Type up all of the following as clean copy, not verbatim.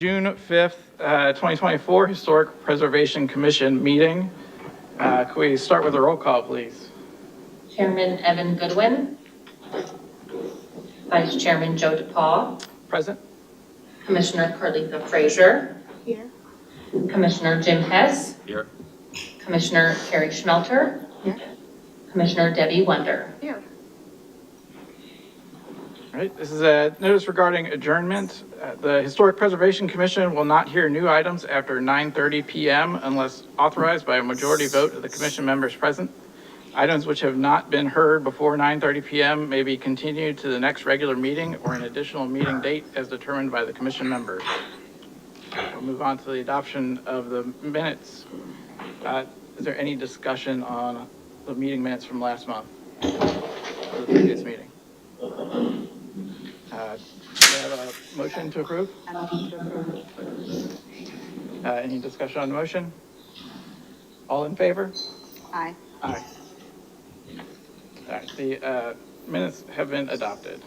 June 5th, 2024 Historic Preservation Commission meeting. Could we start with a roll call, please? Chairman Evan Goodwin. Vice Chairman Joe DePaul. Present. Commissioner Carlitha Frazier. Here. Commissioner Jim Hess. Here. Commissioner Carrie Schmelter. Here. Commissioner Debbie Wonder. Here. All right, this is a notice regarding adjournment. The Historic Preservation Commission will not hear new items after 9:30 p.m. unless authorized by a majority vote of the commission members present. Items which have not been heard before 9:30 p.m. may be continued to the next regular meeting or an additional meeting date as determined by the commission members. We'll move on to the adoption of the minutes. Is there any discussion on the meeting minutes from last month, or the previous meeting? Do we have a motion to approve? Any discussion on the motion? All in favor? Aye. Aye. All right, the minutes have been adopted.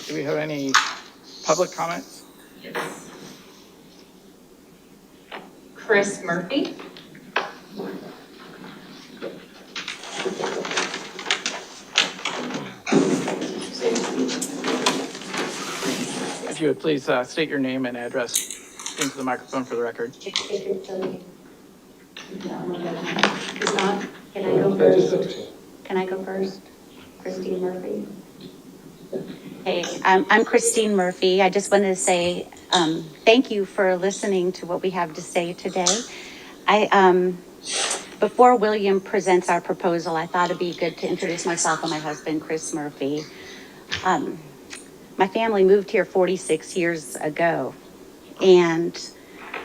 Do we have any public comments? Yes. Chris Murphy. If you would please state your name and address into the microphone for the record. It's not, can I go first? Can I go first? Christine Murphy. Hey, I'm Christine Murphy. I just wanted to say thank you for listening to what we have to say today. Before William presents our proposal, I thought it'd be good to introduce myself and my husband, Chris Murphy. My family moved here 46 years ago, and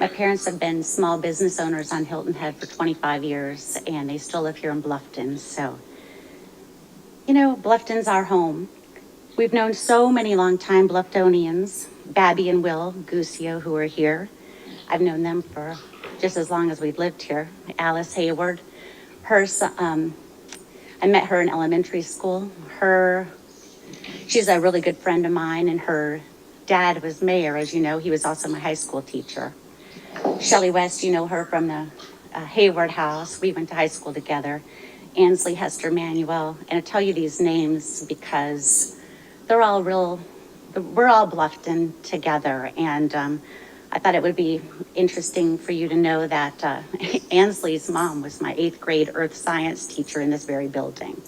my parents have been small business owners on Hilton Head for 25 years, and they still live here in Bluffton. So, you know, Bluffton's our home. We've known so many longtime Bluftonians, Babby and Will Gusio, who are here. I've known them for just as long as we've lived here. Alice Hayward, I met her in elementary school. She's a really good friend of mine, and her dad was mayor, as you know. He was also my high school teacher. Shelley West, you know her from the Hayward House. We went to high school together. Ansley Hester Manuel. And I tell you these names because we're all Bluffton together. And I thought it would be interesting for you to know that Ansley's mom was my 8th grade earth science teacher in this very building.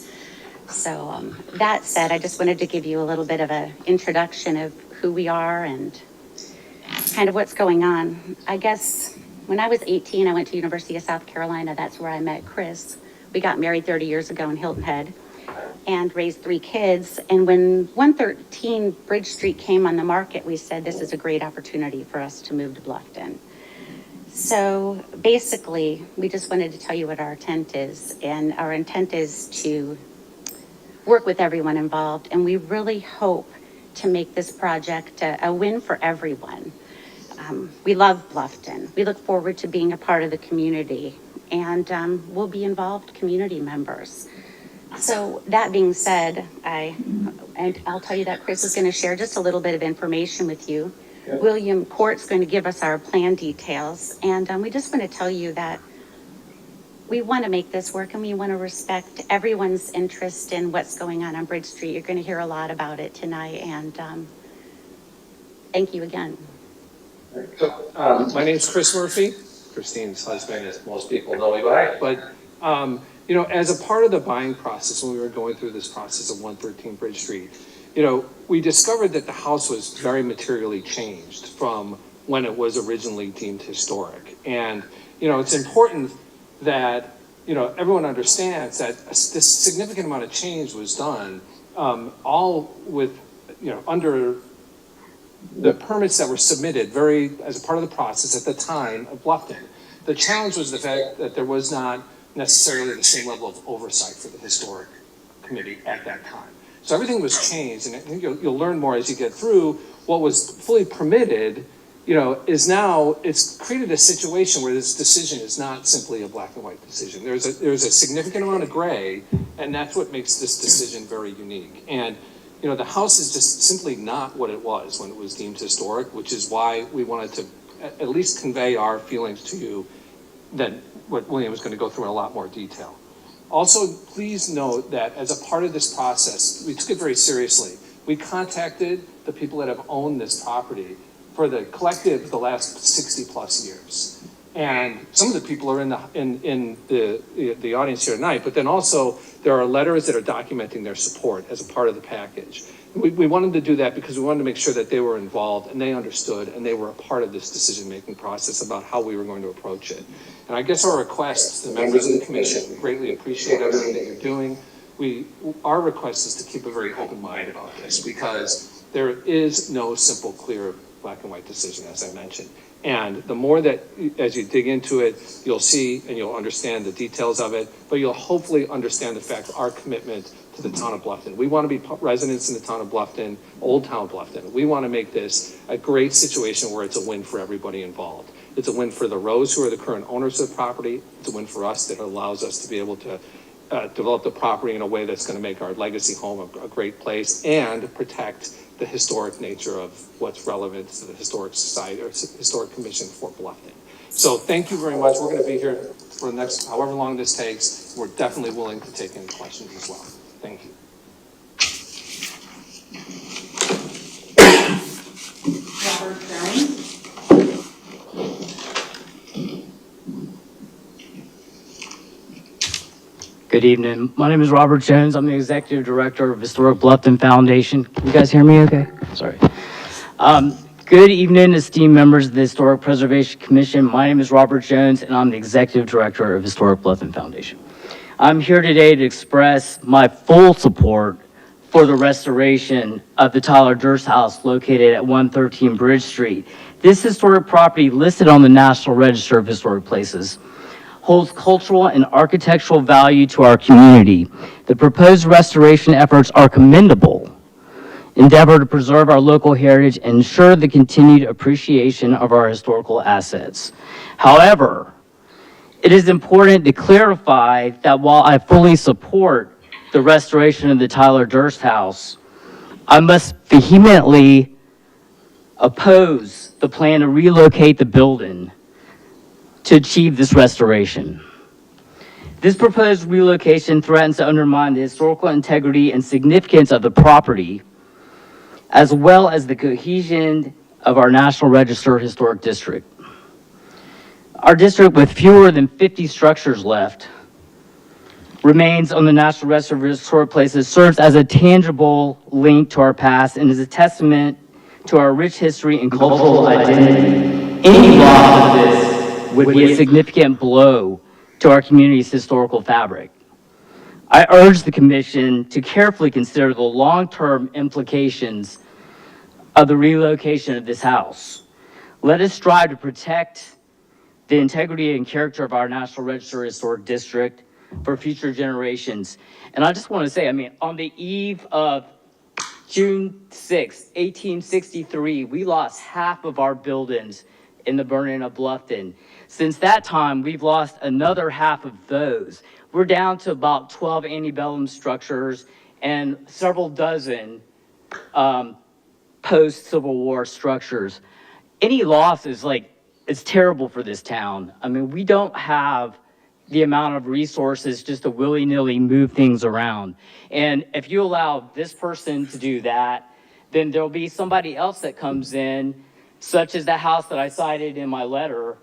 So that said, I just wanted to give you a little bit of an introduction of who we are and kind of what's going on. I guess when I was 18, I went to University of South Carolina. That's where I met Chris. We got married 30 years ago in Hilton Head and raised 3 kids. And when 113 Bridge Street came on the market, we said this is a great opportunity for us to move to Bluffton. So basically, we just wanted to tell you what our intent is. And our intent is to work with everyone involved. And we really hope to make this project a win for everyone. We love Bluffton. We look forward to being a part of the community, and we'll be involved community members. So that being said, I'll tell you that Chris is going to share just a little bit of information with you. Okay. William Court's going to give us our plan details, and we just want to tell you that we want to make this work, and we want to respect everyone's interest in what's going on Bridge Street. You're going to hear a lot about it tonight, and thank you again. So, my name's Chris Murphy, Christine's husband, as most people know me by. But, you know, as a part of the buying process, when we were going through this process of 113 Bridge Street, you know, we discovered that the house was very materially changed from when it was originally deemed historic. And, you know, it's important that, you know, everyone understands that this significant amount of change was done, all with, you know, under the permits that were submitted as a part of the process at the time of Bluffton. The challenge was the fact that there was not necessarily the same level of oversight for the historic committee at that time. So everything was changed, and I think you'll learn more as you get through. What was fully permitted, you know, is now, it's created a situation where this decision is not simply a black and white decision. There's a significant amount of gray, and that's what makes this decision very unique. And you know, the house is just simply not what it was when it was deemed historic, which is why we wanted to at least convey our feelings to you that what William is going to go through in a lot more detail. Also, please note that as a part of this process, we took it very seriously. We contacted the people that have owned this property for the collective the last 60+ years. And some of the people are in the audience here tonight, but then also there are letters that are documenting their support as a part of the package. We wanted to do that because we wanted to make sure that they were involved and they understood and they were a part of this decision-making process about how we were going to approach it. And I guess our request to the members of the commission, we greatly appreciate everything that you're doing. Our request is to keep a very open mind about this because there is no simple, clear, black and white decision, as I mentioned. And the more that, as you dig into it, you'll see and you'll understand the details of it, but you'll hopefully understand the fact our commitment to the town of Bluffton. We want to be residents in the town of Bluffton, Old Town Bluffton. We want to make this a great situation where it's a win for everybody involved. It's a win for the Rose, who are the current owners of the property. It's a win for us that allows us to be able to develop the property in a way that's going to make our legacy home a great place and protect the historic nature of what's relevant to the Historic Society or Historic Commission for Bluffton. So thank you very much. We're going to be here for the next, however long this takes. We're definitely willing to take any questions as well. Thank you. Robert Jones. Good evening. My name is Robert Jones. I'm the Executive Director of Historic Bluffton Foundation. Can you guys hear me okay? Sorry. Good evening, esteemed members of the Historic Preservation Commission. My name is Robert Jones, and I'm the Executive Director of Historic Bluffton Foundation. I'm here today to express my full support for the restoration of the Tyler Durst House located at 113 Bridge Street. This historic property, listed on the National Register of Historic Places, holds cultural and architectural value to our community. The proposed restoration efforts are commendable endeavor to preserve our local heritage and ensure the continued appreciation of our historical assets. However, it is important to clarify that while I fully support the restoration of the Tyler Durst House, I must vehemently oppose the plan to relocate the building to achieve this restoration. This proposed relocation threatens to undermine the historical integrity and significance of the property, as well as the cohesion of our National Register Historic District. Our district, with fewer than 50 structures left, remains on the National Register of Historic Places, serves as a tangible link to our past and is a testament to our rich history and cultural identity. Any loss of this would be a significant blow to our community's historical fabric. I urge the Commission to carefully consider the long-term implications of the relocation of this house. Let us strive to protect the integrity and character of our National Register Historic District for future generations. And I just want to say, I mean, on the eve of June 6, 1863, we lost half of our buildings in the burning of Bluffton. Since that time, we've lost another half of those. We're down to about 12 antebellum structures and several dozen post-Civil War structures. Any loss is it's terrible for this town. I mean, we don't have the amount of resources just to willy-nilly move things around. And if you allow this person to do that, then there'll be somebody else that comes in, such as the house that I cited in my letter,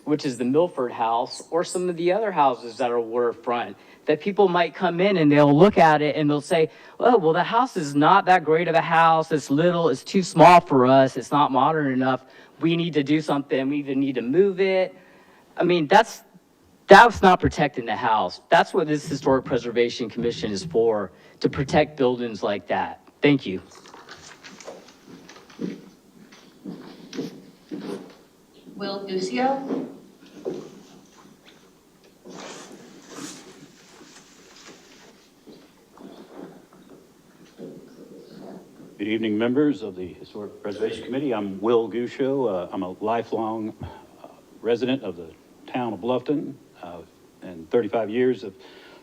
which is the Milford House, or some of the other houses that are waterfront, that people might come in and they'll look at it and they'll say, oh, well, the house is not that great of a house. It's little, it's too small for us. It's not modern enough. We need to do something. We either need to move it. I mean, that's not protecting the house. That's what this Historic Preservation Commission is for, to protect buildings like that. Thank you. Will Duccio. Good evening, members of the Historic Preservation Committee. I'm Will Guscio. I'm a lifelong resident of the town of Bluffton and 35 years of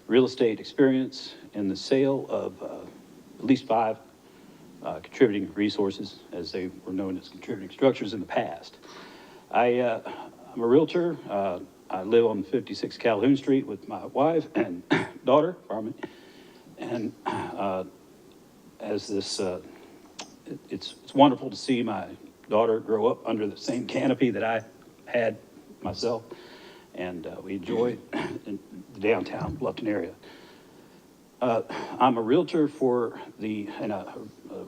real estate experience in the sale of at least 5 contributing resources, as they were known as contributing structures in the past. I'm a Realtor. I live on 56 Calhoun Street with my wife and daughter, pardon me. And as this, it's wonderful to see my daughter grow up under the same canopy that I had myself. And we enjoy in the downtown Bluffton area. I'm a Realtor and a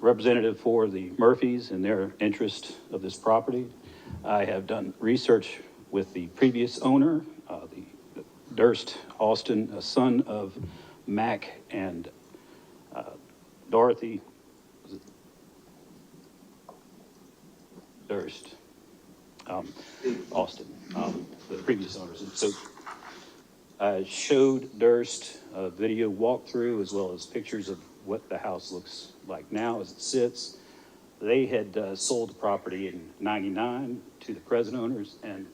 representative for the Murphys and their interest of this property. I have done research with the previous owner, the Durst Austin, a son of Mac and Dorothy Durst, Austin, the previous owners. And so I showed Durst a video walkthrough as well as pictures of what the house looks like now as it sits. They had sold the property in '99 to the present owners, and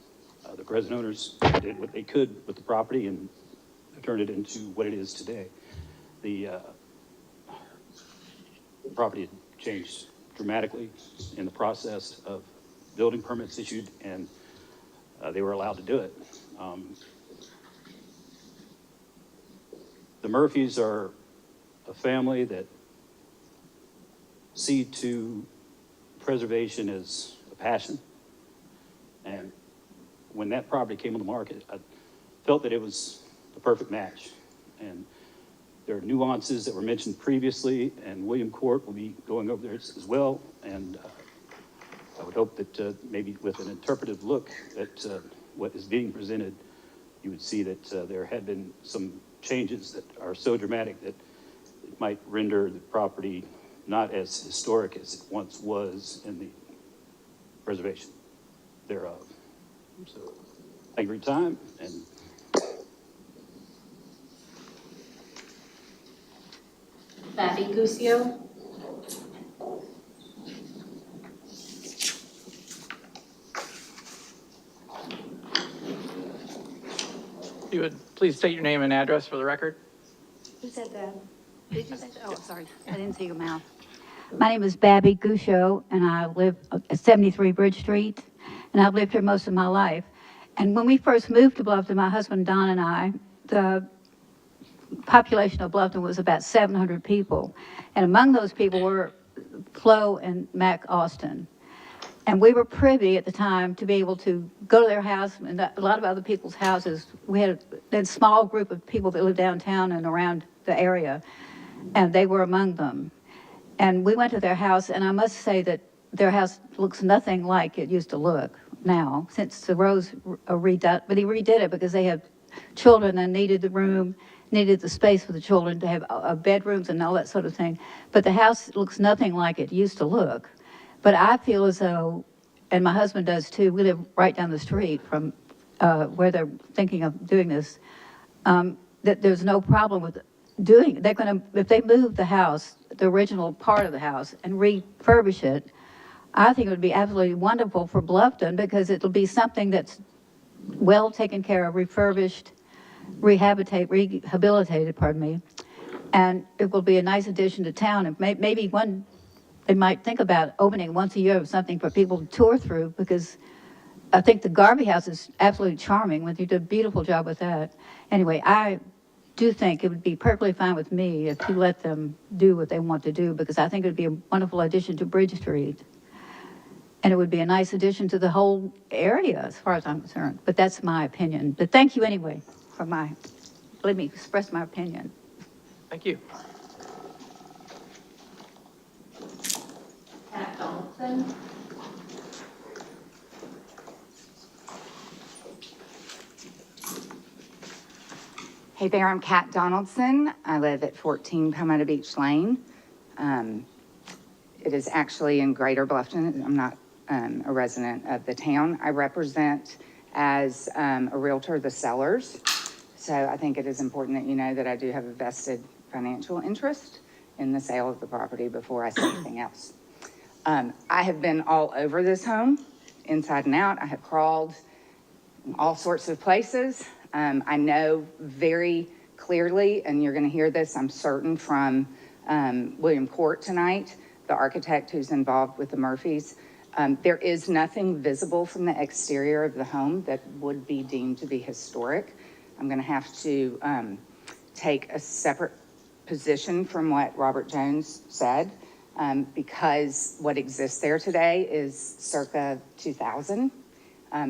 the present owners did what they could with the property and turned it into what it is today. The property had changed dramatically in the process of building permits issued, and they were allowed to do it. The Murphys are a family that see to preservation as a passion. And when that property came on the market, I felt that it was the perfect match. And there are nuances that were mentioned previously, and William Court will be going over there as well. And I would hope that maybe with an interpretive look at what is being presented, you would see that there had been some changes that are so dramatic that it might render the property not as historic as it once was in the preservation thereof. So thank you for your time. And Babby Gucio. If you would please state your name and address for the record. Who said that? Did you say that? Oh, sorry, I didn't see your mouth. My name is Babby Gouchot, and I live at 73 Bridge Street, and I've lived here most of my life. And when we first moved to Bluffton, my husband Don and I, the population of Bluffton was about 700 people. And among those people were Flo and Mac Austin. And we were privy at the time to be able to go to their house and a lot of other people's houses. We had a small group of people that lived downtown and around the area, and they were among them. And we went to their house, and I must say that their house looks nothing like it used to look now, since the Rose redid, but he redid it because they have children and needed the room, needed the space for the children to have bedrooms and all that sort of thing. But the house looks nothing like it used to look. But I feel as though, and my husband does too, we live right down the street from where they're thinking of doing this, that there's no problem with doing, they're going to, if they move the house, the original part of the house, and refurbish it, I think it would be absolutely wonderful for Bluffton because it'll be something that's well taken care of, refurbished, rehabilitated, pardon me, and it will be a nice addition to town. And maybe they might think about opening once a year of something for people to tour through, because I think the Garvey House is absolutely charming. You did a beautiful job with that. Anyway, I do think it would be perfectly fine with me if you let them do what they want to do, because I think it would be a wonderful addition to Bridge Street. And it would be a nice addition to the whole area, as far as I'm concerned. But that's my opinion. But thank you anyway for let me express my opinion. Thank you. Kat Donaldson. Hey there, I'm Kat Donaldson. I live at 14 Palmetto Beach Lane. It is actually in Greater Bluffton. I'm not a resident of the town. I represent as a realtor the sellers. So I think it is important that you know that I do have a vested financial interest in the sale of the property before I say anything else. I have been all over this home, inside and out. I have crawled in all sorts of places. I know very clearly, and you're going to hear this, I'm certain, from William Court tonight, the architect who's involved with the Murphys. There is nothing visible from the exterior of the home that would be deemed to be historic. I'm going to have to take a separate position from what Robert Jones said, because what exists there today is circa 2000.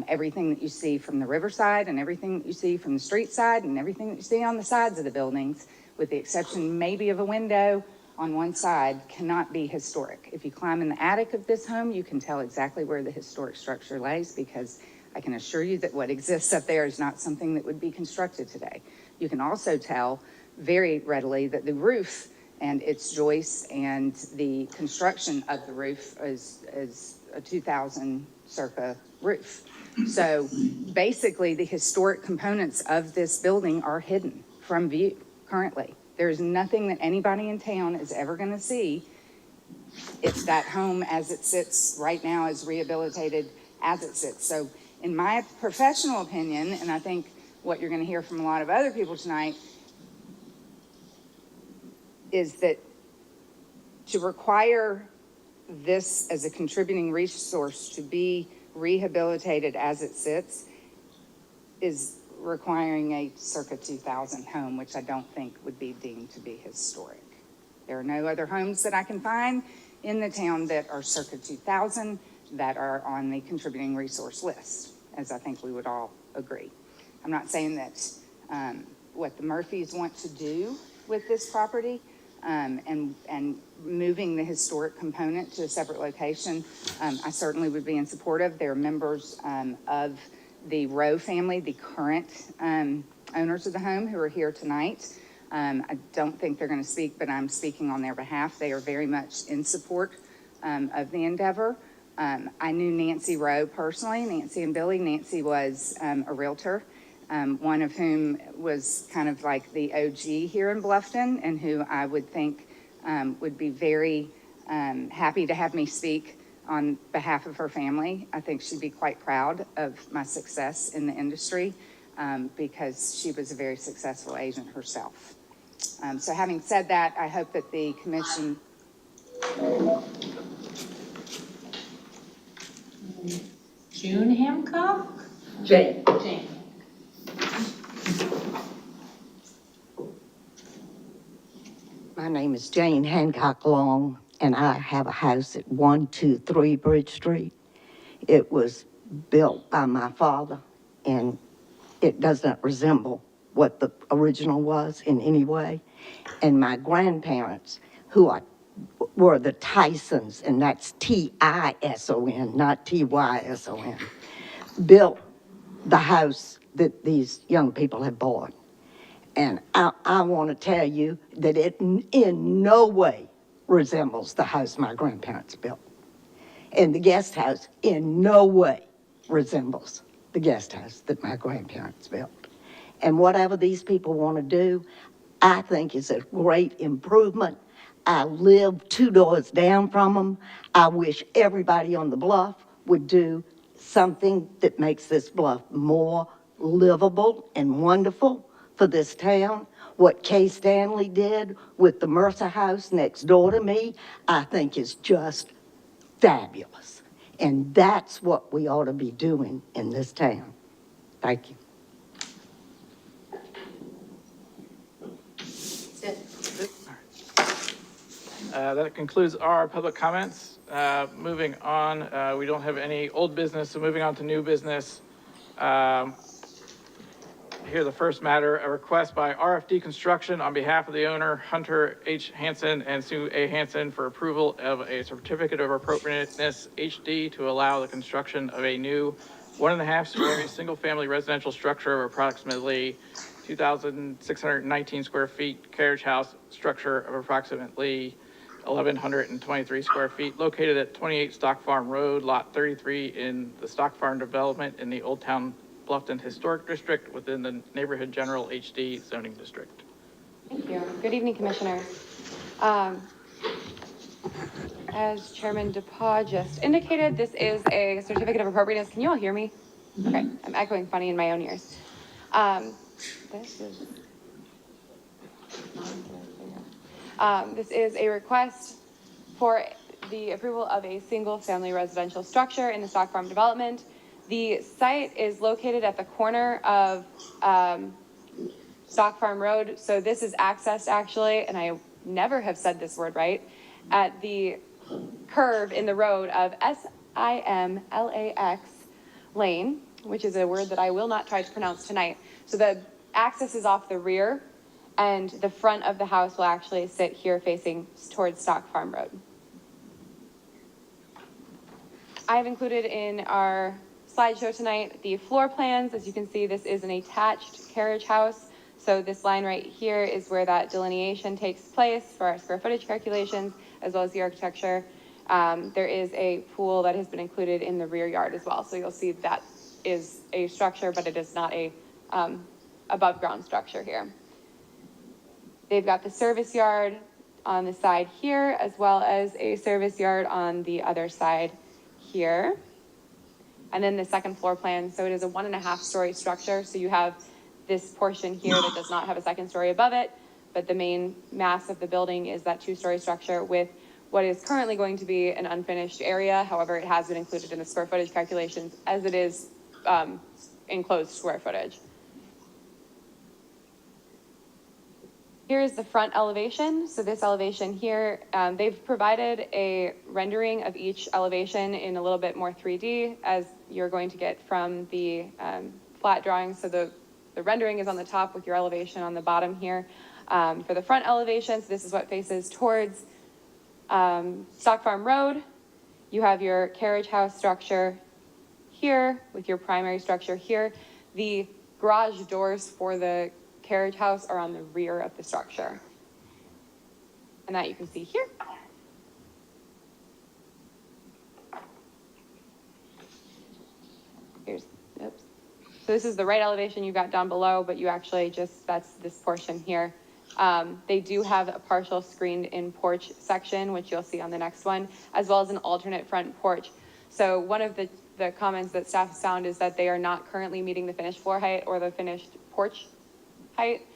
Everything that you see from the riverside and everything that you see from the street side and everything that you see on the sides of the buildings, with the exception maybe of a window on one side, cannot be historic. If you climb in the attic of this home, you can tell exactly where the historic structure lays, because I can assure you that what exists up there is not something that would be constructed today. You can also tell very readily that the roof and its joists and the construction of the roof is a 2000 circa roof. So basically the historic components of this building are hidden from view currently. There's nothing that anybody in town is ever going to see. It's that home as it sits right now, is rehabilitated as it sits. So in my professional opinion, and I think what you're going to hear from a lot of other people tonight, is that to require this as a contributing resource to be rehabilitated as it sits is requiring a circa 2000 home, which I don't think would be deemed to be historic. There are no other homes that I can find in the town that are circa 2000 that are on the contributing resource list, as I think we would all agree. I'm not saying that what the Murphys want to do with this property and moving the historic component to a separate location, I certainly would be in support of. They're members of the Rowe family, the current owners of the home, who are here tonight. I don't think they're going to speak, but I'm speaking on their behalf. They are very much in support of the endeavor. I knew Nancy Rowe personally, Nancy and Billy. Nancy was a realtor, one of whom was kind of like the OG here in Bluffton, and who I would think would be very happy to have me speak on behalf of her family. I think she'd be quite proud of my success in the industry because she was a very successful agent herself. So having said that, I hope that the commission... June Hancock? Jane. Jane. My name is Jane Hancock Long, and I have a house at 123 Bridge Street. It was built by my father, and it does not resemble what the original was in any way. And my grandparents, were the Tysons, and that's Tison, not Tyson, built the house that these young people have bought. And I want to tell you that it in no way resembles the house my grandparents built. And the guest house in no way resembles the guest house that my grandparents built. And whatever these people want to do, I think is a great improvement. I live 2 doors down from them. I wish everybody on the bluff would do something that makes this bluff more livable and wonderful for this town. What Kay Stanley did with the Mercer House next door to me, I think is just fabulous. And that's what we ought to be doing in this town. Thank you. That concludes our public comments. Moving on, we don't have any old business, so moving on to new business. Here, the first matter, a request by RFD Construction on behalf of the owner, Hunter H. Hansen and Sue A. Hansen, for approval of a certificate of appropriateness HD to allow the construction of a new 1.5-story single-family residential structure of approximately 2,619 square feet, carriage house structure of approximately 1,123 square feet, located at 28 Stock Farm Road, Lot 33, in the Stock Farm development in the Old Town Bluffton Historic District within the Neighborhood General HD zoning district. Thank you. Good evening, Commissioners. As Chairman DePaul just indicated, this is a certificate of appropriateness. Can you all hear me? Okay, I'm echoing funny in my own ears. This is a request for the approval of a single-family residential structure in the Stock Farm development. The site is located at the corner of Stock Farm Road. So this is accessed actually, and I never have said this word right, at the curve in the road of SIMLAX Lane, which is a word that I will not try to pronounce tonight. So the access is off the rear, and the front of the house will actually sit here facing towards Stock Farm Road. I have included in our slideshow tonight the floor plans. As you can see, this is an attached carriage house. So this line right here is where that delineation takes place for our square footage calculations, as well as the architecture. There is a pool that has been included in the rear yard as well. So you'll see that is a structure, but it is not a above ground structure here. They've got the service yard on the side here, as well as a service yard on the other side here. And then the second floor plan. So it is a 1.5 story structure. So you have this portion here that does not have a second story above it, but the main mass of the building is that 2-story structure with what is currently going to be an unfinished area. However, it has been included in the square footage calculations as it is enclosed square footage. Here is the front elevation. So this elevation here, they've provided a rendering of each elevation in a little bit more 3D as you're going to get from the flat drawing. So the rendering is on the top with your elevation on the bottom here. For the front elevations, this is what faces towards Stock Farm Road. You have your carriage house structure here with your primary structure here. The garage doors for the carriage house are on the rear of the structure. And that you can see here. Oops. So this is the right elevation you got down below, but you actually that's this portion here. They do have a partial screened in porch section, which you'll see on the next one, as well as an alternate front porch. So one of the comments that staff has found is that they are not currently meeting the finished floor height or the finished porch height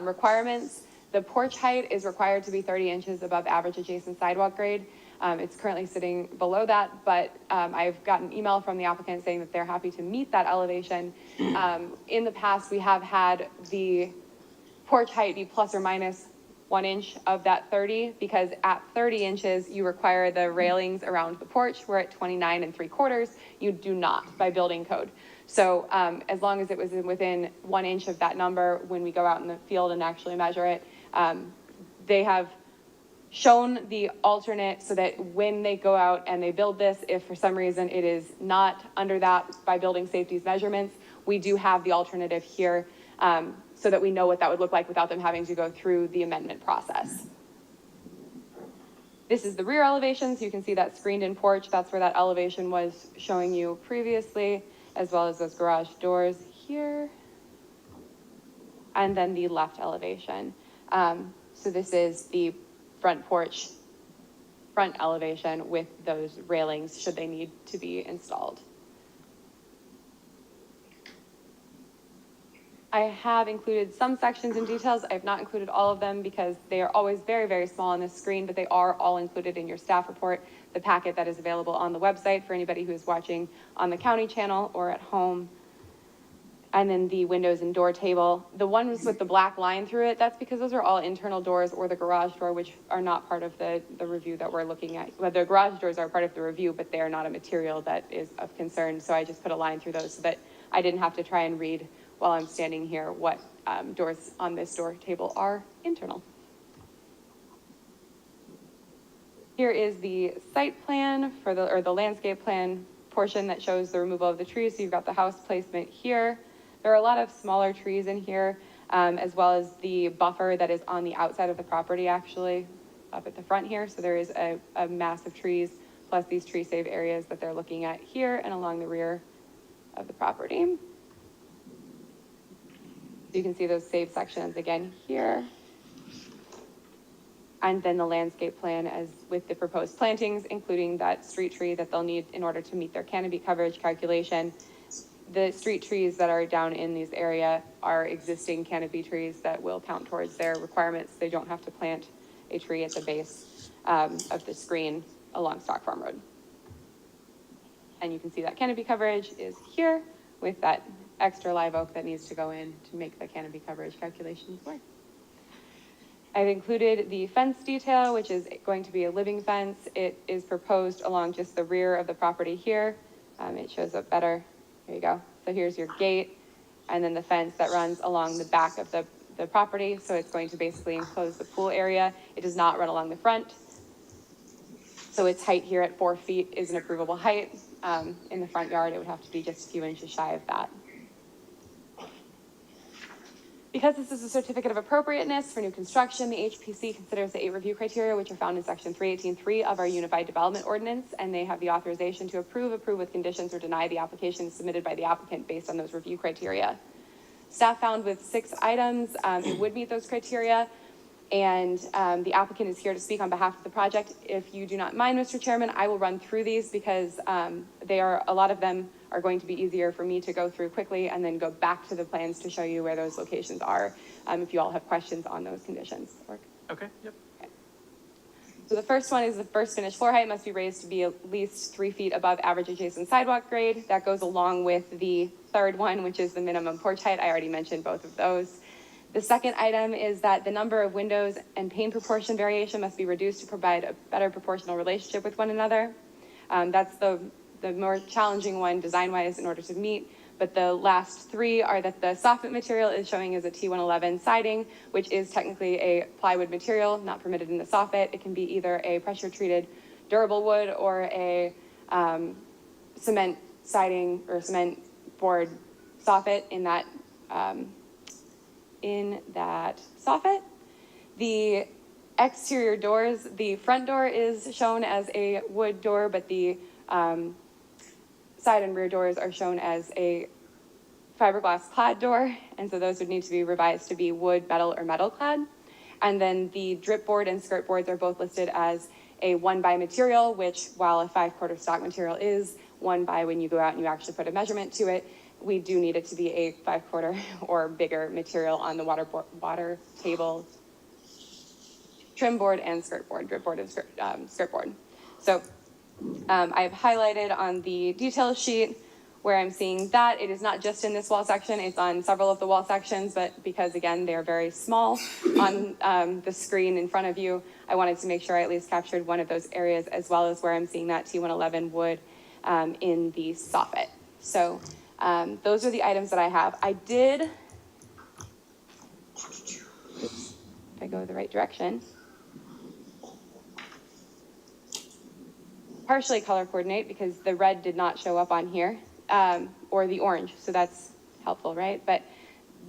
requirements. The porch height is required to be 30 inches above average adjacent sidewalk grade. It's currently sitting below that, but I've gotten an email from the applicant saying that they're happy to meet that elevation. In the past, we have had the porch height be plus or minus 1 inch of that 30, because at 30 inches, you require the railings around the porch, where at 29 3/4, you do not by building code. So as long as it was within 1 inch of that number, when we go out in the field and actually measure it, they have shown the alternate so that when they go out and they build this, if for some reason it is not under that by building safety's measurements, we do have the alternative here so that we know what that would look like without them having to go through the amendment process. This is the rear elevation, so you can see that screened in porch. That's where that elevation was showing you previously, as well as those garage doors here. And then the left elevation. So this is the front porch, front elevation with those railings should they need to be installed. I have included some sections and details. I have not included all of them because they are always very, very small on this screen, but they are all included in your staff report, the packet that is available on the website for anybody who is watching on the county channel or at home. And then the windows and door table. The ones with the black line through it, that's because those are all internal doors or the garage door, which are not part of the review that we're looking at. Well, the garage doors are part of the review, but they are not a material that is of concern. So I just put a line through those so that I didn't have to try and read while I'm standing here what doors on this door table are internal. Here is the site plan for the landscape plan portion that shows the removal of the trees. So you've got the house placement here. There are a lot of smaller trees in here, as well as the buffer that is on the outside of the property, actually, up at the front here. So there is a mass of trees, plus these tree save areas that they're looking at here and along the rear of the property. So you can see those save sections again here. And then the landscape plan as with the proposed plantings, including that street tree that they'll need in order to meet their canopy coverage calculation. The street trees that are down in these area are existing canopy trees that will count towards their requirements. They don't have to plant a tree at the base of the screen along Stock Farm Road. And you can see that canopy coverage is here with that extra live oak that needs to go in to make the canopy coverage calculations work. I've included the fence detail, which is going to be a living fence. It is proposed along just the rear of the property here. It shows up better. Here you go. So here's your gate, and then the fence that runs along the back of the property. So it's going to basically enclose the pool area. It does not run along the front. So its height here at 4 feet is an approvable height. In the front yard, it would have to be just a few inches shy of that. Because this is a certificate of appropriateness for new construction, the HPC considers the 8 review criteria, which are found in section 318.3 of our Unified Development Ordinance, and they have the authorization to approve with conditions, or deny the application submitted by the applicant based on those review criteria. Staff found with 6 items, it would meet those criteria, and the applicant is here to speak on behalf of the project. If you do not mind, Mr. Chairman, I will run through these because a lot of them are going to be easier for me to go through quickly and then go back to the plans to show you where those locations are, if you all have questions on those conditions. Work? Okay, yep. Okay. So the first one is the first finished floor height must be raised to be at least 3 feet above average adjacent sidewalk grade. That goes along with the third one, which is the minimum porch height. I already mentioned both of those. The second item is that the number of windows and pane proportion variation must be reduced to provide a better proportional relationship with one another. That's the more challenging one design-wise in order to meet, but the last 3 are that the soffit material is showing as a T111 siding, which is technically a plywood material, not permitted in the soffit. It can be either a pressure-treated durable wood or a cement siding or cement board soffit in that soffit. The exterior doors, the front door is shown as a wood door, but the side and rear doors are shown as a fiberglass clad door, and so those would need to be revised to be wood, metal, or metal clad. And then the drip board and skirt boards are both listed as a 1x material, which while a 5/4 stock material is 1x when you go out and you actually put a measurement to it, we do need it to be a 5/4 or bigger material on the water table, trim board, and skirt board, drip board and skirt board. So I've highlighted on the detail sheet where I'm seeing that it is not just in this wall section, it's on several of the wall sections, but because again, they're very small on the screen in front of you, I wanted to make sure I at least captured one of those areas, as well as where I'm seeing that T111 wood in the soffit. So those are the items that I have. I did, if I go the right direction, partially color coordinate because the red did not show up on here, or the orange, so that's helpful, right? But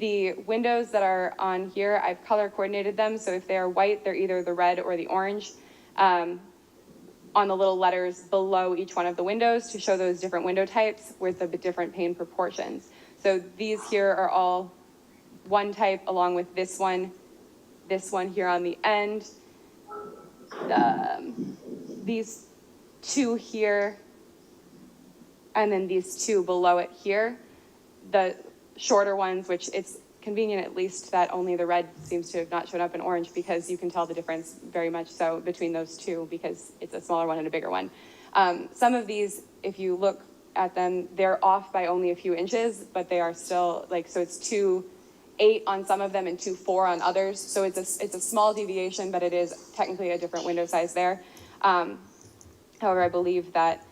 the windows that are on here, I've color coordinated them, so if they're white, they're either the red or the orange on the little letters below each one of the windows to show those different window types with the different pane proportions. So these here are all one type along with this one here on the end, these 2 here, and then these 2 below it here. The shorter ones, which it's convenient at least that only the red seems to have not shown up in orange, because you can tell the difference very much so between those 2 because it's a smaller one and a bigger one. Some of these, if you look at them, they're off by only a few inches, but they are still like, so it's 2.8 on some of them and 2.4 on others. So it's a small deviation, but it is technically a different window size there. However, I believe that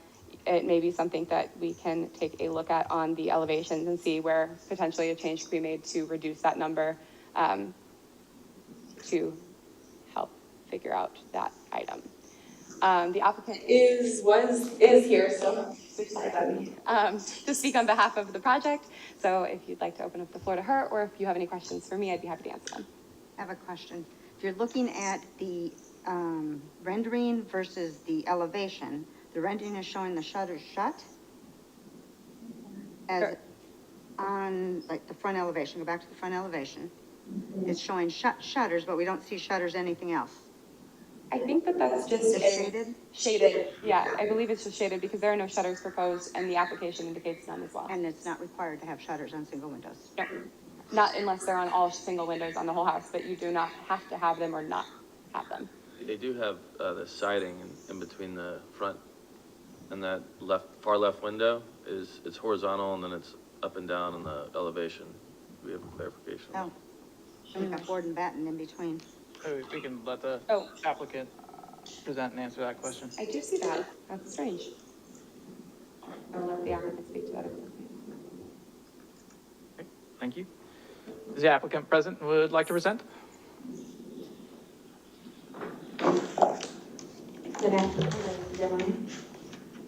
it may be something that we can take a look at on the elevations and see where potentially a change could be made to reduce that number to help figure out that item. The applicant is here, so to speak on behalf of the project. So if you'd like to open up the floor to her, or if you have any questions for me, I'd be happy to answer them. I have a question. If you're looking at the rendering versus the elevation, the rendering is showing the shutters shut. As Sure. on like the front elevation, go back to the front elevation. It's showing shutters, but we don't see shutters anything else. I think that that's just Just shaded? Shaded, yeah, I believe it's just shaded because there are no shutters proposed and the application indicates none as well. And it's not required to have shutters on single windows. No, not unless they're on all single windows on the whole house, but you do not have to have them or not have them. they do have the siding in between the front and that far left window it's horizontal and then it's up and down in the elevation. We have a clarification. Oh, and we've got board and batten in between. We can let the applicant present and answer that question. I do see that. That's strange. I'll let the applicant speak to that. Thank you. Is the applicant present and would like to present? Good afternoon, ladies and gentlemen.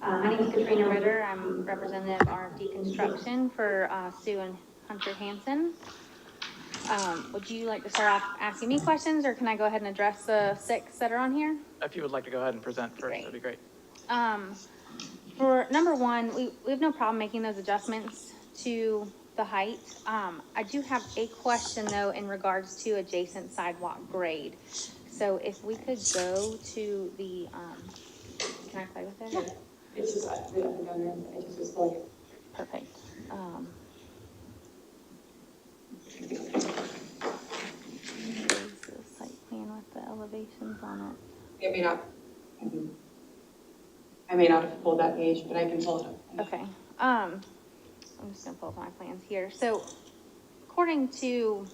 My name is Katrina Ritter. I'm representative of RFD Construction for Sue and Hunter Hansen. Would you like to start off asking me questions, or can I go ahead and address the 6 that are on here? If you would like to go ahead and present first, that'd be great. For number 1, we have no problem making those adjustments to the height. I do have a question though in regards to adjacent sidewalk grade. So if we could go to the, can I play with it? Or? It's just, we don't know, it just was fully. Perfect. Here's the site plan with the elevations on it. It may not, I may not have pulled that page, but I can pull it up. Okay. I'm just gonna pull up my plans here. So according to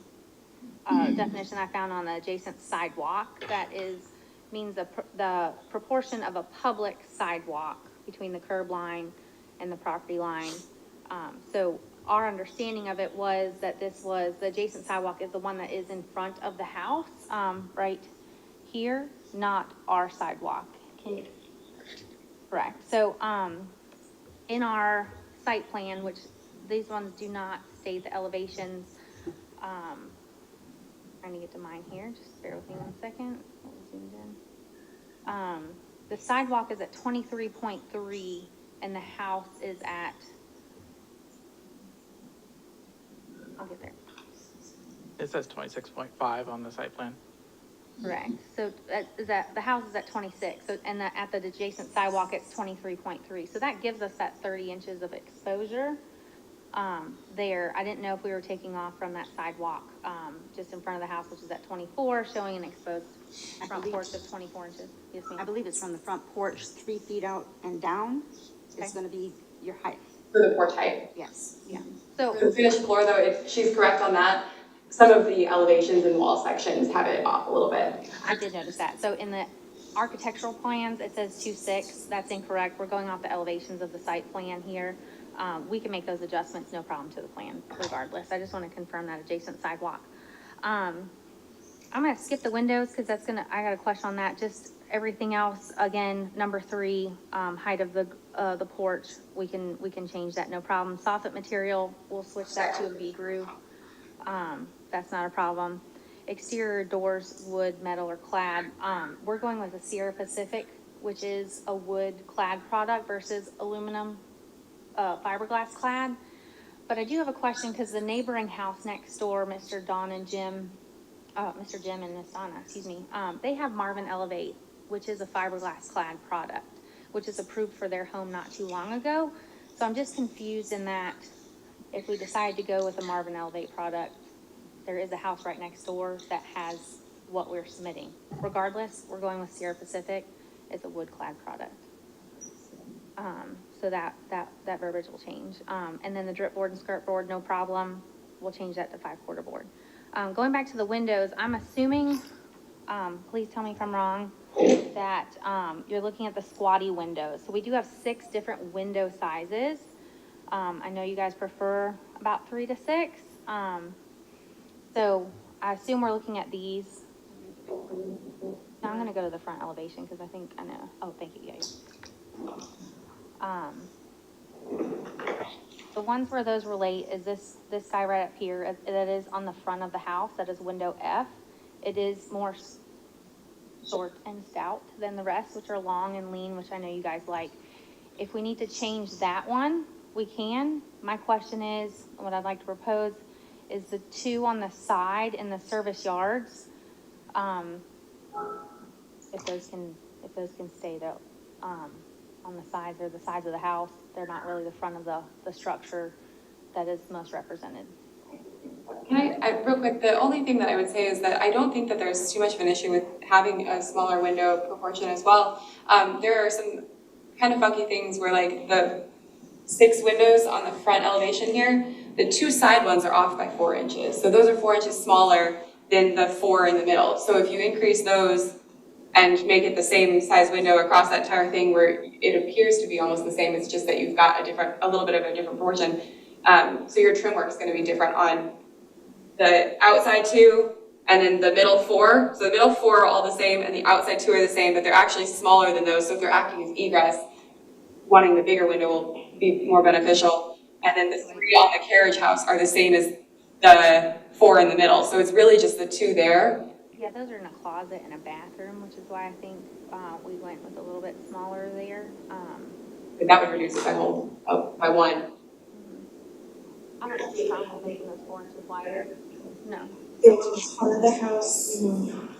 definition I found on the adjacent sidewalk, that means the proportion of a public sidewalk between the curb line and the property line. So our understanding of it was that the adjacent sidewalk is the one that is in front of the house, right here, not our sidewalk. Correct. So, in our site plan, which these ones do not state the elevations, trying to get to mine here, just bear with me 1 second. Zoomed in. The sidewalk is at 23.3 and the house is at, I'll get there. It says 26.5 on the site plan. Correct. So the house is at 26, so, and at the adjacent sidewalk, it's 23.3. So that gives us that 30 inches of exposure there. I didn't know if we were taking off from that sidewalk just in front of the house, which is at 24, showing an exposed front porch of 24 inches. Yes, ma'am. I believe it's from the front porch, 3 feet out and down. It's gonna be your height. For the porch height. Yes. Yeah. So The finished floor though, if she's correct on that, some of the elevations and wall sections have it off a little bit. I did notice that. So in the architectural plans, it says 2.6. That's incorrect. We're going off the elevations of the site plan here. We can make those adjustments, no problem to the plan regardless. I just want to confirm that adjacent sidewalk. I'm going to skip the windows because I got a question on that. Just everything else, again, number 3, height of the porch, we can change that, no problem. Soffit material, we'll switch that to a V groove. That's not a problem. Exterior doors, wood, metal, or clad. We're going with a Sierra Pacific, which is a wood clad product versus aluminum fiberglass clad. But I do have a question because the neighboring house next door, Mr. Jim and Miss Donna, excuse me, they have Marvin Elevate, which is a fiberglass clad product, which is approved for their home not too long ago. So I'm just confused in that if we decide to go with the Marvin Elevate product, there is a house right next door that has what we're submitting. Regardless, we're going with Sierra Pacific. It's a wood clad product. So that verbiage will change. And then the drip board and skirt board, no problem. We'll change that to 5/4 board. Going back to the windows, I'm assuming, please tell me if I'm wrong, that you're looking at the squatty windows. So we do have 6 different window sizes. I know you guys prefer about 3 to 6. So I assume we're looking at these. Now I'm going to go to the front elevation because I think I know. Oh, thank you. Yeah. The ones where those relate is this guy right up here that is on the front of the house. That is window F. It is more short and stout than the rest, which are long and lean, which I know you guys like. If we need to change that one, we can. My question is, what I'd like to propose is the 2 on the side in the service yards. If those can stay though, on the sides or the sides of the house, they're not really the front of the structure that is most represented. Real quick, the only thing that I would say is that I don't think that there's too much of an issue with having a smaller window proportion as well. There are some kind of funky things where like the 6 windows on the front elevation here, the 2 side ones are off by 4 inches. So those are 4 inches smaller than the 4 in the middle. So if you increase those and make it the same size window across that entire thing where it appears to be almost the same, it's just that you've got a little bit of a different proportion. So your trim work is going to be different on the outside 2 and then the middle 4. So the middle 4 are all the same and the outside 2 are the same, but they're actually smaller than those. So if they're acting as egress, wanting the bigger window will be more beneficial. And then the 3 on the carriage house are the same as the 4 in the middle. So it's really just the 2 there. Yeah, those are in a closet and a bathroom, which is why I think we went with a little bit smaller there. And that would reduce it by 1. I don't see a problem with making those 4 inches wider. No. It's part of the house.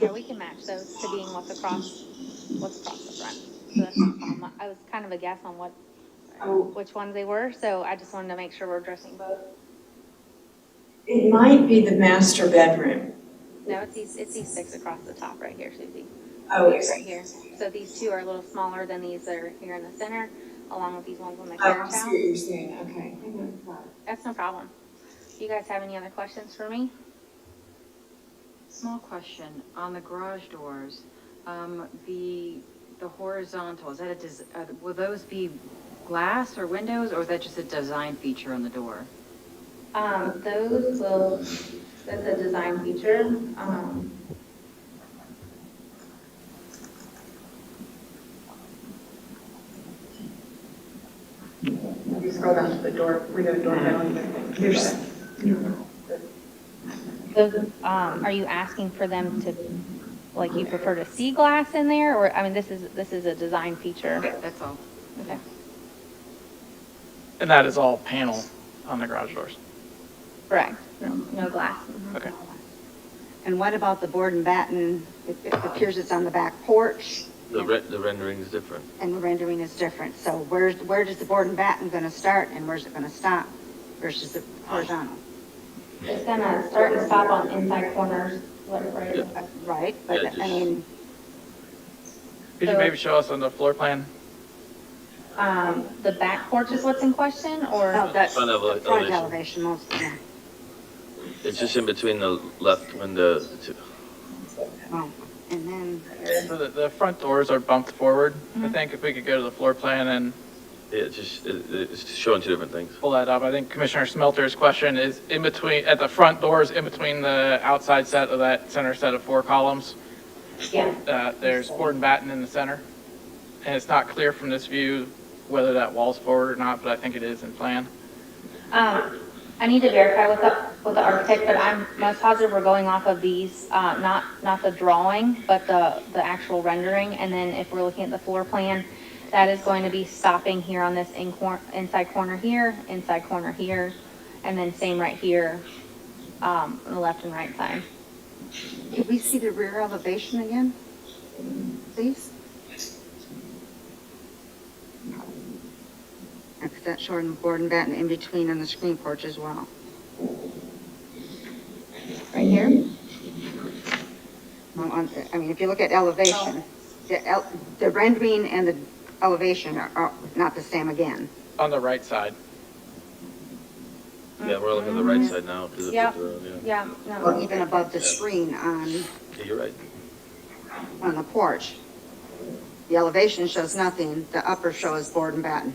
Yeah, we can match those to being what's across the front. So that's no problem. I was kind of a guess on which ones they were, so I just wanted to make sure we're addressing both. It might be the master bedroom. No, it's these 6 across the top right here, Susie. Oh, These right here. So these 2 are a little smaller than these that are here in the center, along with these ones on the I carriage see house. what you're saying, okay. That's no problem. You guys have any other questions for me? Small question, on the garage doors, the horizontal, is that will those be glass or windows, or is that just a design feature on the door? That's a design feature. If you scroll down to the door, window door panel, Are you asking for them to, like, you prefer to see glass in there, or, I mean, this is a design feature. That's all. Okay. And that is all panel on the garage doors. Correct. No glass. Okay. And what about the board and batten? It appears it's on the back porch, The rendering is different. and the rendering is different. So where does the board and batten gonna start, and where's it gonna stop versus the horizontal? It's gonna start and stop on inside corners, right? Right, but Yeah, I mean, Could you maybe show us on the floor plan? The back porch is what's in question, or? oh, that's Front the front elevation. elevation mostly. It's just in between the left window. Oh, and then, So the front doors are bumped forward. I think if we could go to the floor plan and Yeah, it's showing 2 different things. pull that up. I think Commissioner Smelter's question is in between, at the front doors, in between the outside set of that center set of 4 columns. Yeah. There's board and batten in the center. And it's not clear from this view whether that wall's forward or not, but I think it is in plan. I need to verify with the architect, but I'm most positive we're going off of these, not the drawing, but the actual rendering. And then if we're looking at the floor plan, that is going to be stopping here on this inside corner here, and then same right here, on the left and right side. could we see the rear elevation again, please? Because that's showing the board and batten in between on the screen porch as well. Right here? Well, I mean, if you look at elevation, the rendering and the elevation are not the same again. On the right side. Yeah, we're looking at the right side now. 'Cause it's Yeah. flipped around, Yeah, Or no. even above the screen Yeah, you're right. on the porch. The elevation shows nothing, the upper shows board and batten.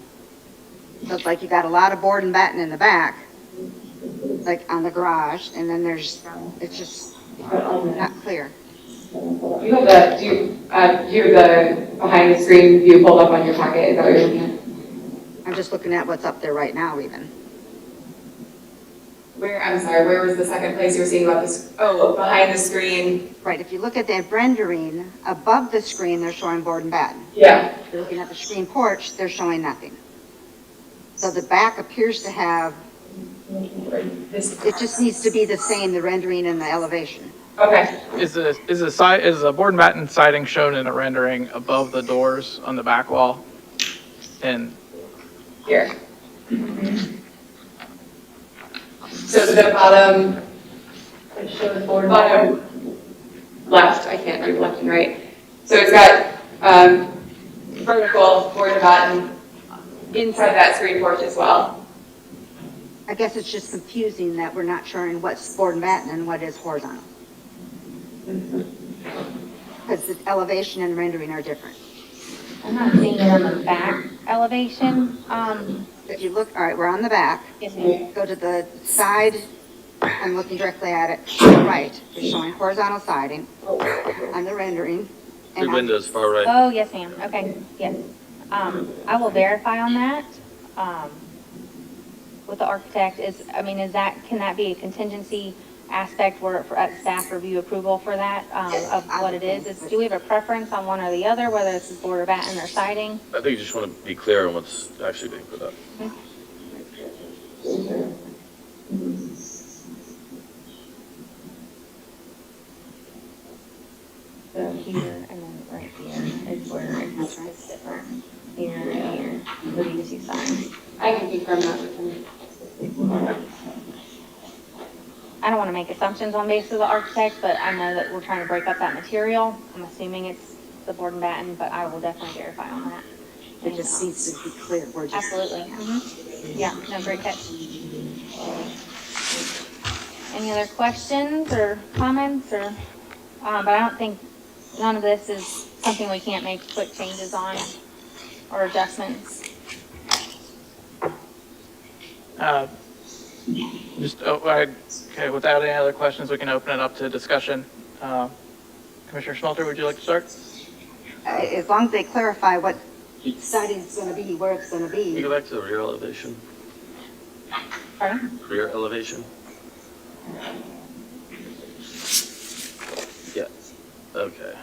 So it's like you got a lot of board and batten in the back, like on the garage, and then it's just not clear. You have the behind the screen view pulled up on your packet, is that what you're looking at? I'm just looking at what's up there right now even. Where was the second place you were seeing about this? Oh, behind the screen. Right, if you look at that rendering, above the screen, they're showing board and batten. Yeah. If you're looking at the screen porch, they're showing nothing. So the back appears to have, it just needs to be the same, the rendering and the elevation. Okay. Is the board and batten siding shown in a rendering above the doors on the back wall? And Here. So the bottom Bottom left, I can't read left and right. So it's got vertical board and batten inside that screen porch as well. I guess it's just confusing that we're not showing what's board and batten and what is horizontal. Because the elevation and rendering are different. I'm not seeing it on the back elevation. If you look, all right, we're on the back. Yes, ma'am. Go to the side, I'm looking directly at it, to the right. You're showing horizontal siding on the rendering. Three windows, far right. Oh, yes, ma'am. Okay, yes. I will verify on that, with the architect. Can that be a contingency aspect where, for staff review approval for that, of what it is? Do we have a preference on one or the other, whether this is board or batten or siding? I think you just want to be clear on what's actually being put up. So here and then right here is where it's different. Here and here, for these two sides. I can confirm that with him. I don't want to make assumptions on basis of the architect, but I know that we're trying to break up that material. I'm assuming it's the board and batten, but I will definitely verify on that. It just needs to be clear. We're just. Absolutely. Yeah, no, great catch. Any other questions or comments or, but I don't think, none of this is something we can't make quick changes on or adjustments. Okay, without any other questions, we can open it up to discussion. Commissioner Schmelter, would you like to start? As long as they clarify what siding is going to be, where it's going to Can you be. go back to the rear elevation? Pardon? Rear elevation? Yeah, okay.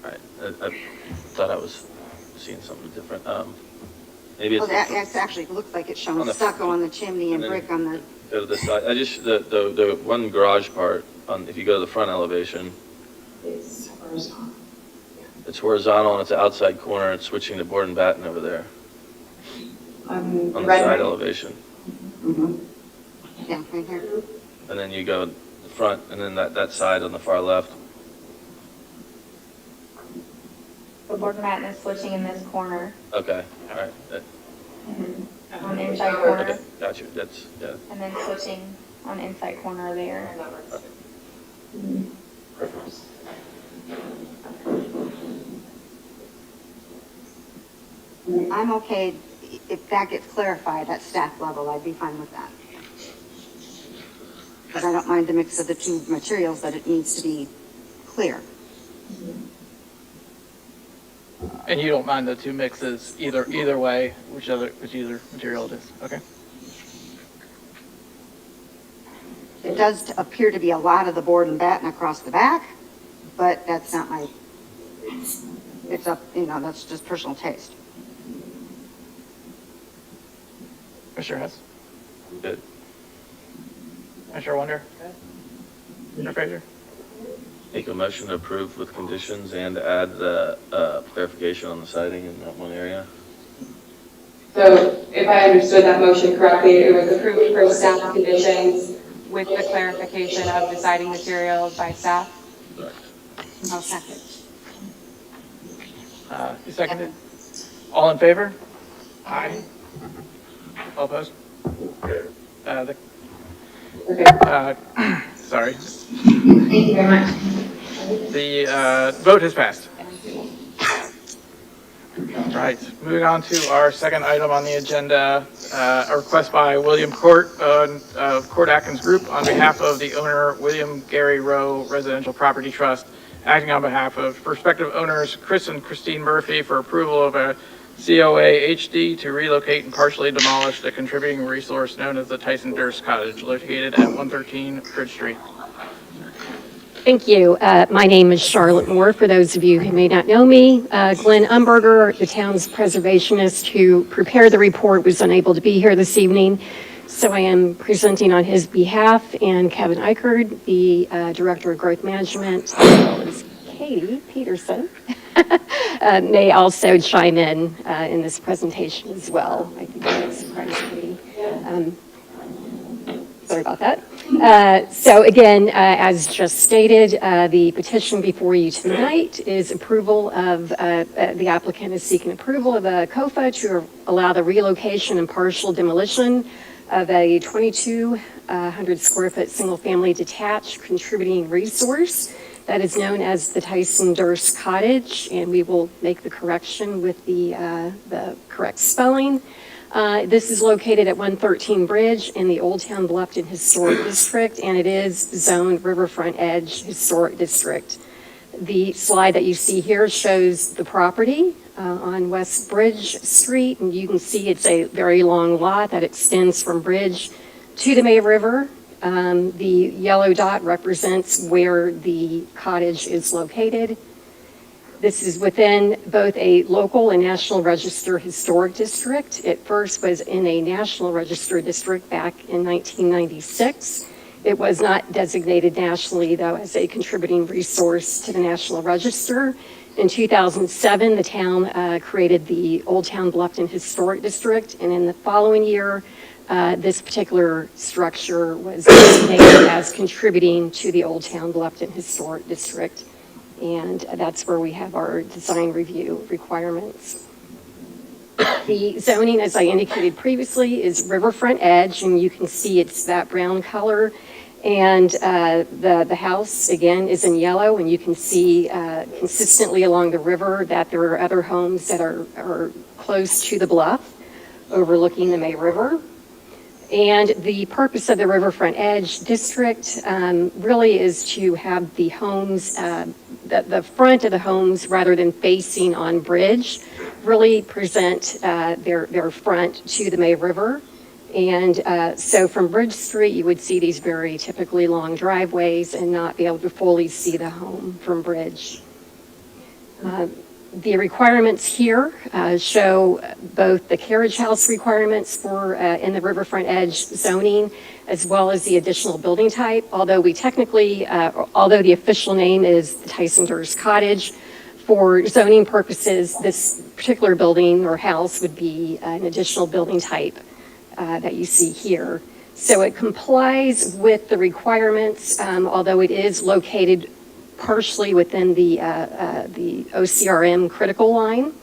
All right, I thought I was seeing something different. Maybe Oh, it's that actually looks like it's On showing the- stucco on the chimney and and then- brick on the, go to the side. The one garage part, if you go to the front elevation, It's horizontal. it's horizontal and it's an outside corner. It's switching to board and batten over there on the side elevation. yeah, right here. And then you go the front and then that side on the far left. The board and batten is switching in this corner, Okay, all right. on the inside corner, Okay, got you. That's, yeah. and then switching on the inside corner there. I'm okay, if that gets clarified at staff level, I'd be fine with that. Because I don't mind the mix of the two materials, but it needs to be clear. And you don't mind the two mixes either way, which either material it is, okay? It does appear to be a lot of the board and batten across the back, but that's not my, it's up, that's just personal taste. Commissioner Hess? Good. Commissioner Wonder? Commissioner Frazier? Make a motion to approve with conditions and add the clarification on the siding in that one area. So if I understood that motion correctly, it was approved per staff conditions with the clarification of the siding materials by staff? Correct. I'll second. You seconded? All in favor? Aye. All opposed? Sorry. Thank you very much. The vote has passed. Right, moving on to our second item on the agenda, a request by William Court of Court Atkins Group on behalf of the owner, William Gary Rowe Residential Property Trust, acting on behalf of prospective owners Chris and Christine Murphy for approval of a COA HD to relocate and partially demolish the contributing resource known as the Tyson Durst Cottage located at 113 Bridge Street. Thank you. My name is Charlotte Moore, for those of you who may not know me. Glenn Umberger, the town's preservationist who prepared the report, was unable to be here this evening, so I am presenting on his behalf, and Kevin Eichard, the Director of Growth Management, as well as Katie Peterson, may also chime in this presentation as well. I think that surprised me. Sorry about that. So again, as just stated, the petition before you tonight is approval of, the applicant is seeking approval of a COFA to allow the relocation and partial demolition of a 2,200 square foot single-family detached contributing resource that is known as the Tyson Durst Cottage, and we will make the correction with the correct spelling. This is located at 113 Bridge in the Old Town Bluffton Historic District, and it is zoned Riverfront Edge Historic District. The slide that you see here shows the property on West Bridge Street, and you can see it's a very long lot that extends from Bridge to the May River. The yellow dot represents where the cottage is located. This is within both a local and National Register Historic District. It first was in a National Register District back in 1996. It was not designated nationally, though, as a contributing resource to the National Register. In 2007, the town created the Old Town Bluffton Historic District, and in the following year, this particular structure was designated as contributing to the Old Town Bluffton Historic District. And that's where we have our design review requirements. The zoning, as I indicated previously, is Riverfront Edge, and you can see it's that brown color. And the house, again, is in yellow, and you can see consistently along the river that there are other homes that are close to the bluff overlooking the May River. And the purpose of the Riverfront Edge District really is to have the homes, the front of the homes, rather than facing on Bridge, really present their front to the May River. And so from Bridge Street, you would see these very typically long driveways and not be able to fully see the home from Bridge. The requirements here show both the carriage house requirements for in the Riverfront Edge zoning, as well as the additional building type. Although we technically, although the official name is the Tyson Durst Cottage, for zoning purposes, this particular building or house would be an additional building type that you see here. So it complies with the requirements, although it is located partially within the OCRM critical line.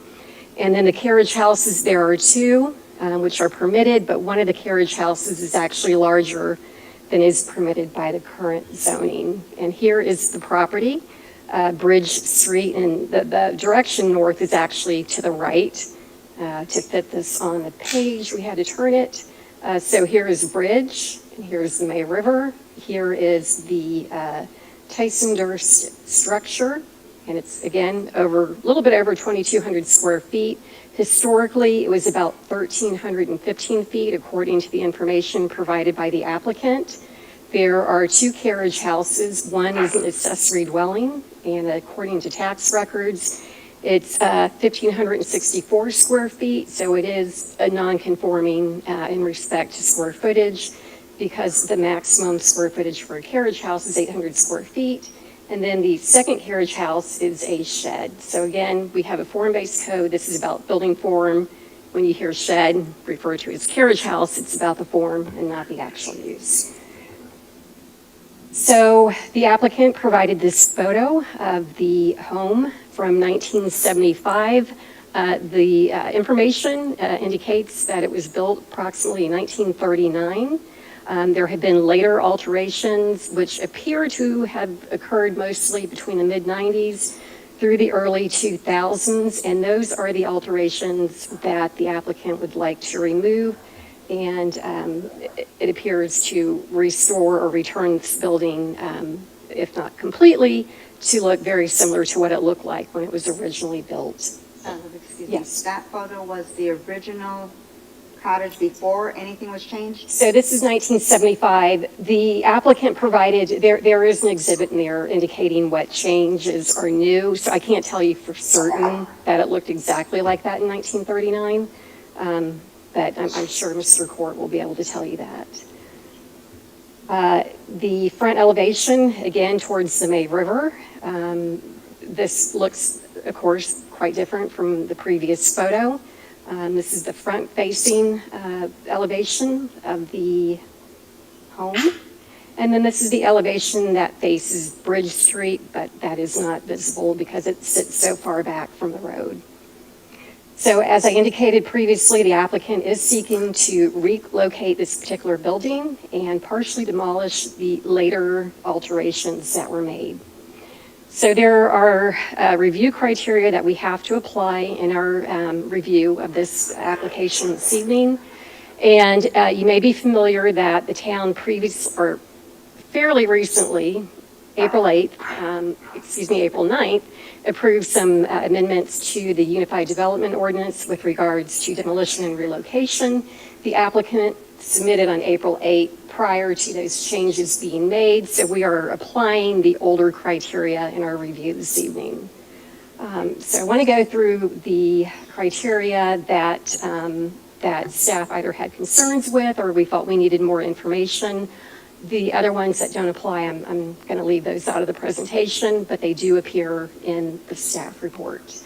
And then the carriage houses, there are two, which are permitted, but one of the carriage houses is actually larger than is permitted by the current zoning. And here is the property, Bridge Street, and the direction north is actually to the right. To fit this on the page, we had to turn it. So here is Bridge, and here's the May River. Here is the Tyson Durst structure, and it's again a little bit over 2,200 square feet. Historically, it was about 1,315 feet, according to the information provided by the applicant. There are two carriage houses. One is an accessory dwelling, and according to tax records, it's 1,564 square feet, so it is a non-conforming in respect to square footage, because the maximum square footage for a carriage house is 800 square feet. And then the second carriage house is a shed. So again, we have a form-based code. This is about building form. When you hear shed referred to as carriage house, it's about the form and not the actual use. So the applicant provided this photo of the home from 1975. The information indicates that it was built approximately in 1939. There have been later alterations which appear to have occurred mostly between the mid-90s through the early 2000s, and those are the alterations that the applicant would like to remove, and it appears to restore or return this building, if not completely, to look very similar to what it looked like when it was originally built. Excuse me, Yes. that photo was the original cottage before anything was changed? So this is 1975. The applicant provided, there is an exhibit in there indicating what changes are new. So I can't tell you for certain that it looked exactly like that in 1939. But I'm sure Mr. Court will be able to tell you that. The front elevation, again, towards the May River. This looks, of course, quite different from the previous photo. This is the front-facing elevation of the home. And then this is the elevation that faces Bridge Street, but that is not visible because it sits so far back from the road. So as I indicated previously, the applicant is seeking to relocate this particular building and partially demolish the later alterations that were made. So there are review criteria that we have to apply in our review of this application this evening. And you may be familiar that the town fairly recently, April 9th, approved some amendments to the Unified Development Ordinance with regards to demolition and relocation. The applicant submitted on April 8th prior to those changes being made, so we are applying the older criteria in our review this evening. So I want to go through the criteria that staff either had concerns with or we felt we needed more information. The other ones that don't apply, I'm going to leave those out of the presentation, but they do appear in the staff report.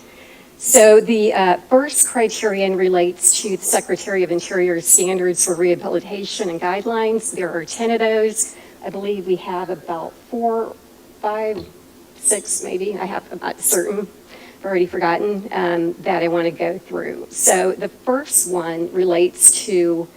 So the first criterion relates to the Secretary of Interior's standards for rehabilitation and guidelines. There are 10 of those. I believe we have about 4, 5, 6 maybe. I'm not certain. I've already forgotten that I want to go through. So the first one relates to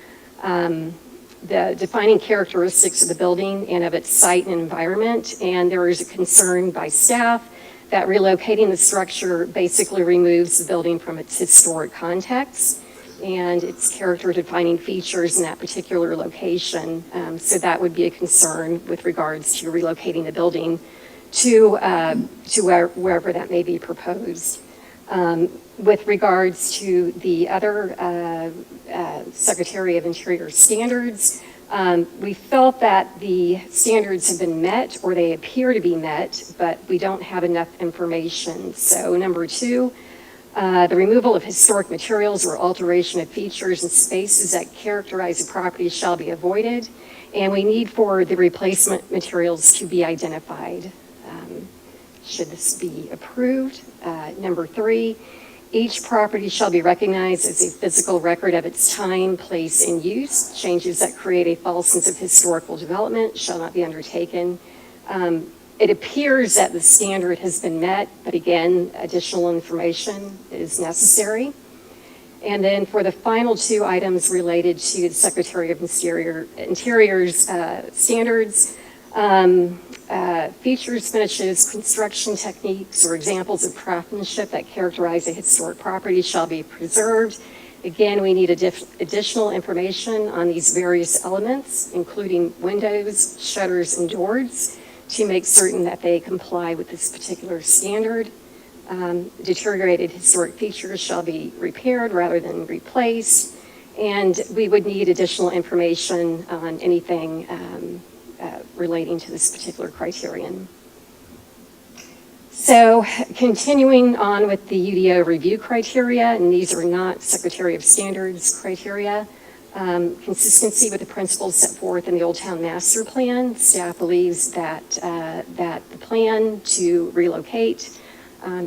the defining characteristics of the building and of its site and environment. And there is a concern by staff that relocating the structure basically removes the building from its historic context and its character defining features in that particular location. So that would be a concern with regards to relocating the building to wherever that may be proposed. With regards to the other Secretary of Interior standards, we felt that the standards have been met or they appear to be met, but we don't have enough information. So number 2, the removal of historic materials or alteration of features and spaces that characterize a property shall be avoided, and we need for the replacement materials to be identified. Should this be approved? Number 3, each property shall be recognized as a physical record of its time, place, and use. Changes that create a false sense of historical development shall not be undertaken. It appears that the standard has been met, but again, additional information is necessary. And then for the final 2 items related to the Secretary of Interior's standards, features, finishes, construction techniques, or examples of craftsmanship that characterize a historic property shall be preserved. Again, we need additional information on these various elements, including windows, shutters, and doors, to make certain that they comply with this particular standard. Deteriorated historic features shall be repaired rather than replaced, and we would need additional information on anything relating to this particular criterion. So continuing on with the UDO review criteria, and these are not Secretary of Standards criteria, consistency with the principles set forth in the Old Town Master Plan. Staff believes that the plan to relocate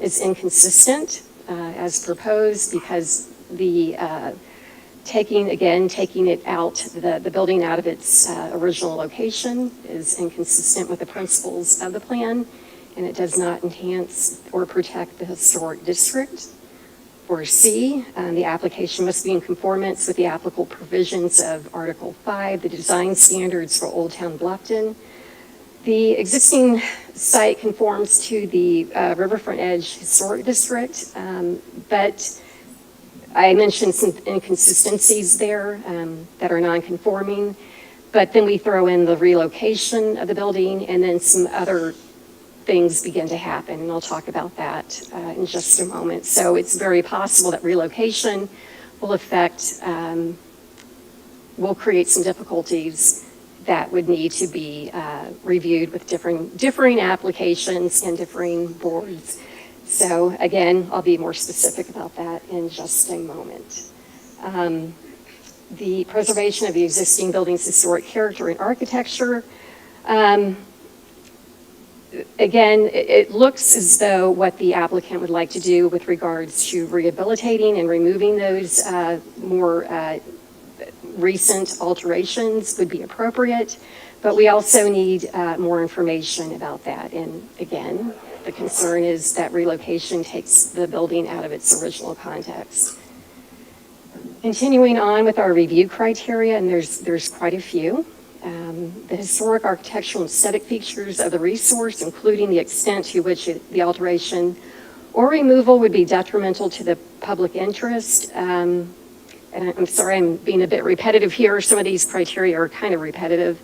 is inconsistent as proposed because the taking it out, the building out of its original location is inconsistent with the principles of the plan, and it does not enhance or protect the historic district. For C, the application must be in conformance with the applicable provisions of Article 5, the design standards for Old Town Bluffton. The existing site conforms to the Riverfront Edge Historic District, but I mentioned some inconsistencies there that are non-conforming, but then we throw in the relocation of the building and then some other things begin to happen, and I'll talk about that in just a moment. So it's very possible that relocation will will create some difficulties that would need to be reviewed with differing applications and differing boards. So again, I'll be more specific about that in just a moment. The preservation of the existing building's historic character and architecture. Again, it looks as though what the applicant would like to do with regards to rehabilitating and removing those more recent alterations would be appropriate, But we also need more information about that. And again, the concern is that relocation takes the building out of its original context. Continuing on with our review criteria, and there's quite a few. The historic architectural and aesthetic features of the resource, including the extent to which the alteration or removal would be detrimental to the public interest. And I'm sorry, I'm being a bit repetitive here. Some of these criteria are kind of repetitive.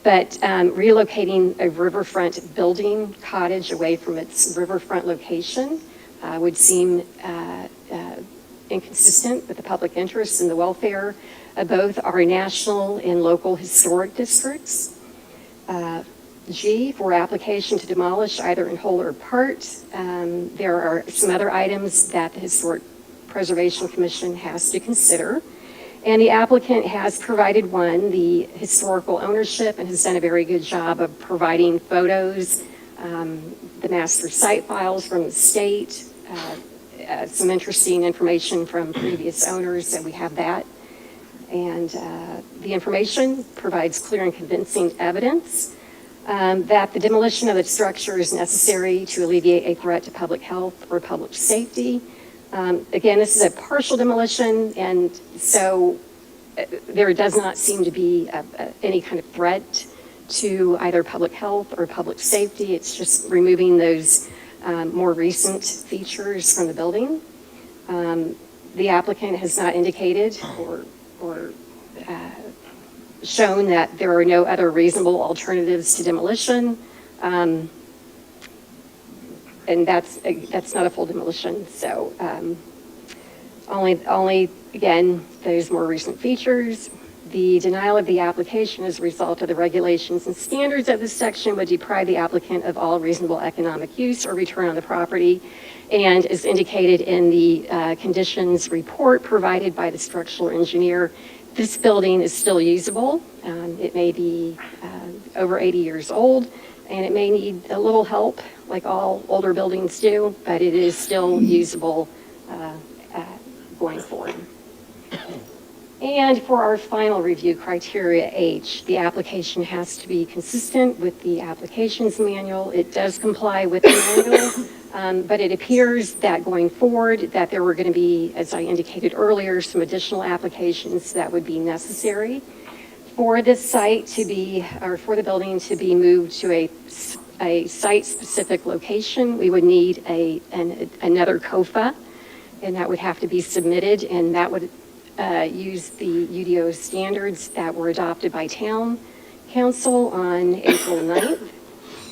But relocating a riverfront building, cottage, away from its riverfront location would seem inconsistent with the public interest and the welfare of both our national and local historic districts. G, for application to demolish either in whole or part. There are some other items that the Historic Preservation Commission has to consider. And the applicant has provided one, the historical ownership, and has done a very good job of providing photos, the master site files from the state, some interesting information from previous owners, and we have that. And the information provides clear and convincing evidence that the demolition of the structure is necessary to alleviate a threat to public health or public safety. Again, this is a partial demolition, and so there does not seem to be any kind of threat to either public health or public safety. It's just removing those more recent features from the building. The applicant has not indicated or shown that there are no other reasonable alternatives to demolition. And that's not a full demolition. So only, again, those more recent features. The denial of the application as a result of the regulations and standards of this section would deprive the applicant of all reasonable economic use or return on the property. And as indicated in the conditions report provided by the structural engineer, this building is still usable. It may be over 80 years old, and it may need a little help, like all older buildings do, but it is still usable going forward. And for our final review criteria H, the application has to be consistent with the applications manual. It does comply with the manual, but it appears that going forward that there were going to be, as I indicated earlier, some additional applications that would be necessary for this site to be, or for the building to be moved to a site-specific location. We would need another COFA, and that would have to be submitted, and that would use the UDO standards that were adopted by Town Council on April 9th.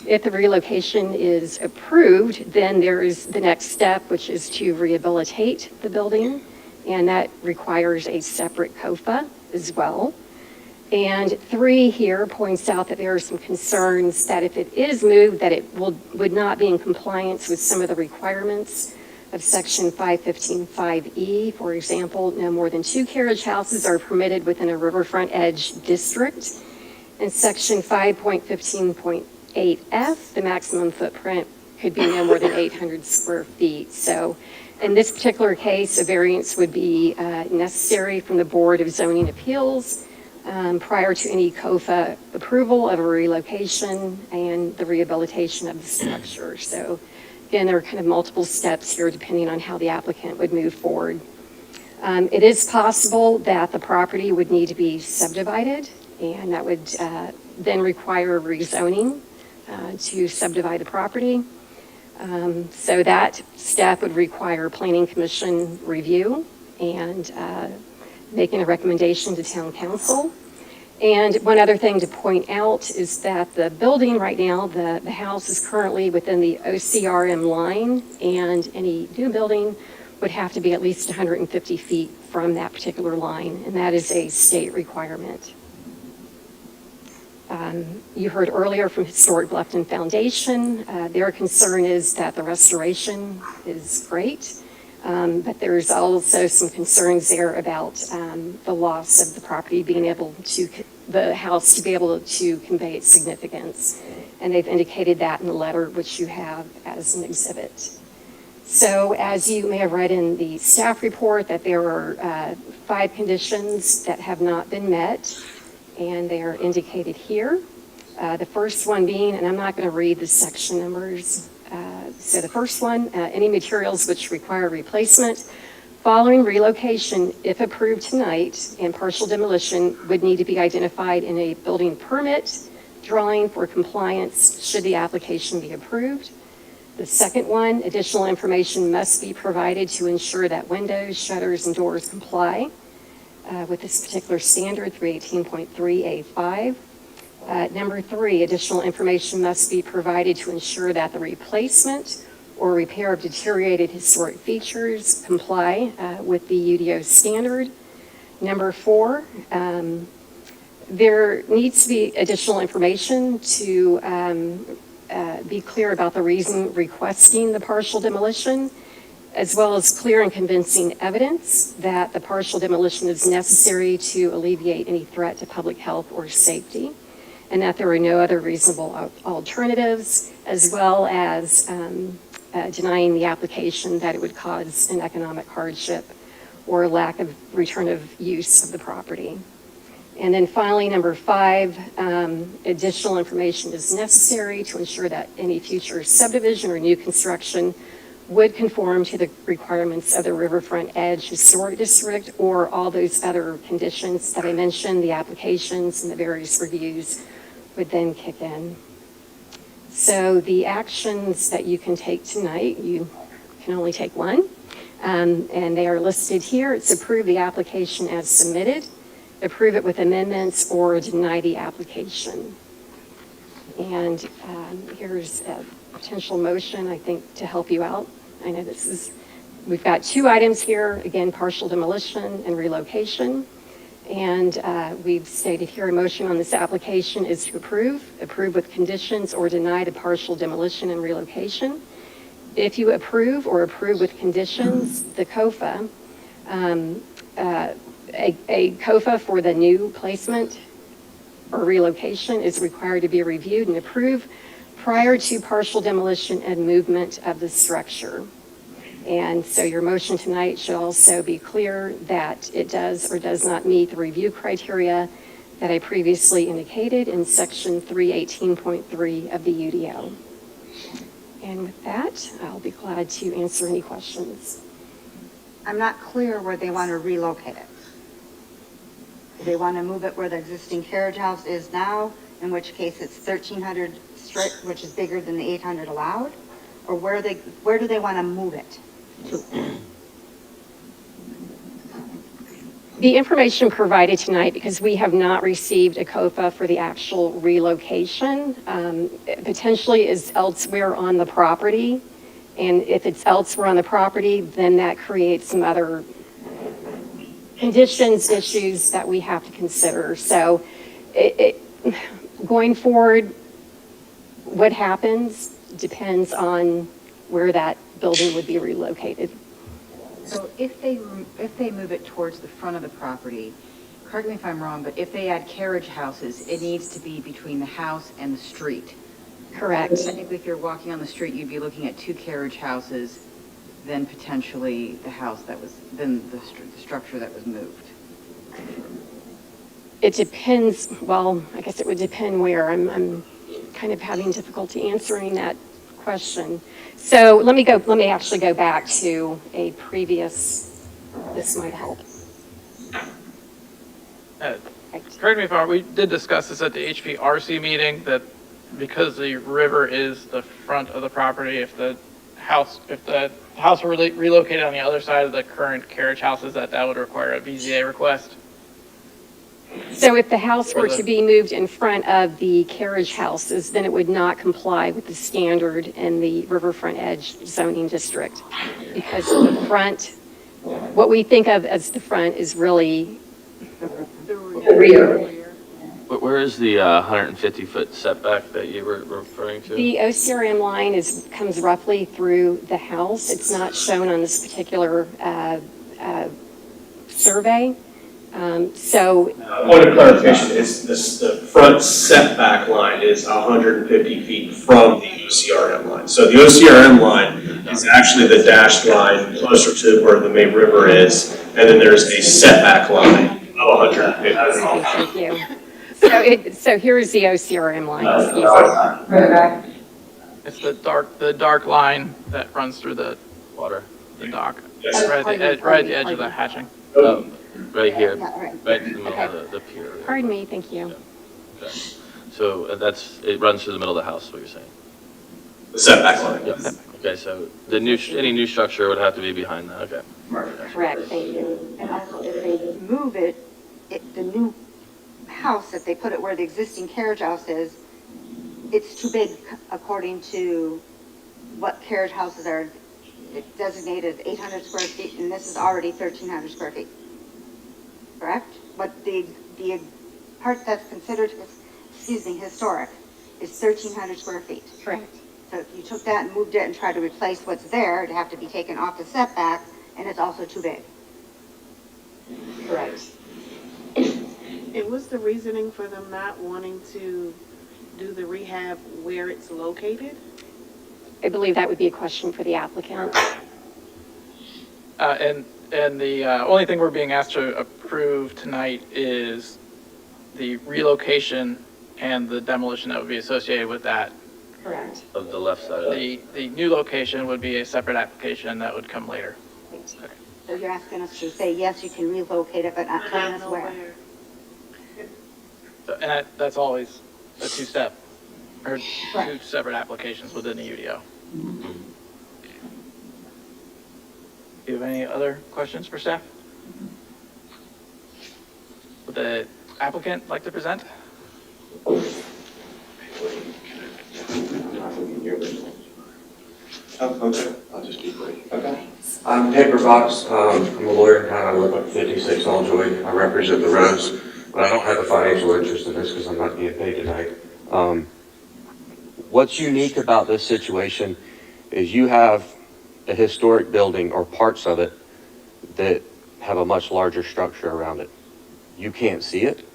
If the relocation is approved, then there is the next step, which is to rehabilitate the building, and that requires a separate COFA as well. And 3 here points out that there are some concerns that if it is moved, that it would not be in compliance with some of the requirements of section 515.5E. For example, no more than 2 carriage houses are permitted within a riverfront edge district. And section 5.15.8F, the maximum footprint could be no more than 800 square feet. So in this particular case, a variance would be necessary from the Board of Zoning Appeals prior to any COFA approval of a relocation and the rehabilitation of the structure. So again, there are kind of multiple steps here depending on how the applicant would move forward. It is possible that the property would need to be subdivided, and that would then require rezoning to subdivide the property. So that step would require Planning Commission review and making a recommendation to Town Council. And one other thing to point out is that the building right now, the house is currently within the OCRM line, and any new building would have to be at least 150 feet from that particular line, and that is a state requirement. You heard earlier from Historic Bluffton Foundation. Their concern is that the restoration is great, but there's also some concerns there about the loss of the property being able to, the house to be able to convey its significance. And they've indicated that in the letter, which you have as an exhibit. So as you may have read in the staff report, that there are 5 conditions that have not been met, and they are indicated here. The first one being, and I'm not going to read the section numbers. So the first one, any materials which require replacement following relocation, if approved tonight, and partial demolition would need to be identified in a building permit drawing for compliance should the application be approved. The second one, additional information must be provided to ensure that windows, shutters, and doors comply with this particular standard, 318.3A5. Number 3, additional information must be provided to ensure that the replacement or repair of deteriorated historic features comply with the UDO standard. Number 4, there needs to be additional information to be clear about the reason requesting the partial demolition, as well as clear and convincing evidence that the partial demolition is necessary to alleviate any threat to public health or safety, and that there are no other reasonable alternatives, as well as denying the application that it would cause an economic hardship or lack of return of use of the property. And then finally, number 5, additional information is necessary to ensure that any future subdivision or new construction would conform to the requirements of the Riverfront Edge Historic District or all those other conditions that I mentioned, the applications and the various reviews would then kick in. So the actions that you can take tonight, you can only take one, and they are listed here. It's approve the application as submitted, approve it with amendments, or deny the application. And here's a potential motion, I think, to help you out. I know we've got 2 items here, again, partial demolition and relocation. And we've stated here a motion on this application is to approve with conditions or deny the partial demolition and relocation. If you approve or approve with conditions, the COFA, a COFA for the new placement or relocation is required to be reviewed and approved prior to partial demolition and movement of the structure. And so your motion tonight should also be clear that it does or does not meet the review criteria that I previously indicated in section 318.3 of the UDO. And with that, I'll be glad to answer any questions. I'm not clear where they want to relocate it. Do they want to move it where the existing carriage house is now, in which case it's 1,300 straight, which is bigger than the 800 allowed? Or where do they want to move it? The information provided tonight, because we have not received a COFA for the actual relocation, potentially is elsewhere on the property. And if it's elsewhere on the property, then that creates some other conditions, issues that we have to consider. So going forward, what happens depends on where that building would be relocated. So if they move it towards the front of the property, correct me if I'm wrong, but if they add carriage houses, it needs to be between the house and the street. Correct. Technically, if you're walking on the street, you'd be looking at 2 carriage houses, then potentially the house that was, then the structure that was moved. It depends, well, I guess it would depend where. I'm kind of having difficulty answering that question. So let me actually go back to a previous, this might help. Correct me if I'm wrong, we did discuss this at the HPRC meeting, that because the river is the front of the property, if the house were relocated on the other side of the current carriage houses, that would require a BZA request. So if the house were to be moved in front of the carriage houses, then it would not comply with the standard in the Riverfront Edge zoning district. Because the front, what we think of as the front is really the rear. But where is the 150-foot setback that you were referring to? The OCRM line comes roughly through the house. It's not shown on this particular survey. Point of clarification is the front setback line is 150 feet from the OCRM line. So the OCRM line is actually the dashed line closer to where the main river is, and then there's a setback line of 150 feet. Thank you. So here is the OCRM line, excuse me. It's the dark line that runs through the Water. dock, Yes. right at the edge of the hatching. Oh, right here, Yeah, right. right in the middle of the pier. Pardon me, thank you. Okay. So it runs through the middle of the house, what you're saying? The setback line. Yep. Okay, so any new structure would have to be behind that, okay. Correct, thank you. And also, if they move it, the new house, if they put it where the existing carriage house is, it's too big according to what carriage houses are designated 800 square feet, and this is already 1,300 square feet. Correct? But the part that's considered, historic is 1,300 square feet. Correct. So if you took that and moved it and tried to replace what's there, it'd have to be taken off the setback, and it's also too big. Correct. And what's the reasoning for them not wanting to do the rehab where it's located? I believe that would be a question for the applicant. And the only thing we're being asked to approve tonight is the relocation and the demolition that would be associated with that. Correct. Of the left side of it. The new location would be a separate application that would come later. So you're asking us to say, yes, you can relocate it, but not telling us where. And that's always a two-step, or two separate applications within the UDO. Do you have any other questions for staff? Would the applicant like to present? Okay, I'll just be brief. Okay. I'm Ted Fox. I'm a lawyer in town. I live at 56 Alljoy. I represent the Rose, but I don't have a financial interest in this because I'm not being paid tonight. What's unique about this situation is you have a historic building or parts of it that have a much larger structure around it. You can't see it.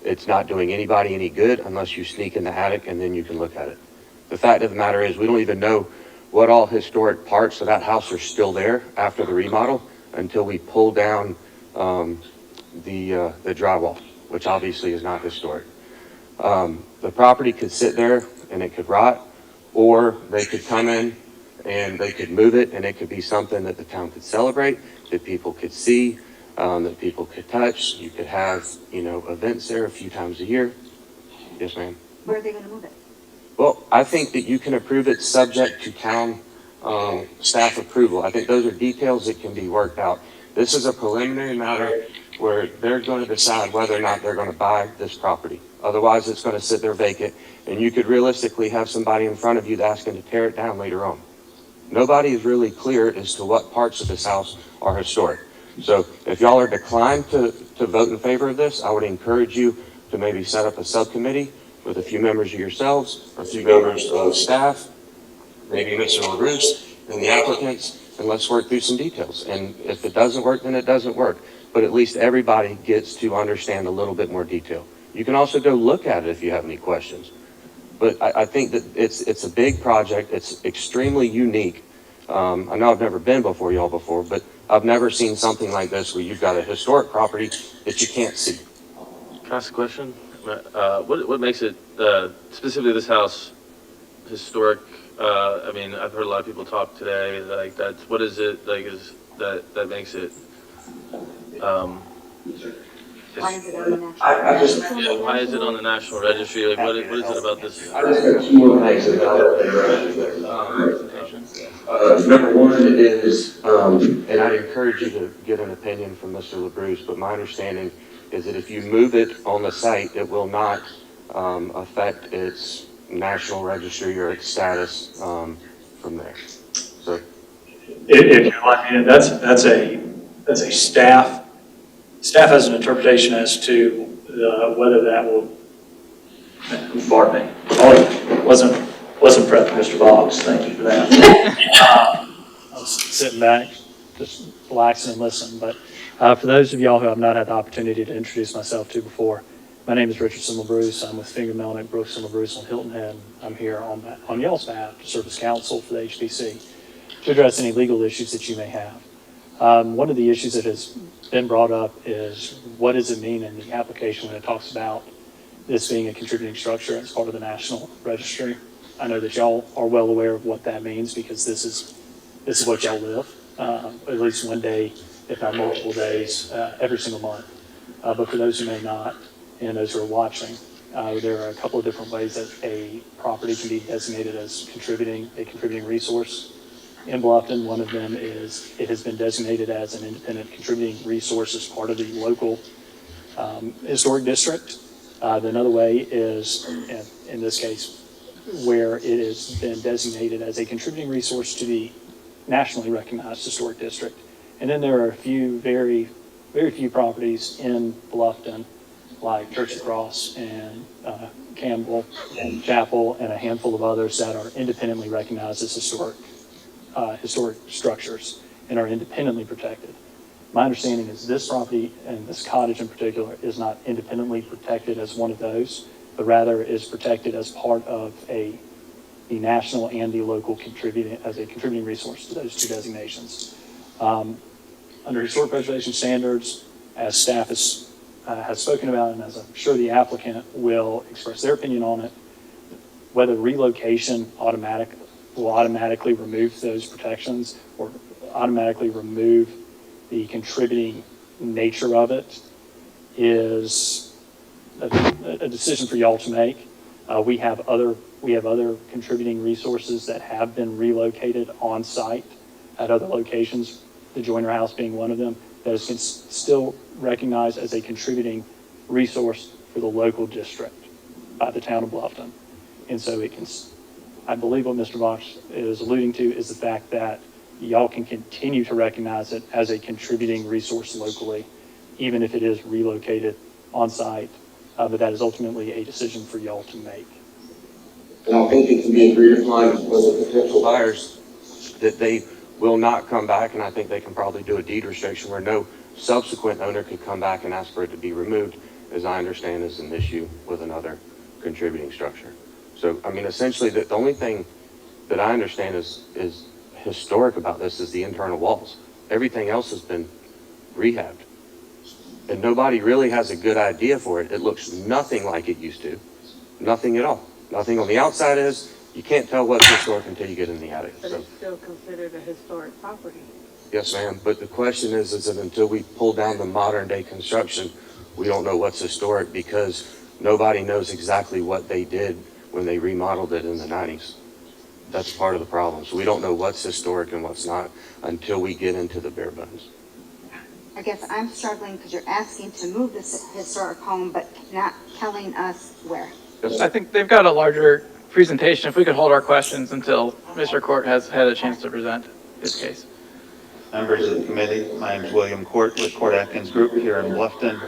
It's not doing anybody any good unless you sneak in the attic and then you can look at it. The fact of the matter is we don't even know what all historic parts of that house are still there after the remodel until we pull down the drywall, which obviously is not historic. The property could sit there and it could rot, or they could come in and they could move it and it could be something that the town could celebrate, that people could see, that people could touch. You could have, events there a few times a year. Yes, ma'am. Where are they gonna move it? Well, I think that you can approve it subject to town staff approval. I think those are details that can be worked out. This is a preliminary matter where they're going to decide whether or not they're going to buy this property. Otherwise, it's going to sit there vacant, and you could realistically have somebody in front of you that's asking to tear it down later on. Nobody is really clear as to what parts of this house are historic. So if y'all are declined to vote in favor of this, I would encourage you to maybe set up a subcommittee with a few members of yourselves, or a few members of staff, maybe Mr. LaBruce, and the applicants, and let's work through some details. And if it doesn't work, then it doesn't work. But at least everybody gets to understand a little bit more detail. You can also go look at it if you have any questions. But I think that it's a big project. It's extremely unique. I know I've never been before y'all before, but I've never seen something like this where you've got a historic property that you can't see. Can I ask a question? What makes it, specifically this house, historic? I mean, I've heard a lot of people talk today, like that's, what is it, like, is that makes it, Why is it on the national? why is it on the National Registry? Like, what is it about this? I just got two more things that I'll number one is, and I'd encourage you to get an opinion from Mr. LaBruce, but my understanding is that if you move it on the site, it will not affect its national registry or its status from there. So, if you're like, that's a staff has an interpretation as to whether that will. Pardon me. Oh, wasn't prepped, Mr. Boggs. Thank you for that. I was sitting back, just relaxing and listening. But for those of y'all who I've not had the opportunity to introduce myself to before, my name is Richardson LaBruce. I'm with Finger Melnick, Brooks and LaBruce on Hilton Head. I'm here on y'all's behalf to serve as counsel for the HBC to address any legal issues that you may have. One of the issues that has been brought up is what does it mean in the application when it talks about this being a contributing structure as part of the National Registry. I know that y'all are well aware of what that means because this is what y'all live, at least one day, if not multiple days, every single month. But for those who may not, and those who are watching, there are a couple of different ways that a property can be designated as a contributing resource. In Bluffton, one of them is it has been designated as an independent contributing resource as part of the local historic district. Another way is, in this case, where it has been designated as a contributing resource to the nationally recognized historic district. And then there are a few, very few properties in Bluffton, like Church of the Cross and Campbell and Chapel and a handful of others that are independently recognized as historic structures and are independently protected. My understanding is this property and this cottage in particular is not independently protected as one of those, but rather is protected as part of the national and the local contributing resource to those two designations. Under historic preservation standards, as staff has spoken about, and as I'm sure the applicant will express their opinion on it, whether relocation will automatically remove those protections or automatically remove the contributing nature of it is a decision for y'all to make. We have other contributing resources that have been relocated on site at other locations, the Joyner House being one of them, that is still recognized as a contributing resource for the local district by the town of Bluffton. And so I believe what Mr. Bosch is alluding to is the fact that y'all can continue to recognize it as a contributing resource locally, even if it is relocated on site, but that is ultimately a decision for y'all to make. And I think it can be agreed upon with the potential buyers that they will not come back, and I think they can probably do a deed restriction where no subsequent owner could come back and ask for it to be removed, as I understand is an issue with another contributing structure. So, I mean, essentially, the only thing that I understand is historic about this is the internal walls. Everything else has been rehabbed. And nobody really has a good idea for it. It looks nothing like it used to. Nothing at all. Nothing on the outside is. You can't tell what's historic until you get in the attic. But it's still considered a historic property. Yes, ma'am. But the question is that until we pull down the modern day construction, we don't know what's historic because nobody knows exactly what they did when they remodeled it in the 90s. That's part of the problem. So we don't know what's historic and what's not until we get into the bare bones. I guess I'm struggling because you're asking to move this historic home, but not telling us where. I think they've got a larger presentation. If we could hold our questions until Mr. Court has had a chance to present his case. Members of the committee, my name is William Court with Court Atkins Group here in Bluffton.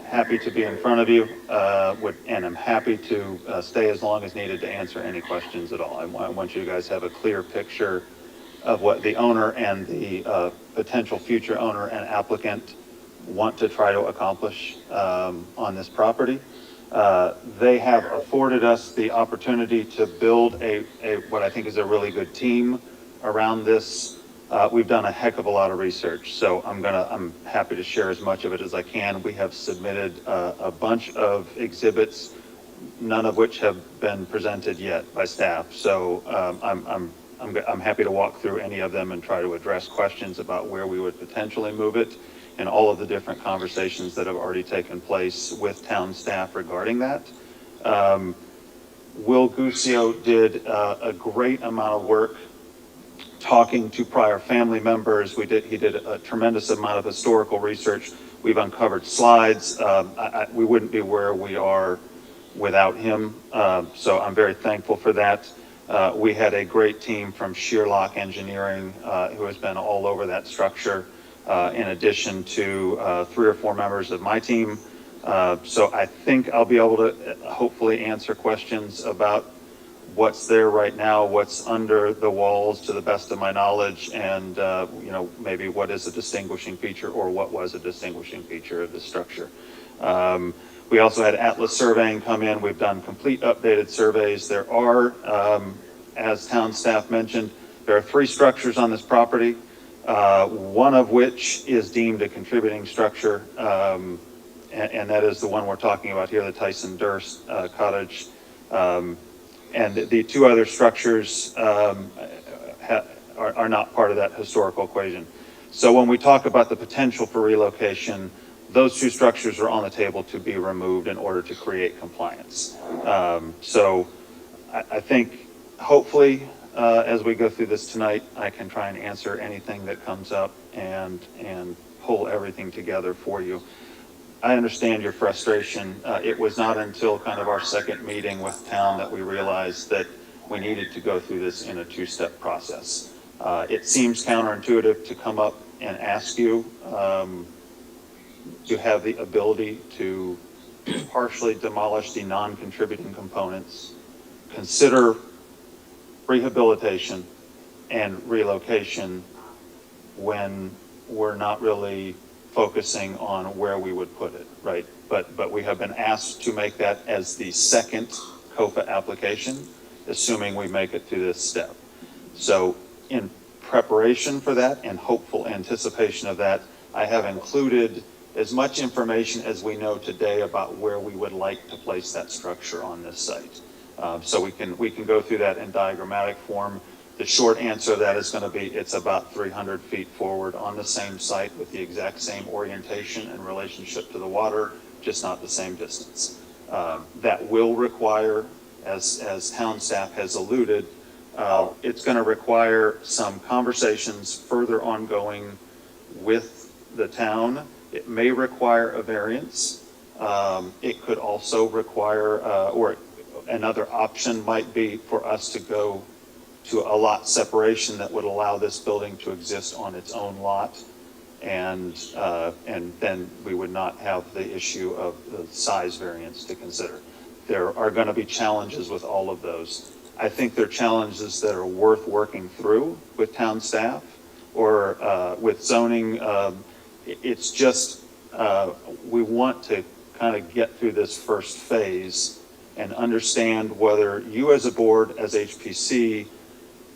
Happy to be in front of you, and I'm happy to stay as long as needed to answer any questions at all. I want you guys to have a clear picture of what the owner and the potential future owner and applicant want to try to accomplish on this property. They have afforded us the opportunity to build what I think is a really good team around this. We've done a heck of a lot of research, so I'm happy to share as much of it as I can. We have submitted a bunch of exhibits, none of which have been presented yet by staff. So I'm happy to walk through any of them and try to address questions about where we would potentially move it and all of the different conversations that have already taken place with town staff regarding that. Will Guccio did a great amount of work talking to prior family members. He did a tremendous amount of historical research. We've uncovered slides. We wouldn't be where we are without him. So I'm very thankful for that. We had a great team from Shearlock Engineering who has been all over that structure, in addition to 3 or 4 members of my team. So I think I'll be able to hopefully answer questions about what's there right now, what's under the walls to the best of my knowledge, and maybe what is a distinguishing feature or what was a distinguishing feature of the structure. We also had Atlas Surveying come in. We've done complete updated surveys. There are, as town staff mentioned, there are 3 structures on this property, one of which is deemed a contributing structure. and that is the one we're talking about here, the Tyson Durst cottage. And the two other structures are not part of that historical equation. So when we talk about the potential for relocation, those two structures are on the table to be removed in order to create compliance. So I think hopefully as we go through this tonight, I can try and answer anything that comes up and pull everything together for you. I understand your frustration. It was not until kind of our second meeting with town that we realized that we needed to go through this in a two-step process. It seems counterintuitive to come up and ask you to have the ability to partially demolish the non-contributing components, consider rehabilitation and relocation when we're not really focusing on where we would put it, right? But we have been asked to make that as the second COFA application, assuming we make it to this step. So in preparation for that and hopeful anticipation of that, I have included as much information as we know today about where we would like to place that structure on this site. So we can go through that in diagrammatic form. The short answer to that is going to be it's about 300 feet forward on the same site with the exact same orientation and relationship to the water, just not the same distance. That will require, as town staff has alluded, it's going to require some conversations further ongoing with the town. It may require a variance. It could also require, or another option might be for us to go to a lot separation that would allow this building to exist on its own lot. And then we would not have the issue of the size variance to consider. There are going to be challenges with all of those. I think they're challenges that are worth working through with town staff or with zoning. It's just, we want to kind of get through this first phase and understand whether you as a board, as HPC,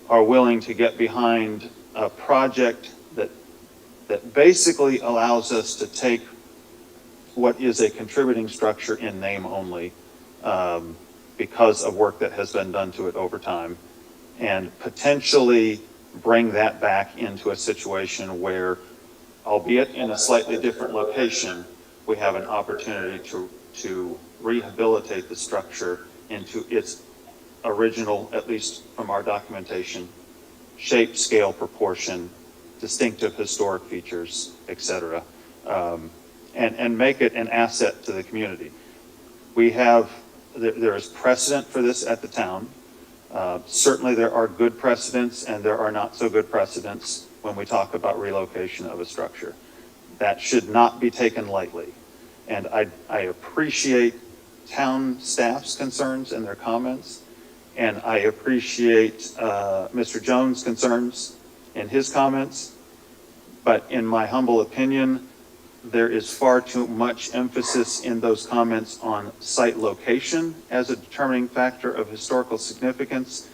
are willing to get behind a project that basically allows us to take what is a contributing structure in name only because of work that has been done to it over time, and potentially bring that back into a situation where, albeit in a slightly different location, we have an opportunity to rehabilitate the structure into its original, at least from our documentation, shape, scale, proportion, distinctive historic features, etc., and make it an asset to the community. We have, there is precedent for this at the town. Certainly there are good precedents and there are not so good precedents when we talk about relocation of a structure. That should not be taken lightly. And I appreciate town staff's concerns and their comments, and I appreciate Mr. Jones' concerns in his comments, but in my humble opinion, there is far too much emphasis in those comments on site location as a determining factor of historical significance,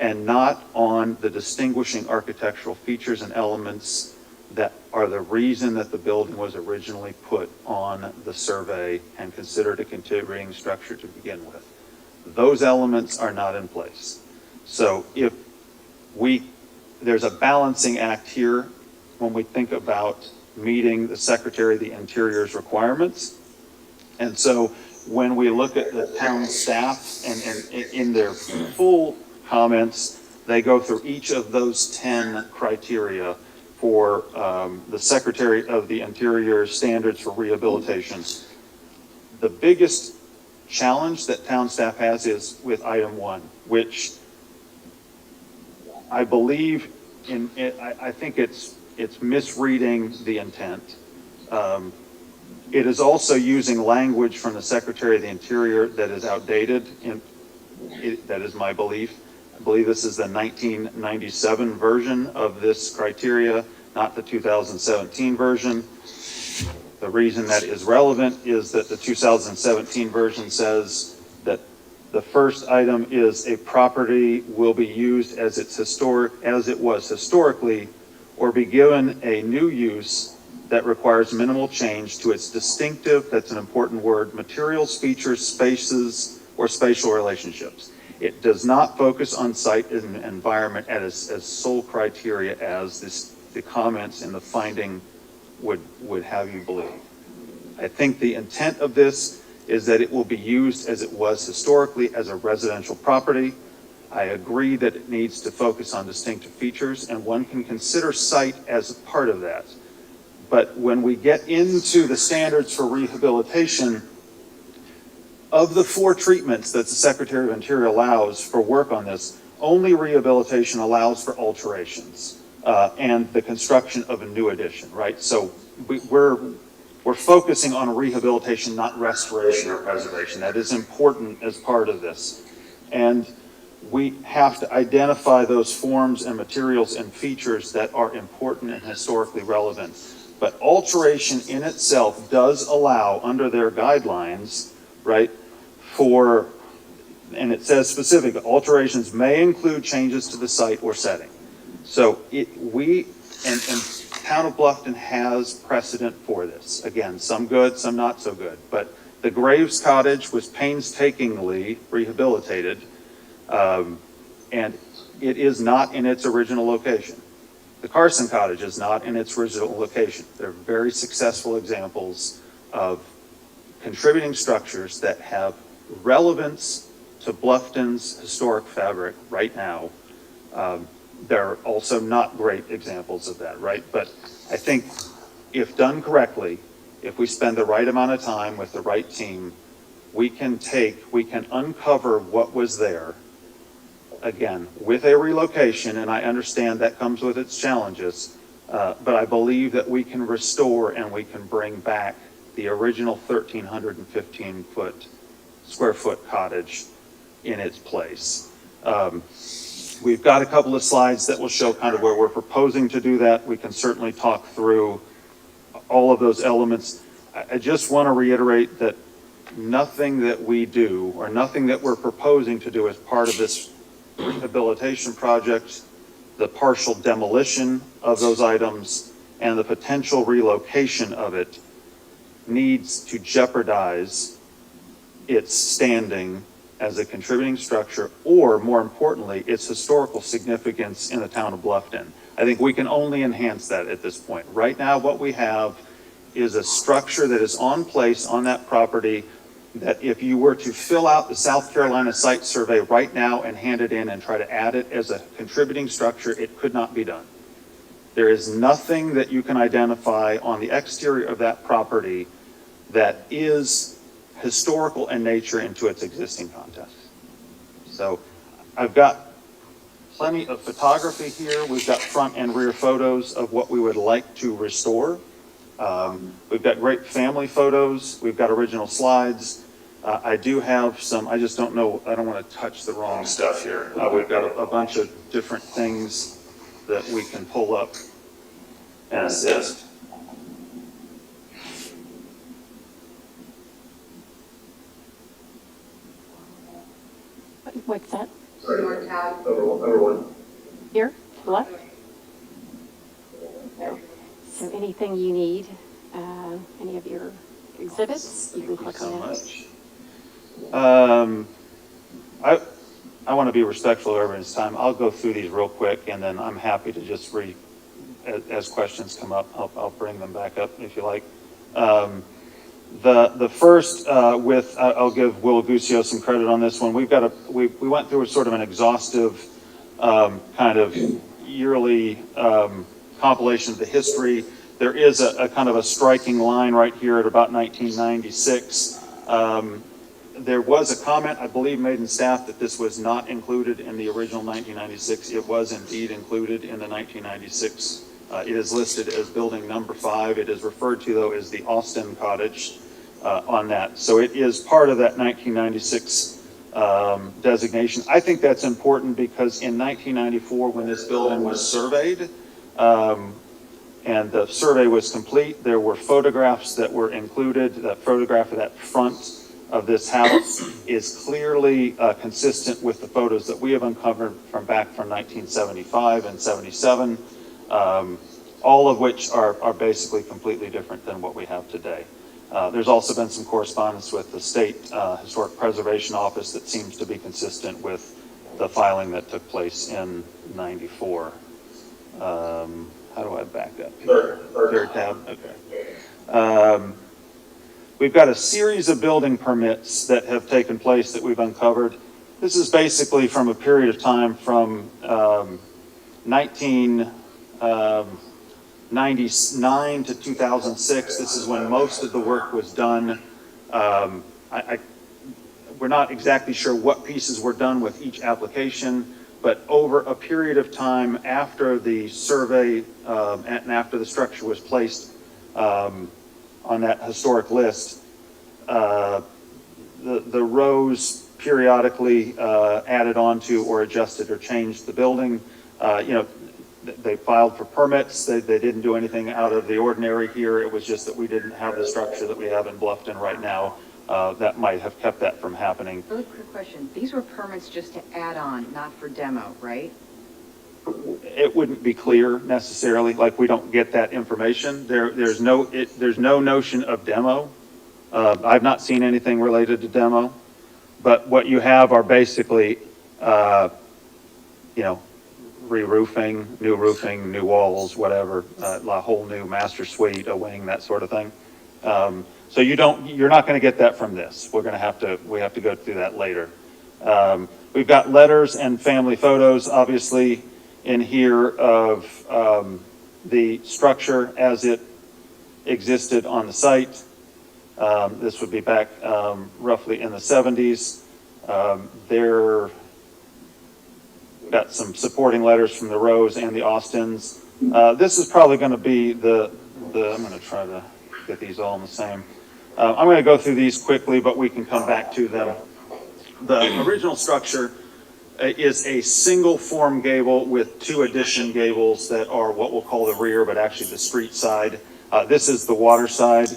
and not on the distinguishing architectural features and elements that are the reason that the building was originally put on the survey and considered a contributing structure to begin with. Those elements are not in place. So if there's a balancing act here when we think about meeting the Secretary of the Interior's requirements. And so when we look at the town staff and in their full comments, they go through each of those 10 criteria for the Secretary of the Interior standards for rehabilitation. The biggest challenge that town staff has is with item 1, which I believe I think it's misreading the intent. It is also using language from the Secretary of the Interior that is outdated. That is my belief. I believe this is the 1997 version of this criteria, not the 2017 version. The reason that is relevant is that the 2017 version says that the first item is a property will be used as it was historically, or be given a new use that requires minimal change to its distinctive, that's an important word, materials, features, spaces, or spatial relationships. It does not focus on site and environment as sole criteria as the comments in the finding would have you believe. I think the intent of this is that it will be used as it was historically as a residential property. I agree that it needs to focus on distinctive features, and one can consider site as a part of that. But when we get into the standards for rehabilitation, of the 4 treatments that the Secretary of Interior allows for work on this, only rehabilitation allows for alterations and the construction of a new addition, right? So we're focusing on rehabilitation, not restoration or preservation. That is important as part of this. And we have to identify those forms and materials and features that are important and historically relevant. But alteration in itself does allow, under their guidelines, right, and it says specifically, alterations may include changes to the site or setting. So and Town of Bluffton has precedent for this. Again, some good, some not so good. But the Graves Cottage was painstakingly rehabilitated, and it is not in its original location. The Carson Cottage is not in its original location. They're very successful examples of contributing structures that have relevance to Bluffton's historic fabric right now. There are also not great examples of that, right? But I think if done correctly, if we spend the right amount of time with the right team, we can uncover what was there, again, with a relocation, and I understand that comes with its challenges, but I believe that we can restore and we can bring back the original 1,315 square foot cottage in its place. We've got a couple of slides that will show kind of where we're proposing to do that. We can certainly talk through all of those elements. I just want to reiterate that nothing that we do or nothing that we're proposing to do as part of this rehabilitation project, the partial demolition of those items, and the potential relocation of it needs to jeopardize its standing as a contributing structure, or more importantly, its historical significance in the town of Bluffton. I think we can only enhance that at this point. Right now, what we have is a structure that is on place on that property that if you were to fill out the South Carolina site survey right now and hand it in and try to add it as a contributing structure, it could not be done. There is nothing that you can identify on the exterior of that property that is historical in nature into its existing context. So I've got plenty of photography here. We've got front and rear photos of what we would like to restore. We've got great family photos. We've got original slides. I do have some, I just don't know, I don't want to touch the wrong stuff here. We've got a bunch of different things that we can pull up and assist. What's that? Sorry, over one. Here, left? So anything you need, any of your exhibits, you can click on that. I want to be respectful of everyone's time. I'll go through these real quick, and then I'm happy to just as questions come up, I'll bring them back up if you like. The first I'll give Will Guscio some credit on this one. We went through a sort of an exhaustive kind of yearly compilation of the history. There is a kind of a striking line right here at about 1996. There was a comment, I believe, made in staff that this was not included in the original 1996. It was indeed included in the 1996. It is listed as building number 5. It is referred to, though, as the Austin Cottage on that. So it is part of that 1996 designation. I think that's important because in 1994, when this building was surveyed, and the survey was complete, there were photographs that were included. That photograph of that front of this house is clearly consistent with the photos that we have uncovered from back from 1975 and 77. all of which are basically completely different than what we have today. There's also been some correspondence with the State Historic Preservation Office that seems to be consistent with the filing that took place in '94. How do I back up? Third tab, okay. We've got a series of building permits that have taken place that we've uncovered. This is basically from a period of time from 1999 to 2006. This is when most of the work was done. We're not exactly sure what pieces were done with each application, but over a period of time after the survey and after the structure was placed on that historic list, the rows periodically added onto or adjusted or changed the building. They filed for permits. They didn't do anything out of the ordinary here. It was just that we didn't have the structure that we have in Bluffton right now. That might have kept that from happening. Really quick question. These were permits just to add on, not for demo, right? It wouldn't be clear necessarily, like we don't get that information. There's no notion of demo. I've not seen anything related to demo, but what you have are basically, re-roofing, new walls, whatever, a whole new master suite, a wing, that sort of thing. So you're not going to get that from this. We have to go through that later. We've got letters and family photos, obviously, in here of the structure as it existed on the site. This would be back roughly in the 70s. There got some supporting letters from the Rose and the Austins. This is probably going to be I'm going to try to get these all in the same. I'm going to go through these quickly, but we can come back to them. The original structure is a single form gable with two addition gables that are what we'll call the rear, but actually the street side. This is the water side.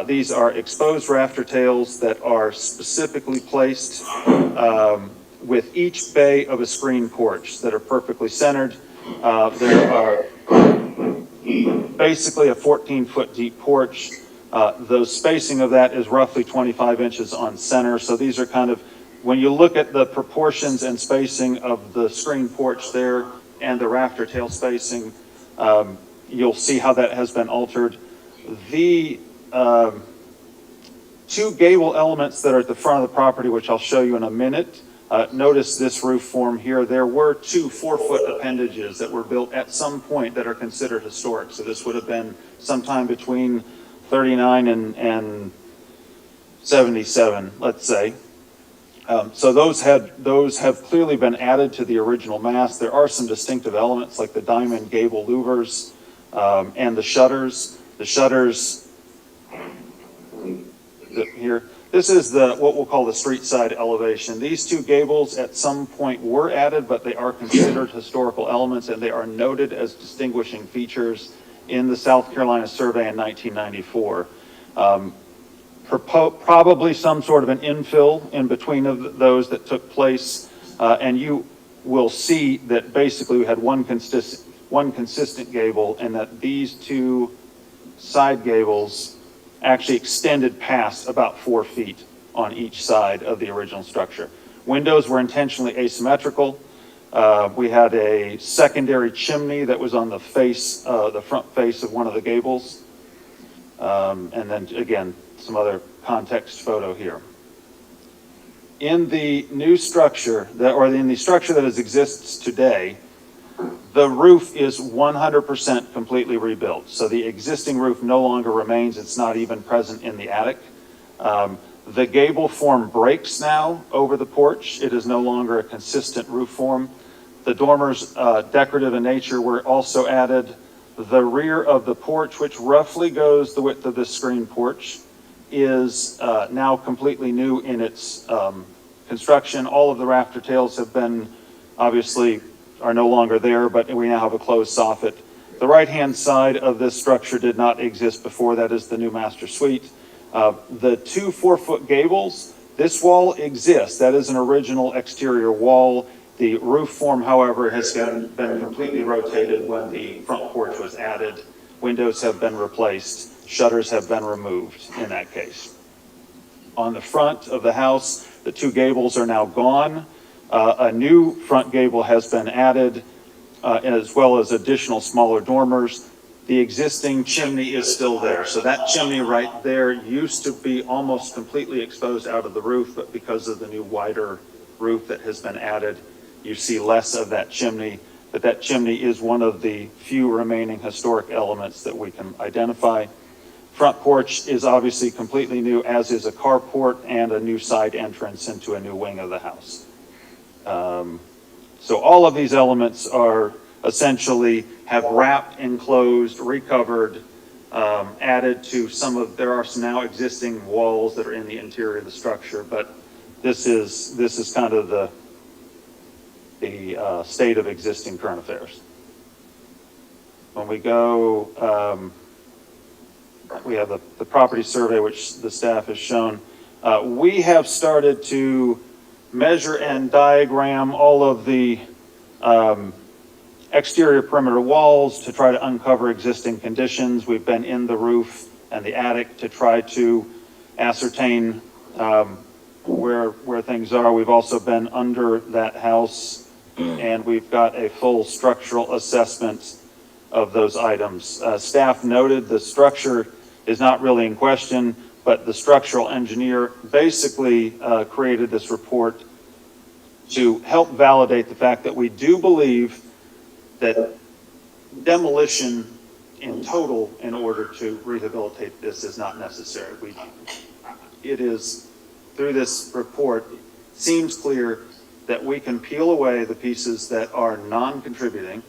These are exposed rafter tails that are specifically placed with each bay of a screen porch that are perfectly centered. There are basically a 14-foot deep porch. The spacing of that is roughly 25 inches on center. So these are kind of, when you look at the proportions and spacing of the screen porch there and the rafter tail spacing, you'll see how that has been altered. The two gable elements that are at the front of the property, which I'll show you in a minute, notice this roof form here. There were two 4-foot appendages that were built at some point that are considered historic. So this would have been sometime between 39 and 77, let's say. So those have clearly been added to the original mast. There are some distinctive elements like the diamond gable louvers and the shutters. The shutters here. This is what we'll call the street side elevation. These two gables at some point were added, but they are considered historical elements and they are noted as distinguishing features in the South Carolina survey in 1994. Probably some sort of an infill in between of those that took place, and you will see that basically we had one consistent gable, and that these two side gables actually extended past about 4 feet on each side of the original structure. Windows were intentionally asymmetrical. We had a secondary chimney that was on the face, the front face of one of the gables. And then again, some other context photo here. In the new structure, in the structure that exists today, the roof is 100% completely rebuilt. So the existing roof no longer remains. It's not even present in the attic. The gable form breaks now over the porch. It is no longer a consistent roof form. The dormers, decorative in nature, were also added. The rear of the porch, which roughly goes the width of this screen porch, is now completely new in its construction. All of the rafter tails have been, obviously, are no longer there, but we now have a closed soffit. The right-hand side of this structure did not exist before. That is the new master suite. The two 4-foot gables, this wall exists. That is an original exterior wall. The roof form, however, has been completely rotated when the front porch was added. Windows have been replaced, shutters have been removed in that case. On the front of the house, the two gables are now gone. A new front gable has been added, as well as additional smaller dormers. The existing chimney is still there. So that chimney right there used to be almost completely exposed out of the roof, but because of the new wider roof that has been added, you see less of that chimney. But that chimney is one of the few remaining historic elements that we can identify. Front porch is obviously completely new, as is a carport and a new side entrance into a new wing of the house. So all of these elements are essentially have wrapped, enclosed, recovered, added to some of, there are some now existing walls that are in the interior of the structure, but this is kind of the state of existing current affairs. When we go, we have the property survey, which the staff has shown. We have started to measure and diagram all of the exterior perimeter walls to try to uncover existing conditions. We've been in the roof and the attic to try to ascertain where things are. We've also been under that house, and we've got a full structural assessment of those items. Staff noted the structure is not really in question, but the structural engineer basically created this report to help validate the fact that we do believe that demolition in total in order to rehabilitate this is not necessary. It is, through this report, seems clear that we can peel away the pieces that are non-contributing,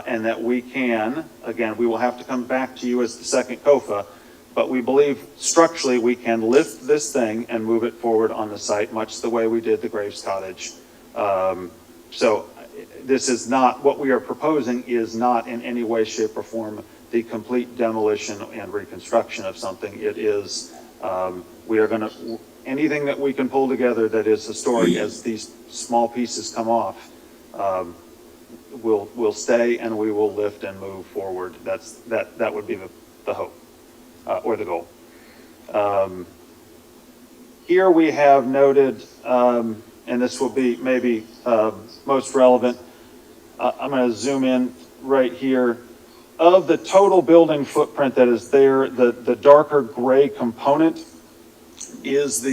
and that we can, again, we will have to come back to you as the second COFA, but we believe structurally we can lift this thing and move it forward on the site, much the way we did the Graves Cottage. So this is not, what we are proposing is not in any way, shape, or form the complete demolition and reconstruction of something. It is, we are gonna, anything that we can pull together that is historic as these small pieces come off, will stay, and we will lift and move forward. That would be the hope, or the goal. Here we have noted, and this will be maybe most relevant. I'm going to zoom in right here. Of the total building footprint that is there, the darker gray component is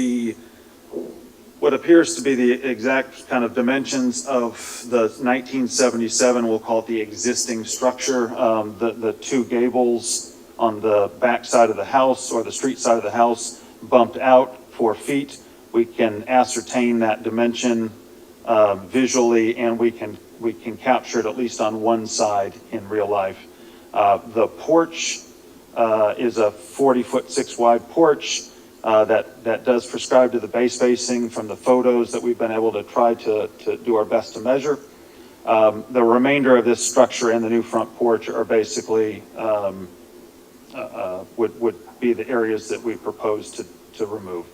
what appears to be the exact kind of dimensions of the 1977, we'll call it the existing structure. The two gables on the back side of the house, or the street side of the house, bumped out 4 feet. We can ascertain that dimension visually, and we can capture it at least on one side in real life. The porch is a 40-foot 6-wide porch that does prescribe to the bay spacing from the photos that we've been able to try to do our best to measure. The remainder of this structure and the new front porch are basically would be the areas that we propose to remove.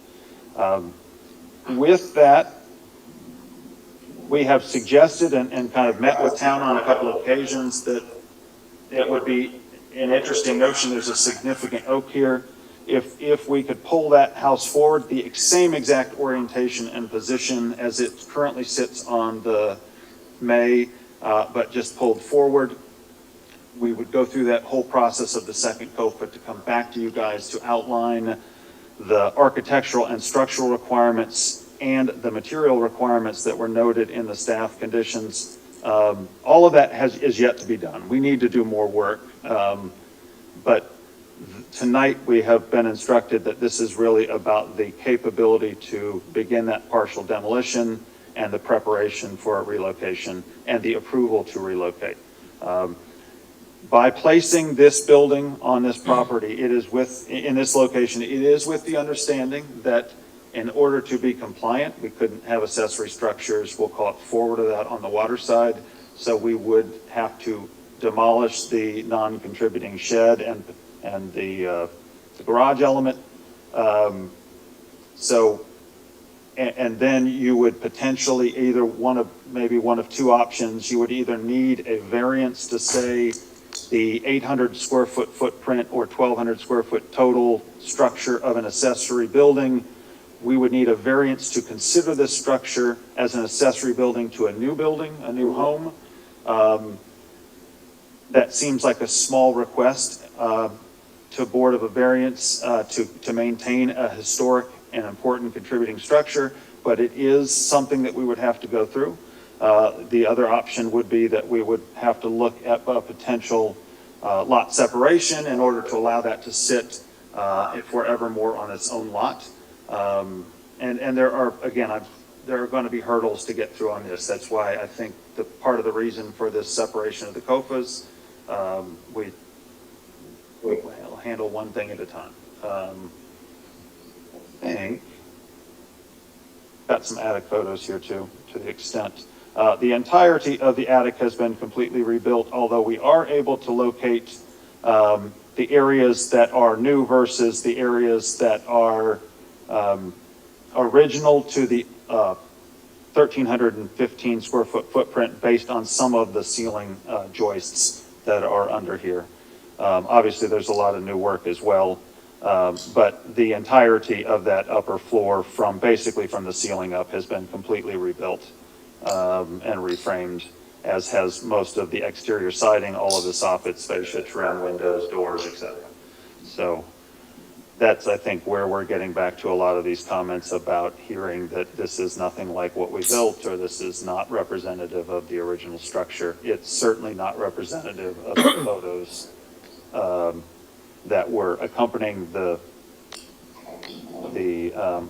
With that, we have suggested and kind of met with town on a couple of occasions that it would be an interesting notion. There's a significant oak here. If we could pull that house forward, the same exact orientation and position as it currently sits on the May, but just pulled forward, we would go through that whole process of the second COFA to come back to you guys to outline the architectural and structural requirements and the material requirements that were noted in the staff conditions. All of that is yet to be done. We need to do more work, but tonight we have been instructed that this is really about the capability to begin that partial demolition and the preparation for a relocation and the approval to relocate. By placing this building on this property, it is in this location, it is with the understanding that in order to be compliant, we couldn't have accessory structures, we'll call it forward of that on the water side. So we would have to demolish the non-contributing shed and the garage element. And then you would potentially either maybe one of two options. You would either need a variance to say the 800 square foot footprint or 1,200 square foot total structure of an accessory building. We would need a variance to consider this structure as an accessory building to a new building, a new home. That seems like a small request to Board of a variance to maintain a historic and important contributing structure, but it is something that we would have to go through. The other option would be that we would have to look at a potential lot separation in order to allow that to sit forevermore on its own lot. And there are, again, there are going to be hurdles to get through on this. That's why I think part of the reason for this separation of the COFAs, we'll handle one thing at a time. Got some attic photos here too, to the extent. The entirety of the attic has been completely rebuilt, although we are able to locate the areas that are new versus the areas that are original to the 1,315 square foot footprint based on some of the ceiling joists that are under here. Obviously, there's a lot of new work as well, but the entirety of that upper floor basically from the ceiling up has been completely rebuilt and reframed, as has most of the exterior siding, all of the soffits, fascia, trim, windows, doors, etc. So that's, I think, where we're getting back to a lot of these comments about hearing that this is nothing like what we built, or this is not representative of the original structure. It's certainly not representative of the photos that were accompanying the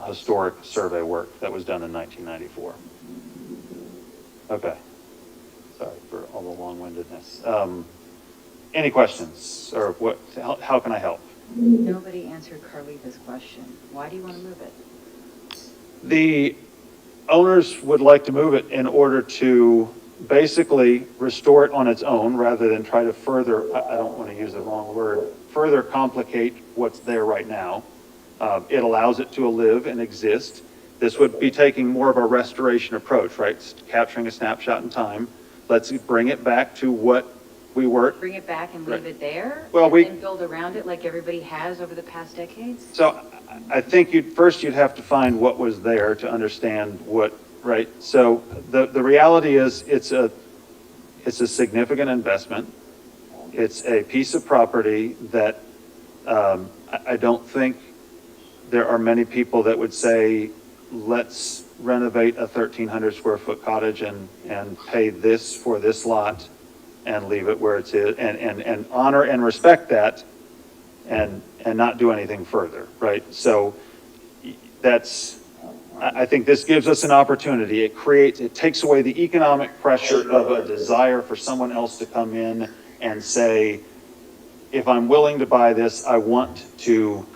historic survey work that was done in 1994. Okay. Sorry for all the long-windedness. Any questions, or how can I help? Nobody answered Carlita's question. Why do you want to move it? The owners would like to move it in order to basically restore it on its own rather than try to further, I don't want to use the wrong word, further complicate what's there right now. It allows it to live and exist. This would be taking more of a restoration approach, right? Capturing a snapshot in time. Let's bring it back to what we were. Bring it back and leave it there? Well, and then build around it like everybody has over the past decades? So I think you'd have to find what was there to understand what, right? So the reality is it's a significant investment. It's a piece of property that I don't think there are many people that would say, let's renovate a 1,300 square foot cottage and pay this for this lot and leave it where it is, and honor and respect that and not do anything further, right? So I think this gives us an opportunity. It takes away the economic pressure of a desire for someone else to come in and say, if I'm willing to buy this, I want to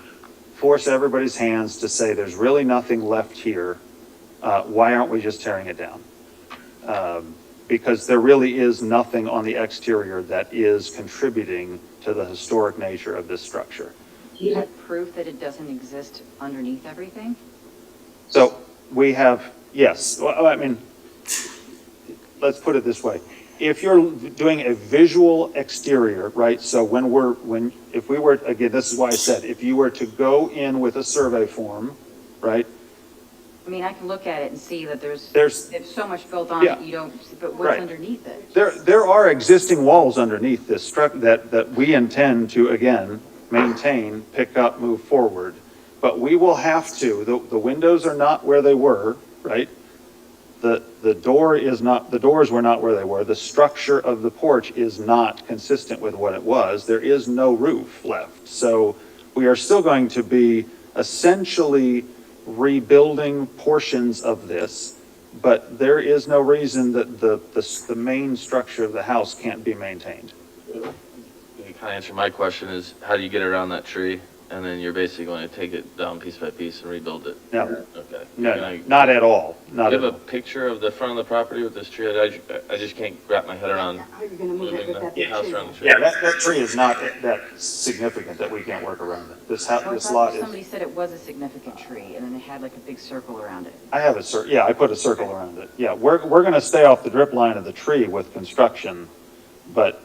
force everybody's hands to say there's really nothing left here. Why aren't we just tearing it down? Because there really is nothing on the exterior that is contributing to the historic nature of this structure. Do you have proof that it doesn't exist underneath everything? So we have, yes. Well, I mean, let's put it this way. If you're doing a visual exterior, right? So if we were, again, this is why I said, if you were to go in with a survey form, right? I mean, I can look at it and see that there's so much built on Yeah. it, you don't, but what's Right. underneath it? There are existing walls underneath this structure that we intend to, again, maintain, pick up, move forward. But we will have to, the windows are not where they were, right? The doors were not where they were. The structure of the porch is not consistent with what it was. There is no roof left. So we are still going to be essentially rebuilding portions of this, but there is no reason that the main structure of the house can't be maintained. You kind of answer my question is, how do you get around that tree? and then you're basically going to take it down piece by piece and rebuild it? No. Okay. No, Can I- not at all, Do not you at have a all. picture of the front of the property with this tree? I just can't wrap my head around How are you gonna move it moving with that the big house tree? around the tree. Yeah, that tree is not that significant that we can't work around it. This Oh, I this thought lot is, somebody said it was a significant tree, and then they had like a big circle around it. I have I put a circle around it. Yeah, we're gonna stay off the drip line of the tree with construction, but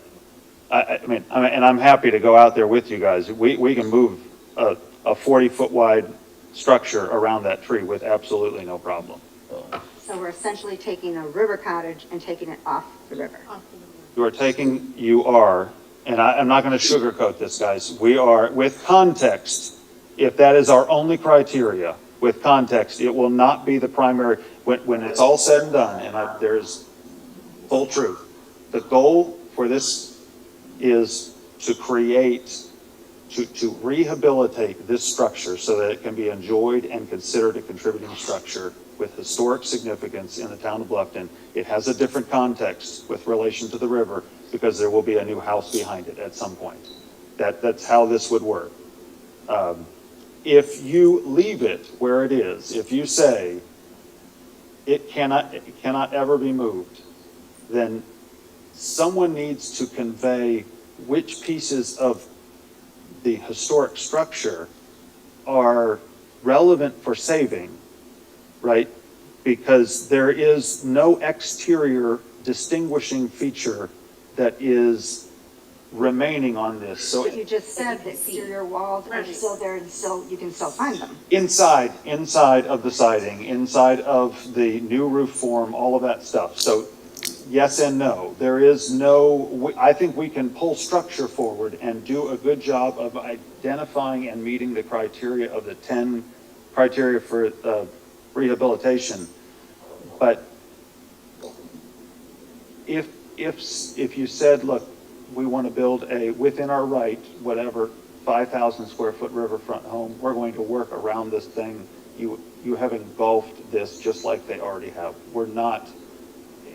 I mean, and I'm happy to go out there with you guys. We can move a 40-foot wide structure around that tree with absolutely no problem. So we're essentially taking a river cottage and taking it off the river. You are, and I'm not gonna sugarcoat this, guys. We are, with context, if that is our only criteria, with context, it will not be the primary, when it's all said and done, and there's full truth. The goal for this is to create, to rehabilitate this structure so that it can be enjoyed and considered a contributing structure with historic significance in the town of Bluffton. It has a different context with relation to the river because there will be a new house behind it at some point. That's how this would work. If you leave it where it is, if you say it cannot ever be moved, then someone needs to convey which pieces of the historic structure are relevant for saving, right? Because there is no exterior distinguishing feature that is remaining on this. So But you just said the exterior walls are still there and you can still find them. inside of the siding, inside of the new roof form, all of that stuff. So yes and no. There is no, I think we can pull structure forward and do a good job of identifying and meeting the criteria of the 10 criteria for rehabilitation. But if you said, look, we want to build a, within our right, whatever, 5,000 square foot riverfront home, we're going to work around this thing. You have engulfed this just like they already have. We're not,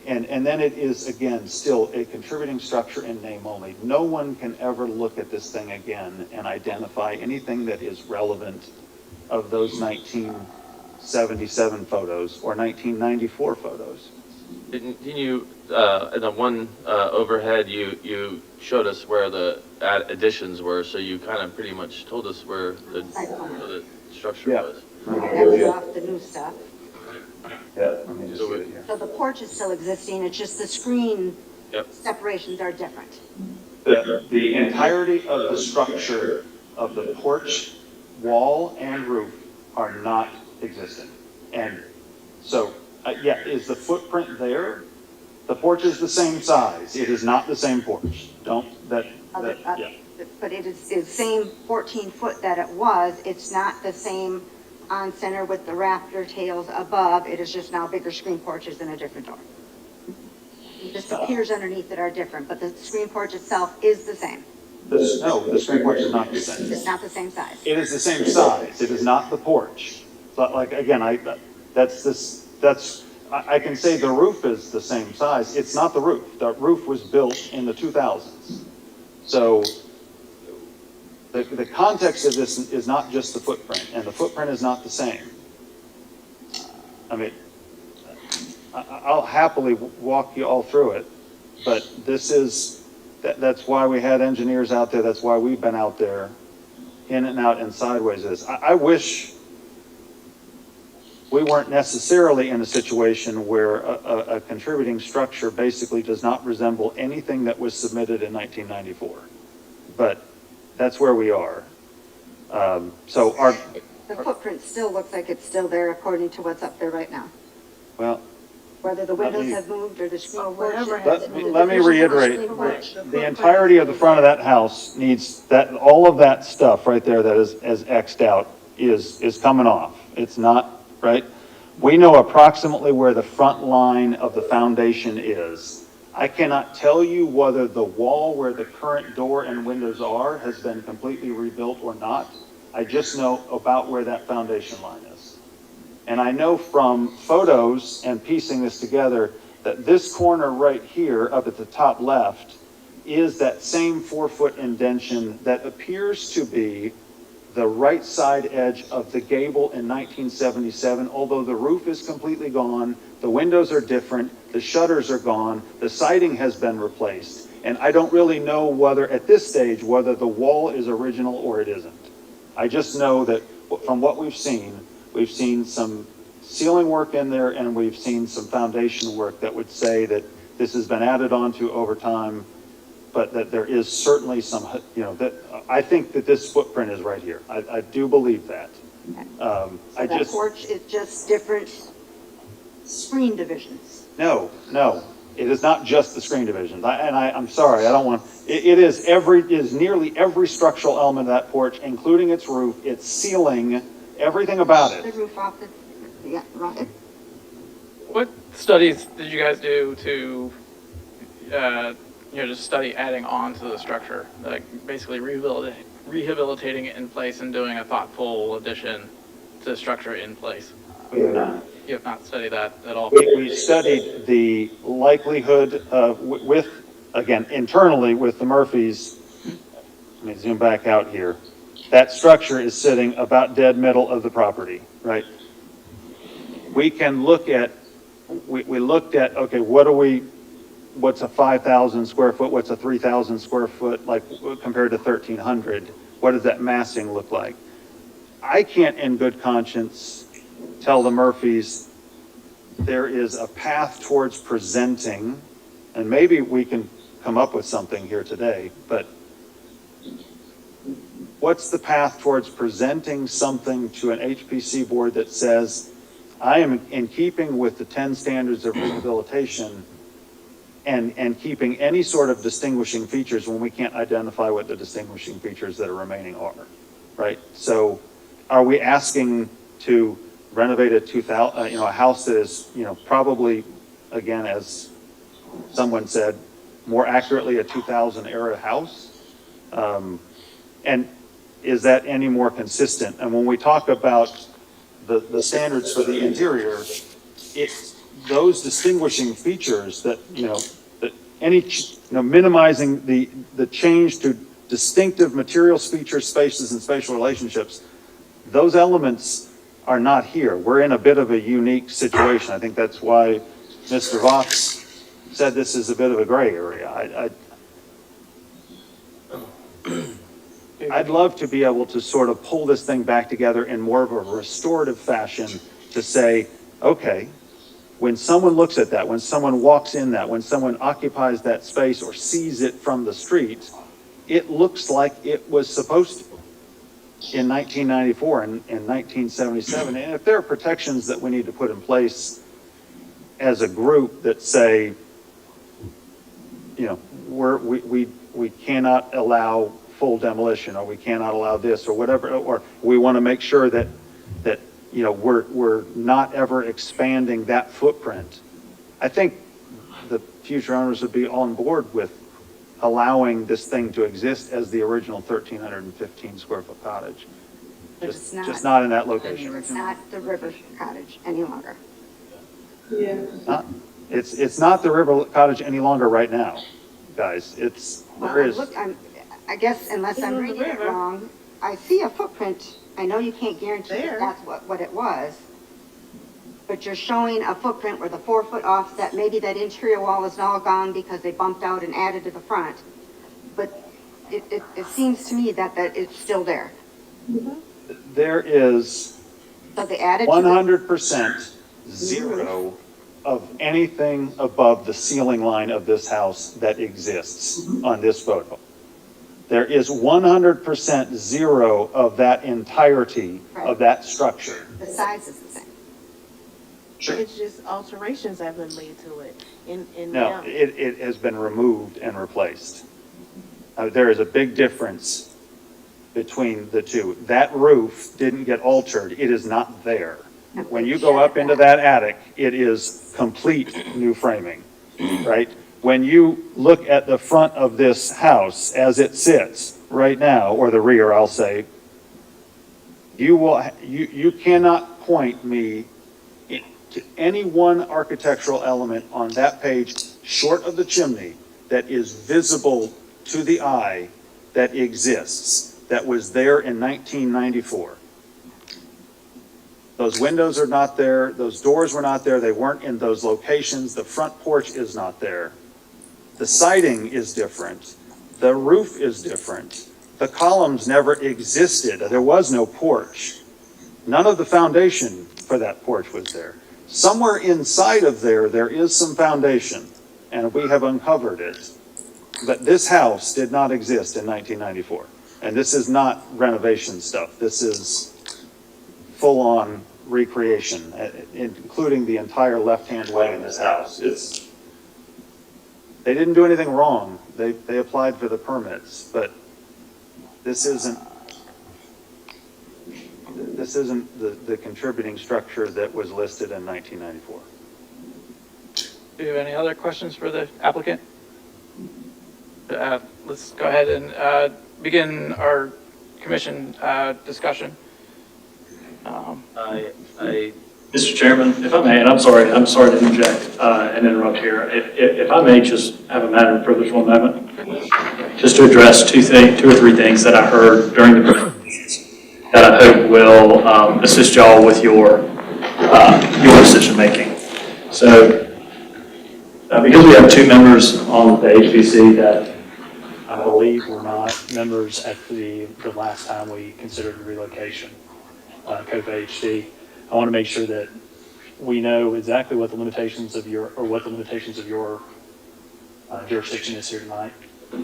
and then it is, again, still a contributing structure in name only. No one can ever look at this thing again and identify anything that is relevant of those 1977 photos or 1994 photos. Didn't you, in the one overhead, you showed us where the additions were, so you kind of pretty much told us where the structure was. That's off the new stuff. Yeah, let me just get it here. So the porch is still existing, it's just the screen Yep. separations are different. The entirety of the structure of the porch, wall, and roof are not existing. And so, yeah, is the footprint there? The porch is the same size. It is not the same porch. Yeah. But it is the same 14 foot that it was, it's not the same on center with the rafter tails above, it is just now bigger screen porches and a different door. The piers underneath it are different, but the screen porch itself is the same. No, the screen porch is not the same. It's not the same size. It is the same size. It is not the porch. But like, again, I can say the roof is the same size. It's not the roof. The roof was built in the 2000s. So the context of this is not just the footprint, and the footprint is not the same. I mean, I'll happily walk you all through it, but that's why we had engineers out there. That's why we've been out there in and out and sideways of this. I wish we weren't necessarily in a situation where a contributing structure basically does not resemble anything that was submitted in 1994. But that's where we are. So The footprint still looks like it's still there according to what's up there right now. well, Whether the windows have moved or the screen porch. let me reiterate, the entirety of the front of that house needs that, all of that stuff right there that is X'd out is coming off. It's not, right? We know approximately where the front line of the foundation is. I cannot tell you whether the wall where the current door and windows are has been completely rebuilt or not. I just know about where that foundation line is. And I know from photos and piecing this together that this corner right here up at the top left is that same 4-foot indention that appears to be the right side edge of the gable in 1977, although the roof is completely gone, the windows are different, the shutters are gone, the siding has been replaced. And I don't really know whether, at this stage, whether the wall is original or it isn't. I just know that from what we've seen some ceiling work in there, and we've seen some foundation work that would say that this has been added onto over time, but that there is certainly some, that I think that this footprint is right here. I do believe that. So that porch is just different screen divisions. No, it is not just the screen divisions. I'm sorry, I don't want, it is nearly every structural element of that porch, including its roof, its ceiling, everything about it. The roof off yeah, right. What studies did you guys do to, just study adding on to the structure? Like basically rehabilitating it in place and doing a thoughtful addition to the structure in place? We have not. You have not studied that at all? We studied the likelihood of, again, internally with the Murphys. Let me zoom back out here. That structure is sitting about dead middle of the property, right? We can look at, we looked at, okay, what's a 5,000 square foot, what's a 3,000 square foot, like compared to 1,300? What does that massing look like? I can't in good conscience tell the Murphys there is a path towards presenting, and maybe we can come up with something here today, but what's the path towards presenting something to an HPC board that says, I am in keeping with the 10 standards of rehabilitation and keeping any sort of distinguishing features when we can't identify what the distinguishing features that are remaining are, right? So are we asking to renovate a house that is, probably, again, as someone said, more accurately a 2000 era house? And is that any more consistent? And when we talk about the standards for the interior, it's those distinguishing features that, that any, minimizing the change to distinctive materials, features, spaces, and spatial relationships, those elements are not here. We're in a bit of a unique situation. I think that's why Mr. Vox said this is a bit of a gray area. I'd love to be able to sort of pull this thing back together in more of a restorative fashion to say, okay, when someone looks at that, when someone walks in that, when someone occupies that space or sees it from the street, it looks like it was supposed to in 1994 and in 1977. And if there are protections that we need to put in place as a group that say, we cannot allow full demolition, or we cannot allow this, or whatever, or we want to make sure that we're not ever expanding that footprint. I think the future owners would be on board with allowing this thing to exist as the original 1,315 square foot cottage. Just not in that location. It's not the river cottage any longer. Yeah. It's not the river cottage any longer right now, guys. I guess unless I'm reading it wrong, I see a footprint. I know you can't guarantee that that's what it was, but you're showing a footprint where the 4 foot offset, maybe that interior wall is all gone because they bumped out and added to the front. But it seems to me that it's still there. There is So they added 100% zero of anything above the ceiling line of this house that exists on this photo. There is 100% zero of that entirety of that structure. the size is the same. It's just alterations have been made to it. No, it has been removed and replaced. There is a big difference between the two. That roof didn't get altered. It is not there. When you go up into that attic, it is complete new framing, right? When you look at the front of this house as it sits right now, or the rear, I'll say, you cannot point me to any one architectural element on that page, short of the chimney, that is visible to the eye that exists. that was there in 1994. Those windows are not there, those doors were not there, they weren't in those locations, the front porch is not there. The siding is different, the roof is different, the columns never existed, there was no porch. None of the foundation for that porch was there. Somewhere inside of there is some foundation, and we have uncovered it. But this house did not exist in 1994. And this is not renovation stuff. This is full-on recreation, including the entire left-hand wing in this house. They didn't do anything wrong. They applied for the permits, but this isn't the contributing structure that was listed in 1994. Do you have any other questions for the applicant? Let's go ahead and begin our commission discussion. Mr. Chairman, if I may, and I'm sorry to interject and interrupt here. If I may just have a matter of privilege one moment, just to address two or three things that I heard during the presentations that I hope will assist y'all with your decision making. So, because we have two members on the HPC that I believe were not members at the last time we considered relocation, COPA HD. I want to make sure that we know exactly what the limitations of your jurisdiction is here tonight.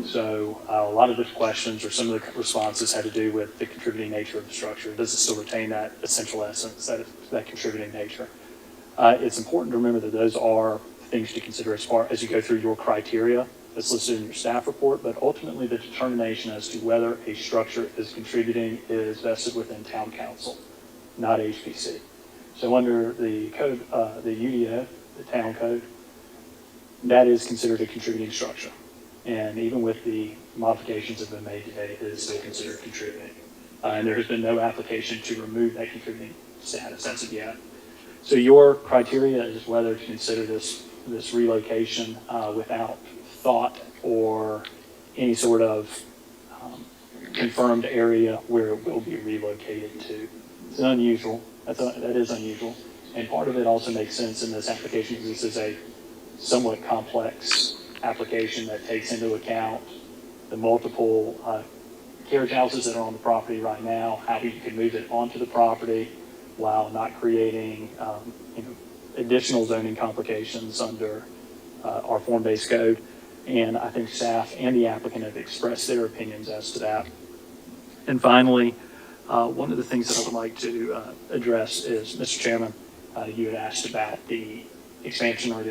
So a lot of the questions or some of the responses had to do with the contributing nature of the structure. Does it still retain that essential essence, that contributing nature? It's important to remember that those are things to consider as you go through your criteria that's listed in your staff report, but ultimately the determination as to whether a structure is contributing is vested within town council, not HPC. So under the code, the UDO, the town code, that is considered a contributing structure. And even with the modifications that have been made today, it is still considered contributing. And there has been no application to remove that contributing status as of yet. So your criteria is whether to consider this relocation without thought or any sort of confirmed area where it will be relocated to. It's unusual. That is unusual. And part of it also makes sense in this application because this is a somewhat complex application that takes into account the multiple carriage houses that are on the property right now, how you can move it onto the property while not creating additional zoning complications under our form-based code. And I think staff and the applicant have expressed their opinions as to that. And finally, one of the things that I would like to address is, Mr. Chairman, you had asked about the expansion or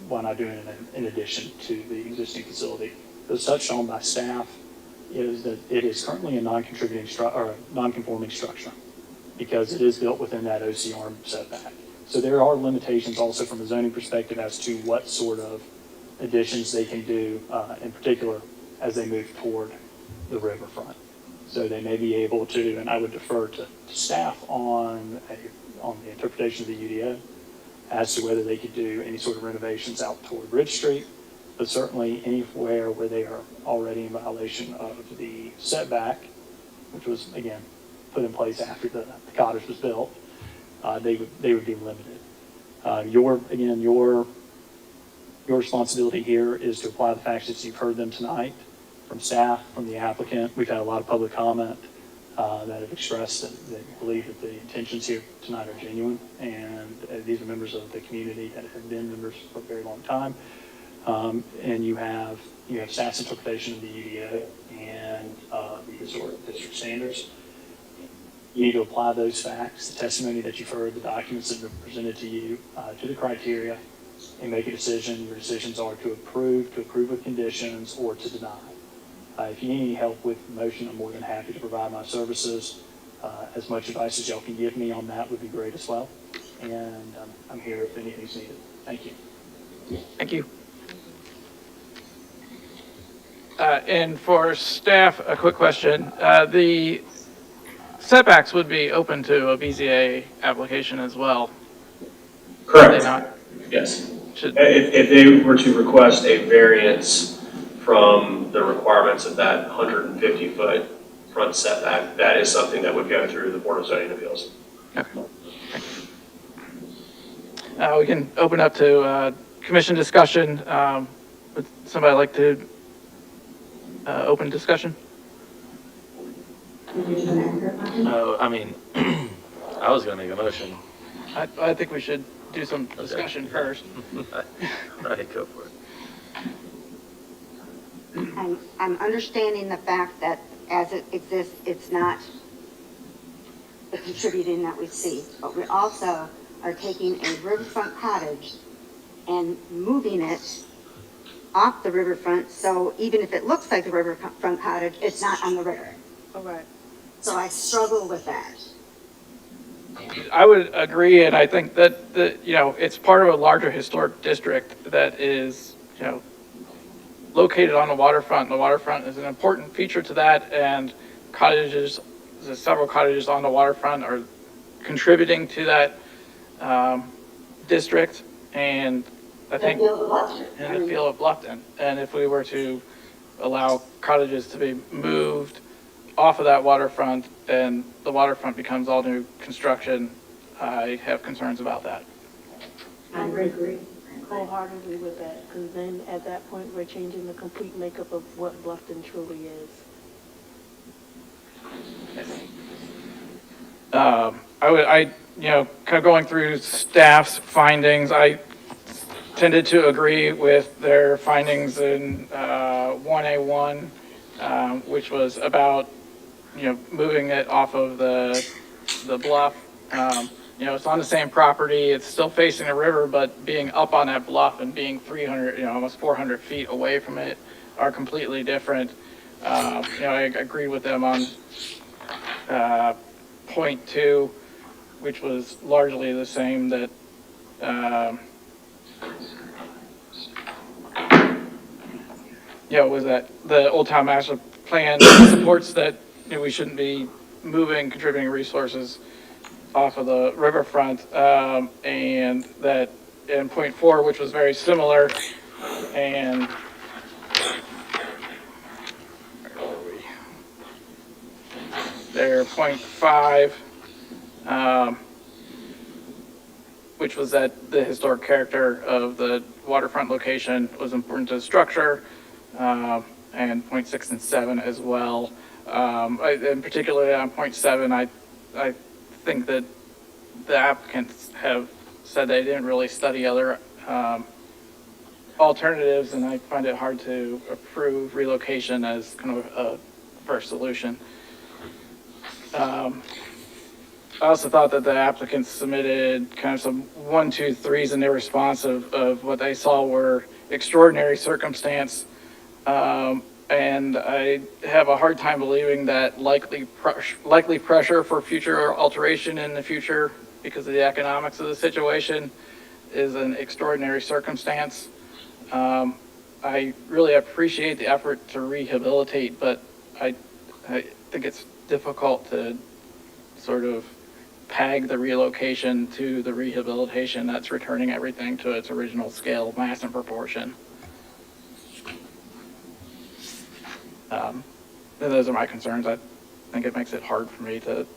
why not doing it in addition to the existing facility. It was touched on by staff is that it is currently a non-conforming structure because it is built within that OCR setback. So there are limitations also from a zoning perspective as to what sort of additions they can do, in particular as they move toward the riverfront. So they may be able to, and I would defer to staff on the interpretation of the UDO as to whether they could do any sort of renovations out toward Bridge Street, but certainly anywhere where they are already in violation of the setback, which was, again, put in place after the cottage was built, they would be limited. Your responsibility here is to apply the facts as you've heard them tonight from staff, from the applicant. We've had a lot of public comment that have expressed that they believe that the intentions here tonight are genuine, and these are members of the community that have been members for a very long time. And you have staff's interpretation of the UDO and the historic district standards. You need to apply those facts, the testimony that you've heard, the documents that have been presented to you, to the criteria, and make a decision. Your decisions are to approve with conditions, or to deny. If you need any help with the motion, I'm more than happy to provide my services. As much advice as y'all can give me on that would be great as well. And I'm here if anything's needed. Thank you. Thank you. And for staff, a quick question. The setbacks would be open to a BZA application as well. Correct. Are they not? Yes. If they were to request a variance from the requirements of that 150 foot front setback, that is something that would go through the Board of Zoning Appeals. We can open up to commission discussion. Would somebody like to open discussion? Oh, I mean, I was gonna make a motion. I think we should do some discussion first. All right, go for it. I'm understanding the fact that as it exists, it's not the contributing that we see, but we also are taking a riverfront cottage and moving it off the riverfront, so even if it looks like the riverfront cottage, it's not on the river. All right. So I struggle with that. I would agree, and I think that, it's part of a larger historic district that is, located on the waterfront. The waterfront is an important feature to that, and cottages, several cottages on the waterfront are contributing to that district, and I think in the feel of Bluffton. And if we were to allow cottages to be moved off of that waterfront, then the waterfront becomes all new construction. I have concerns about that. I agree wholeheartedly with that, because then at that point, we're changing the complete makeup of what Bluffton truly is. Kind of going through staff's findings, I tended to agree with their findings in 1A1, which was about, moving it off of the bluff. It's on the same property, it's still facing the river, but being up on that bluff and being 300, almost 400 feet away from it are completely different. I agree with them on point 2, which was largely the same, that was that the Old Town Master Plan supports that we shouldn't be moving contributing resources off of the riverfront, and that in point 4, which was very similar, and where were we? There, point 5, which was that the historic character of the waterfront location was important to the structure, and point 6 and 7 as well. In particular on point 7, I think that the applicants have said they didn't really study other alternatives, and I find it hard to approve relocation as kind of a first solution. I also thought that the applicants submitted kind of some 1, 2, 3s in their response of what they saw were extraordinary circumstance. And I have a hard time believing that likely pressure for future alteration in the future because of the economics of the situation is an extraordinary circumstance. I really appreciate the effort to rehabilitate, but I think it's difficult to sort of peg the relocation to the rehabilitation that's returning everything to its original scale, mass, and proportion. And those are my concerns. I think it makes it hard for me to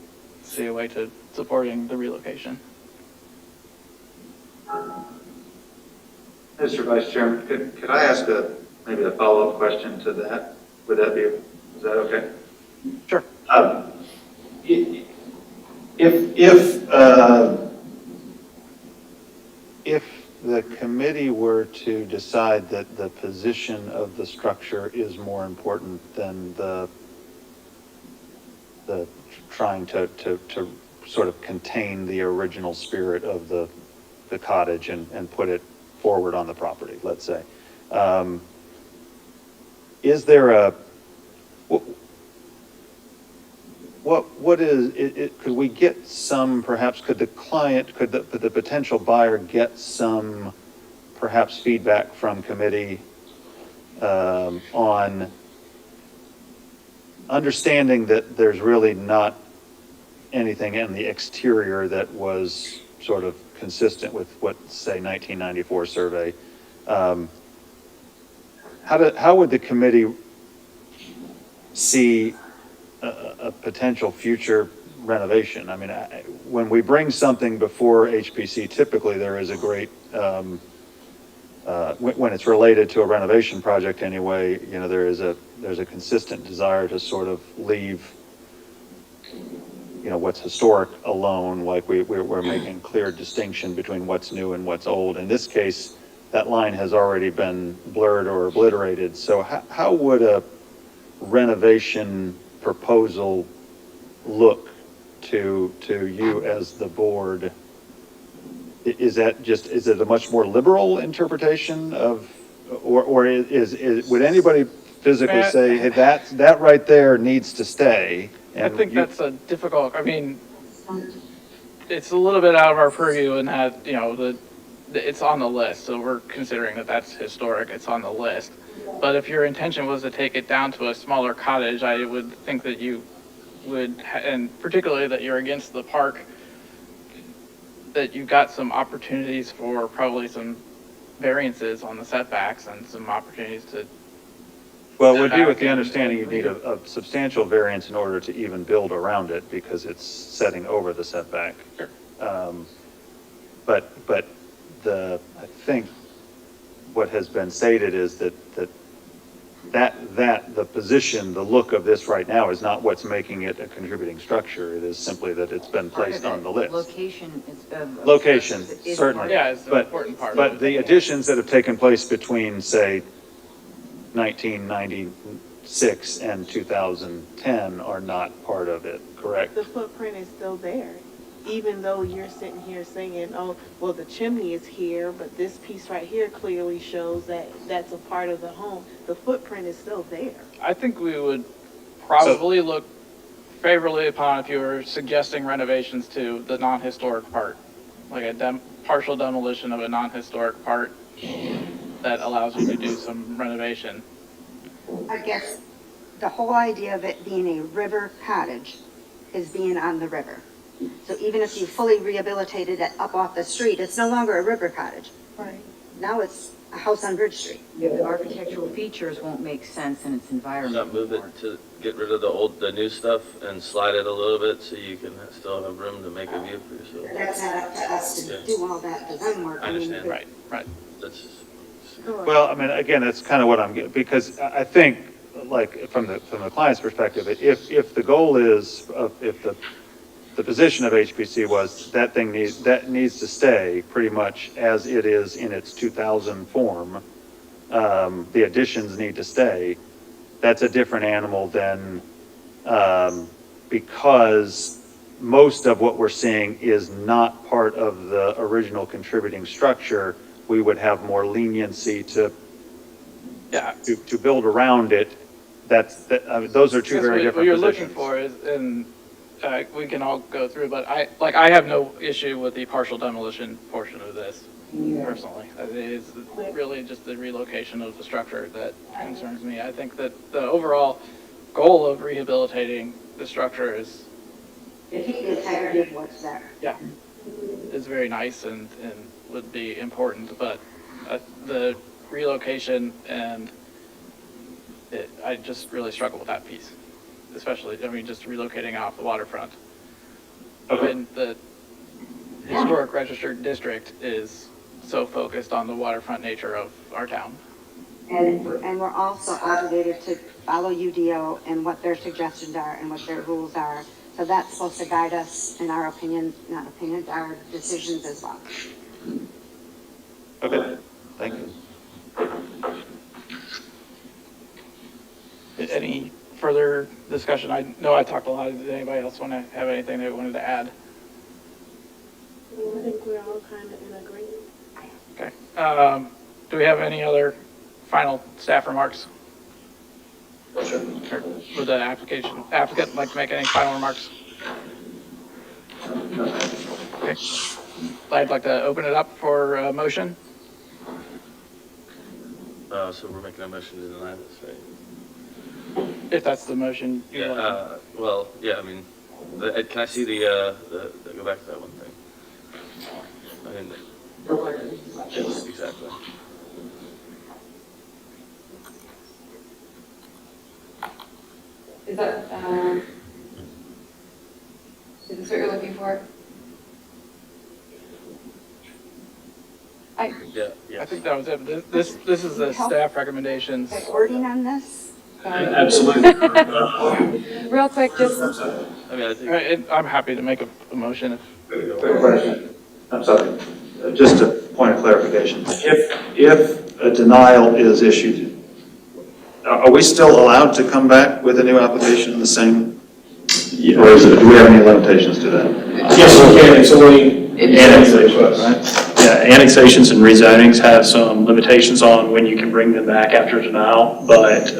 see a way to supporting the relocation. Mr. Vice Chairman, could I ask maybe a follow-up question to that? Would that be, is that okay? Sure. If the committee were to decide that the position of the structure is more important than the trying to sort of contain the original spirit of the cottage and put it forward on the property, let's say, is there a, what is it, could we get some, perhaps could the client, could the potential buyer get some perhaps feedback from committee on understanding that there's really not anything in the exterior that was sort of consistent with what, say, 1994 survey? How would the committee see a potential future renovation. I mean, when we bring something before HPC, typically there is a great, when it's related to a renovation project anyway, you know, there's a consistent desire to sort of leave, you know, what's historic alone, like we're making clear distinction between what's new and what's old. In this case, that line has already been blurred or obliterated. So how would a renovation proposal look to you as the board? Is it a much more liberal interpretation of, or would anybody physically say, hey, that right there needs to stay? I think that's a difficult, I mean, it's a little bit out of our purview in that, you know, it's on the list, so we're considering that that's historic, it's on the list. But if your intention was to take it down to a smaller cottage, I would think that you would, and particularly that you're against the park, that you've got some opportunities for probably some variances on the setbacks and some opportunities to. Well, it would be with the understanding you need a substantial variance in order to even build around it because it's setting over the setback. Sure. But I think what has been stated is that the position, the look of this right now is not what's making it a contributing structure. It is simply that it's been placed on the list. Location is. Location, certainly. Yeah, it's an important part. But the additions that have taken place between, say, 1996 and 2010 are not part of it, correct? The footprint is still there, even though you're sitting here saying, oh, well, the chimney is here, but this piece right here clearly shows that that's a part of the home. The footprint is still there. I think we would probably look favorably upon if you were suggesting renovations to the non-historic part, like a partial demolition of a non-historic part that allows you to do some renovation. I guess the whole idea of it being a river cottage is being on the river. So even if you fully rehabilitated it up off the street, it's no longer a river cottage. Right. Now it's a house on Bridge Street. Yeah, the architectural features won't make sense in its environment. Not move it to get rid of the new stuff and slide it a little bit so you can still have room to make a view for yourself. That's not up to us to do all that design work. I understand. Right. That's Well, I mean, again, that's kind of what I'm getting, because I think, like, from the client's perspective, if the goal is, if the position of HPC was that needs to stay pretty much as it is in its 2000 form, the additions need to stay, that's a different animal than, because most of what we're seeing is not part of the original contributing structure, we would have more leniency to build around it. Those are two very different positions. What you're looking for is, and we can all go through, but I have no issue with the partial demolition portion of this personally. It is really just the relocation of the structure that concerns me. I think that the overall goal of rehabilitating the structure is. To keep the integrity of what's there. Yeah, is very nice and would be important, but the relocation and I just really struggle with that piece, especially, I mean, just relocating off the waterfront. When the historic registered district is so focused on the waterfront nature of our town. And we're also obligated to follow UDO and what their suggestions are and what their rules are. So that's supposed to guide us in our opinions, not opinions, our decisions as well. Okay, thank you. Any further discussion? I know I talked a lot. Did anybody else want to have anything they wanted to add? I think we're all kind of in agreement. Okay. Do we have any other final staff remarks? Sure. Would the applicant like to make any final remarks? Okay. I'd like to open it up for a motion. so we're making a motion to deny this, right? If that's the motion you want. Well, yeah, I mean, can I see the go back to that one thing? Yes, exactly. Is that, Is this what you're looking for? I think that was it. This is the staff recommendations. The wording on this? Absolutely. Real quick, just, I mean, I think. All right, I'm happy to make a motion if. Quick question. I'm sorry. Just a point of clarification. If a denial is issued, are we still allowed to come back with a new application in the same? Or do we have any limitations to that? Yes, you can, it's only annexations, right? Yeah, annexations and rezonings have some limitations on when you can bring them back after denial, but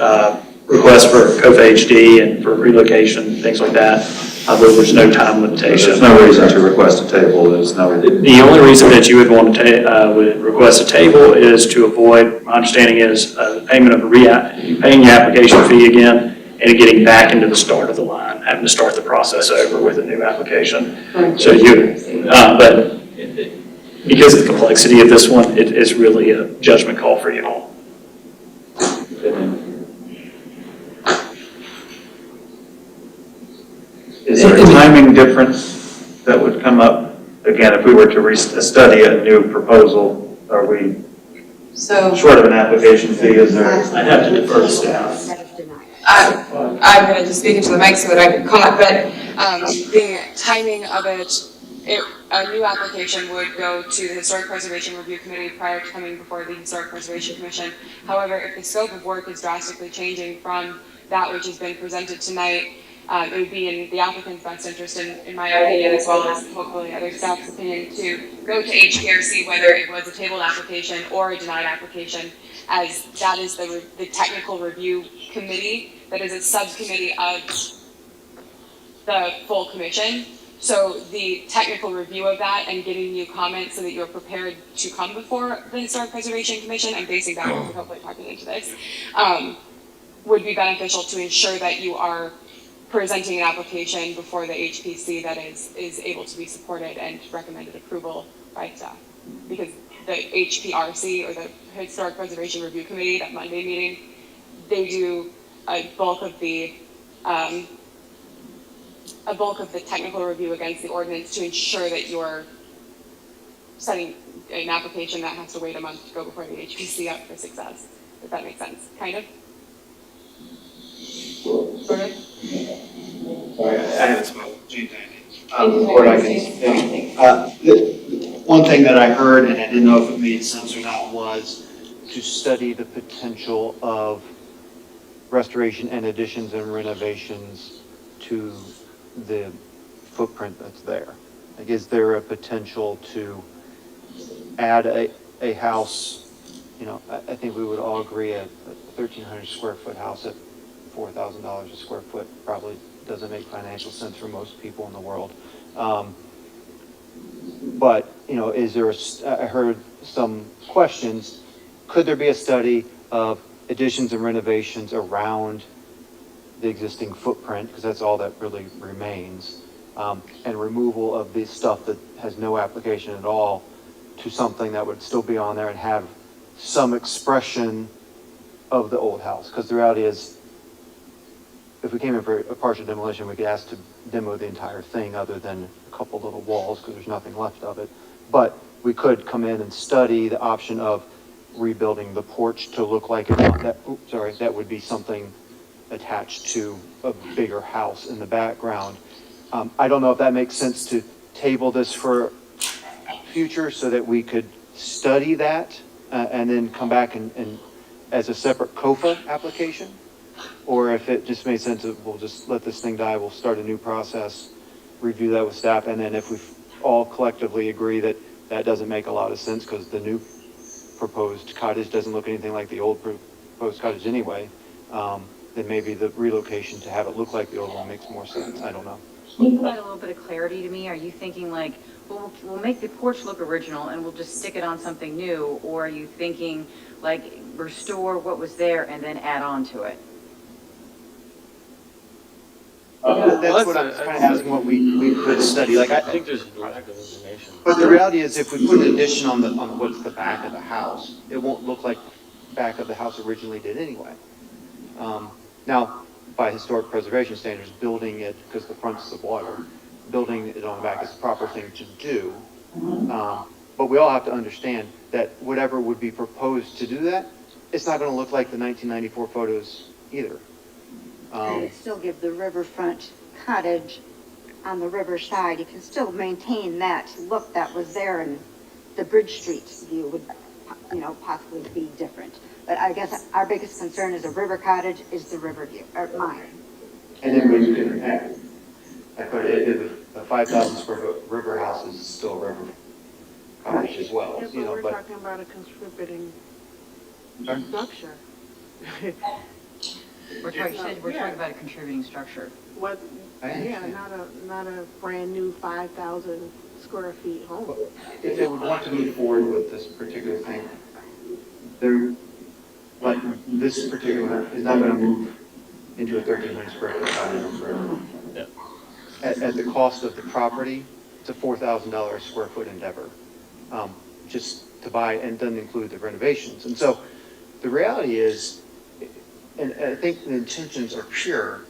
requests for COFA-HD and for relocation, things like that, I believe there's no time limitation. There's no reason to request a table, there's no. The only reason that you would want to would request a table is to avoid, my understanding is, payment of paying your application fee again and getting back into the start of the line, having to start the process over with a new application. So but because of the complexity of this one, it is really a judgment call for you all. Is there a timing difference that would come up? Again, if we were to study a new proposal, are we short of an application fee? Is there? I'd have to defer to staff. I'm going to just speak into the mic so that I can comment, but the timing of it, a new application would go to the Historic Preservation Review Committee prior to coming before the Historic Preservation Commission. However, if the scope of work is drastically changing from that which has been presented tonight, it would be in the applicant's best interest, in my opinion, as well as hopefully other staff's opinion, to go to HPRC, whether it was a tabled application or a denied application, as that is the technical review committee that is a subcommittee of the full commission. So the technical review of that and getting you comments so that you're prepared to come before the Historic Preservation Commission, I'm basing that on hopefully talking into this, would be beneficial to ensure that you are presenting an application before the HPC that is able to be supported and recommended approval by staff. Because the HPRC, or the Historic Preservation Review Committee, that Monday meeting, they do a bulk of the technical review against the ordinance to ensure that you're setting an application that has to wait a month to go before the HPC up for success, if that makes sense, kind of? Sort of? Sorry, I haven't spoken. One thing that I heard, and I didn't know if it made sense or not, was to study the potential of restoration and additions and renovations to the footprint that's there. Like, is there a potential to add a house? You know, I think we would all agree a 1,300 square foot house at $4,000 a square foot probably doesn't make financial sense for most people in the world. But, you know, I heard some questions. Could there be a study of additions and renovations around the existing footprint, because that's all that really remains, and removal of the stuff that has no application at all to something that would still be on there and have some expression of the old house? Because the reality is, if we came in for a partial demolition, we could ask to demo the entire thing other than a couple little walls, because there's nothing left of it. But we could come in and study the option of rebuilding the porch to look like that would be something attached to a bigger house in the background. I don't know if that makes sense to table this for future so that we could study that and then come back and as a separate COFA application, or if it just made sense that we'll just let this thing die, we'll start a new process, review that with staff, and then if we all collectively agree that that doesn't make a lot of sense because the new proposed cottage doesn't look anything like the old proposed cottage anyway, then maybe the relocation to have it look like the old one makes more sense. I don't know. Can you provide a little bit of clarity to me? Are you thinking like, well, we'll make the porch look original and we'll just stick it on something new? Or are you thinking like restore what was there and then add on to it? That's what I'm kind of asking, what we could study. Like, I think there's a lack of information. but the reality is, if we put an addition on what's the back of the house, it won't look like back of the house originally did anyway. Now, by historic preservation standards, building it because the front's the water, building it on the back is the proper thing to do. But we all have to understand that whatever would be proposed to do that, it's not gonna look like the 1994 photos either. And it still give the riverfront cottage on the river side, you can still maintain that look that was there, and the Bridge Street view would, possibly be different. But I guess our biggest concern is a river cottage is the river view, or mine. And then when you can add, I put it, if a 5,000 square foot river house is still a river cottage as well, Yeah, but we're talking about a contributing structure. We're talking about a contributing structure. What, yeah, not a brand new 5,000 square feet home. If they would want to move forward with this particular thing, they're, like, this particular is not gonna move into a 1,300 square foot cottage on the river. Yeah. At the cost of the property, it's a $4,000 a square foot endeavor, just to buy, and doesn't include the renovations. And so the reality is, and I think the intentions are pure,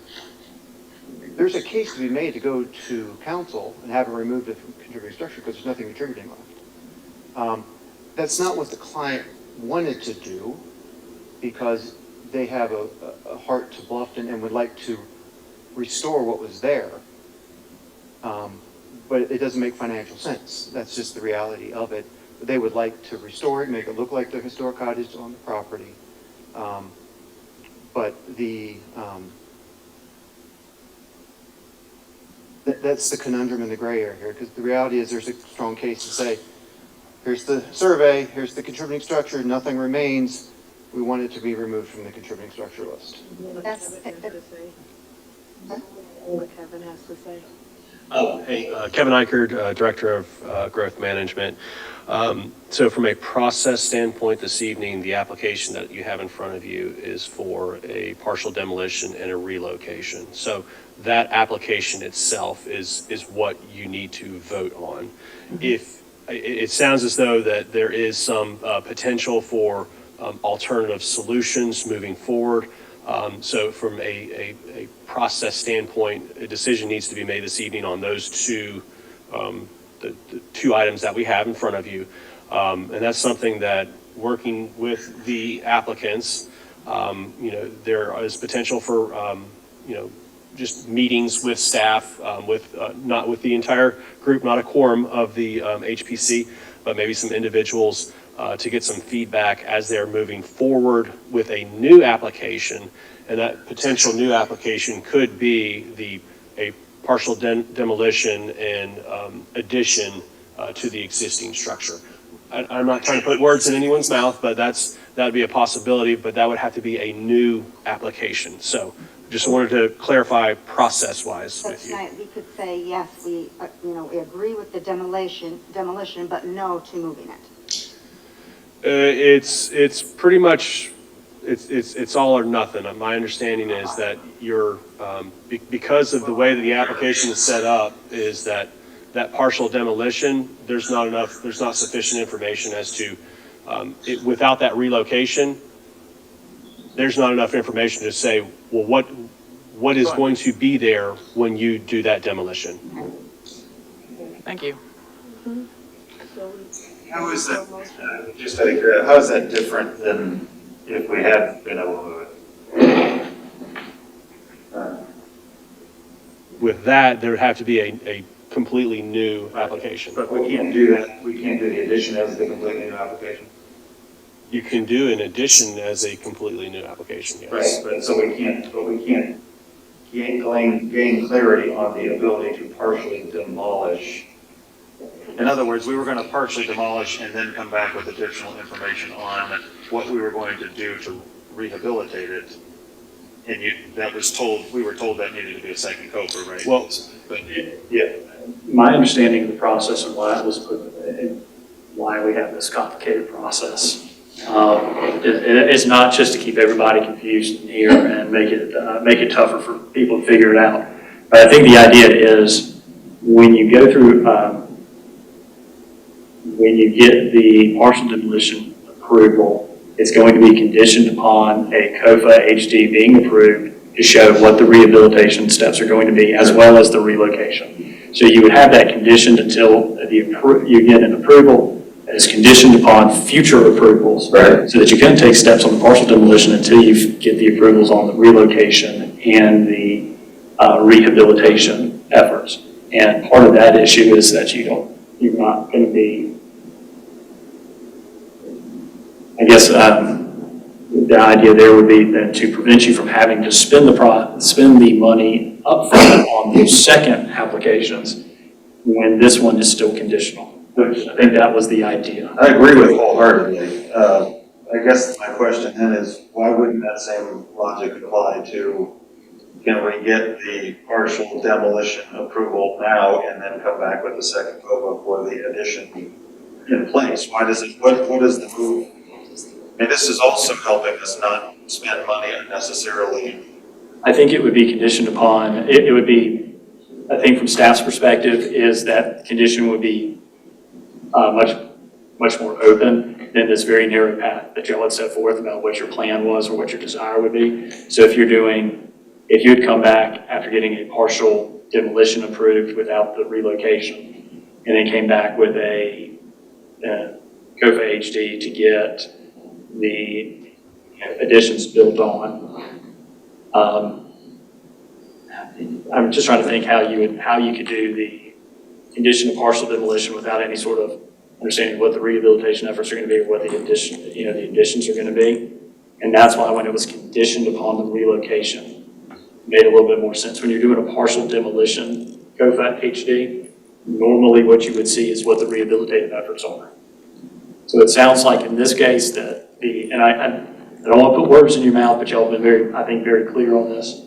there's a case to be made to go to council and have it removed as a contributing structure because there's nothing contributing left. That's not what the client wanted to do because they have a heart to Bluffton and would like to restore what was there. But it doesn't make financial sense. That's just the reality of it. They would like to restore it, make it look like the historic cottage on the property. But that's the conundrum in the gray area here, because the reality is there's a strong case to say, here's the survey, here's the contributing structure, nothing remains. We want it to be removed from the contributing structure list. That's, What Kevin has to say. Kevin Eichert, Director of Growth Management. So from a process standpoint this evening, the application that you have in front of you is for a partial demolition and a relocation. So that application itself is what you need to vote on. If it sounds as though that there is some potential for alternative solutions moving forward. So from a process standpoint, a decision needs to be made this evening on those two, the two items that we have in front of you. And that's something that working with the applicants, there is potential for, just meetings with staff, not with the entire group, not a quorum of the HPC, but maybe some individuals to get some feedback as they're moving forward with a new application. And that potential new application could be a partial demolition and addition to the existing structure. I'm not trying to put words in anyone's mouth, but that would be a possibility, but that would have to be a new application. So just wanted to clarify process-wise with you. tonight we could say, yes, we agree with the demolition, but no to moving it. It's pretty much, it's all or nothing. My understanding is that you're, because of the way that the application is set up, is that partial demolition, there's not sufficient information as to, without that relocation, there's not enough information to say, well, what is going to be there when you do that demolition? Thank you. How is that, just out of curiosity, how is that different than if we had been able to move it? With that, there would have to be a completely new application. But we can't do that, we can't do the addition as a completely new application? You can do an addition as a completely new application, yes. Right, but we can't gain clarity on the ability to partially demolish. In other words, we were going to partially demolish and then come back with additional information on what we were going to do to rehabilitate it. And we were told that needed to be a second COPR, right? Well, Yeah, my understanding of the process and why it was put, and why we have this complicated process. It's not just to keep everybody confused here and make it tougher for people to figure it out. But I think the idea is when you go through, when you get the partial demolition approval, it's going to be conditioned upon a COFA HD being approved to show what the rehabilitation steps are going to be, as well as the relocation. So you would have that conditioned until you get an approval that is conditioned upon future approvals. Right. So that you can take steps on the partial demolition until you get the approvals on the relocation and the rehabilitation efforts. And part of that issue is that you're not going to be, I guess, the idea there would be then to prevent you from having to spend the money upfront on those second applications when this one is still conditional. I think that was the idea. I agree with wholeheartedly. I guess my question then is, why wouldn't that same logic apply to, can we get the partial demolition approval now and then come back with the second COVA for the addition in place? Why does it, what is the move? I mean, this is also helping us not spend money unnecessarily. I think it would be conditioned upon, it would be, I think from staff's perspective, is that condition would be much more open than this very narrow path that y'all had set forth about what your plan was or what your desire would be. So if you had come back after getting a partial demolition approved without the relocation, and then came back with a COFA HD to get the additions built on, I'm just trying to think how you could do the condition of partial demolition without any sort of understanding what the rehabilitation efforts are going to be or what the additions are going to be. And that's why when it was conditioned upon the relocation, it made a little bit more sense. When you're doing a partial demolition COFA HD, normally what you would see is what the rehabilitative efforts are. So it sounds like in this case that and I don't want to put words in your mouth, but y'all have been very clear on this.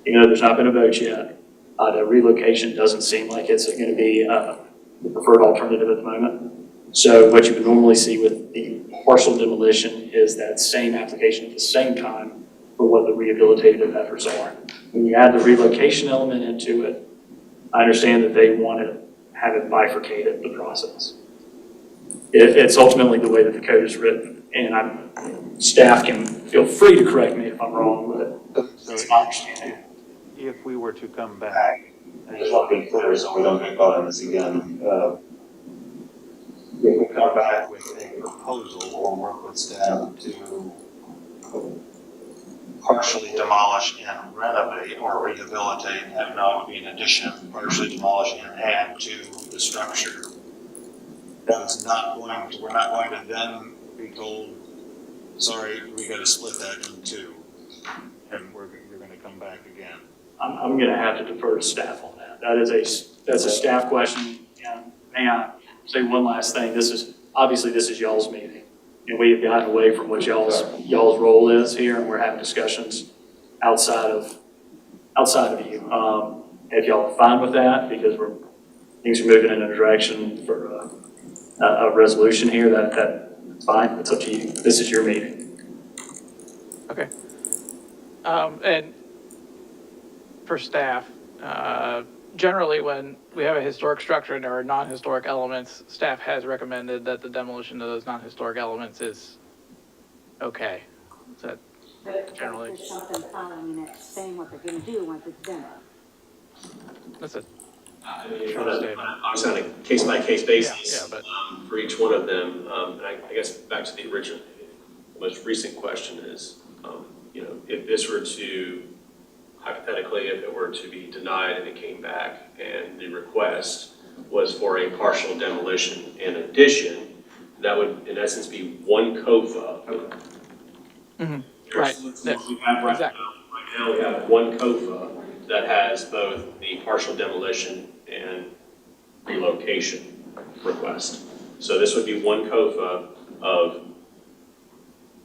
Even though there's not been a vote yet, the relocation doesn't seem like it's going to be the preferred alternative at the moment. So what you would normally see with the partial demolition is that same application at the same time for what the rehabilitative efforts are. When you add the relocation element into it, I understand that they want to have it bifurcated, the process. It's ultimately the way that the code is written, and staff can feel free to correct me if I'm wrong, but it's my understanding. If we were to come back, and just want to be clear so we don't get caught on this again, if we come back with a proposal or work with staff to partially demolish and renovate or rehabilitate, that now would be an addition, partially demolish and add to the structure. That's not going to, we're not going to then be told, sorry, we got to split that in two, and you're going to come back again. I'm going to have to defer to staff on that. That's a staff question. And may I say one last thing? This is y'all's meeting, and we have gotten away from what y'all's role is here, and we're having discussions outside of you. If y'all are fine with that, because things are moving in a direction for a resolution here, that's fine. It's up to you. This is your meeting. Okay. And for staff, generally when we have a historic structure and there are non-historic elements, staff has recommended that the demolition of those non-historic elements is okay. Is that generally? There's something following it, saying what they're gonna do once it's done. That's it. Obviously on a case-by-case basis, but for each one of them, and I guess back to the original, the most recent question is, if this were to, hypothetically, if it were to be denied and it came back and the request was for a partial demolition in addition, that would in essence be one COFA. Mm-hmm. Right. We have right now we have one COFA that has both the partial demolition and relocation request. So this would be one COFA of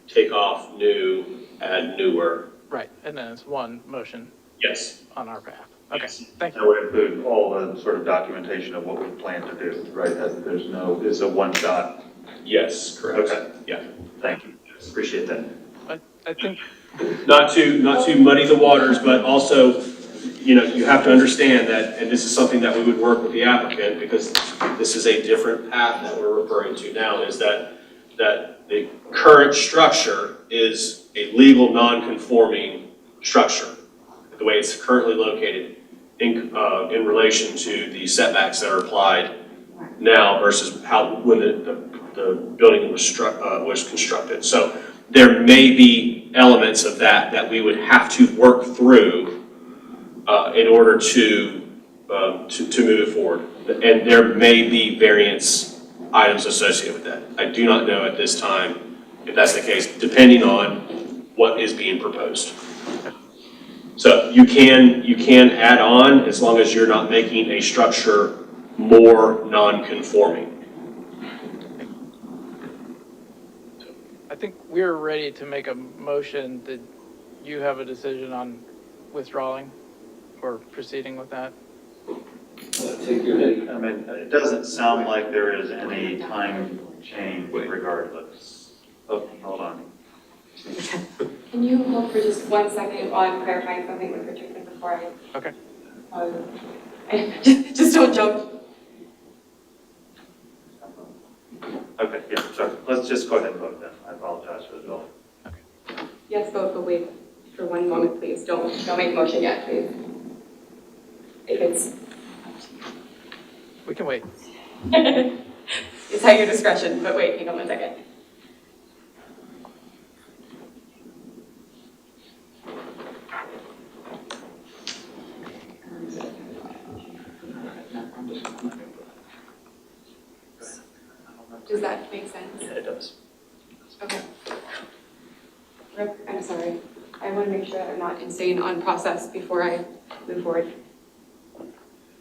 take off new, add newer. Right, and then it's one motion. Yes. On our path. Okay, thank That would include all the sort of documentation of what we plan to do, right? That it's a one-shot. Yes, correct. Okay. Yeah. Thank you. Appreciate that. I think. Not to muddy the waters, but also, you have to understand that, and this is something that we would work with the applicant, because this is a different path that we're referring to now, is that the current structure is a legal non-conforming structure. The way it's currently located, in relation to the setbacks that are applied now versus how, when the building was constructed. So there may be elements of that we would have to work through in order to move it forward. And there may be variance items associated with that. I do not know at this time if that's the case, depending on what is being proposed. So you can add on as long as you're not making a structure more non-conforming. I think we're ready to make a motion. Did you have a decision on withdrawing or proceeding with that? I mean, it doesn't sound like there is any time change regardless. Oh, hold on. Can you hold for just 1 second while I'm clarifying something with Richard before I? Okay. Just don't jump. Okay, yeah, sorry. Let's just go ahead and vote then. I apologize for the delay. Yes, vote, but wait for 1 moment, please. Don't make a motion yet, please. If it's. We can wait. It's at your discretion, but wait, hang on 1 second. Does that make sense? Yeah, it does. Okay. Rick, I'm sorry. I want to make sure that I'm not insane on process before I move forward.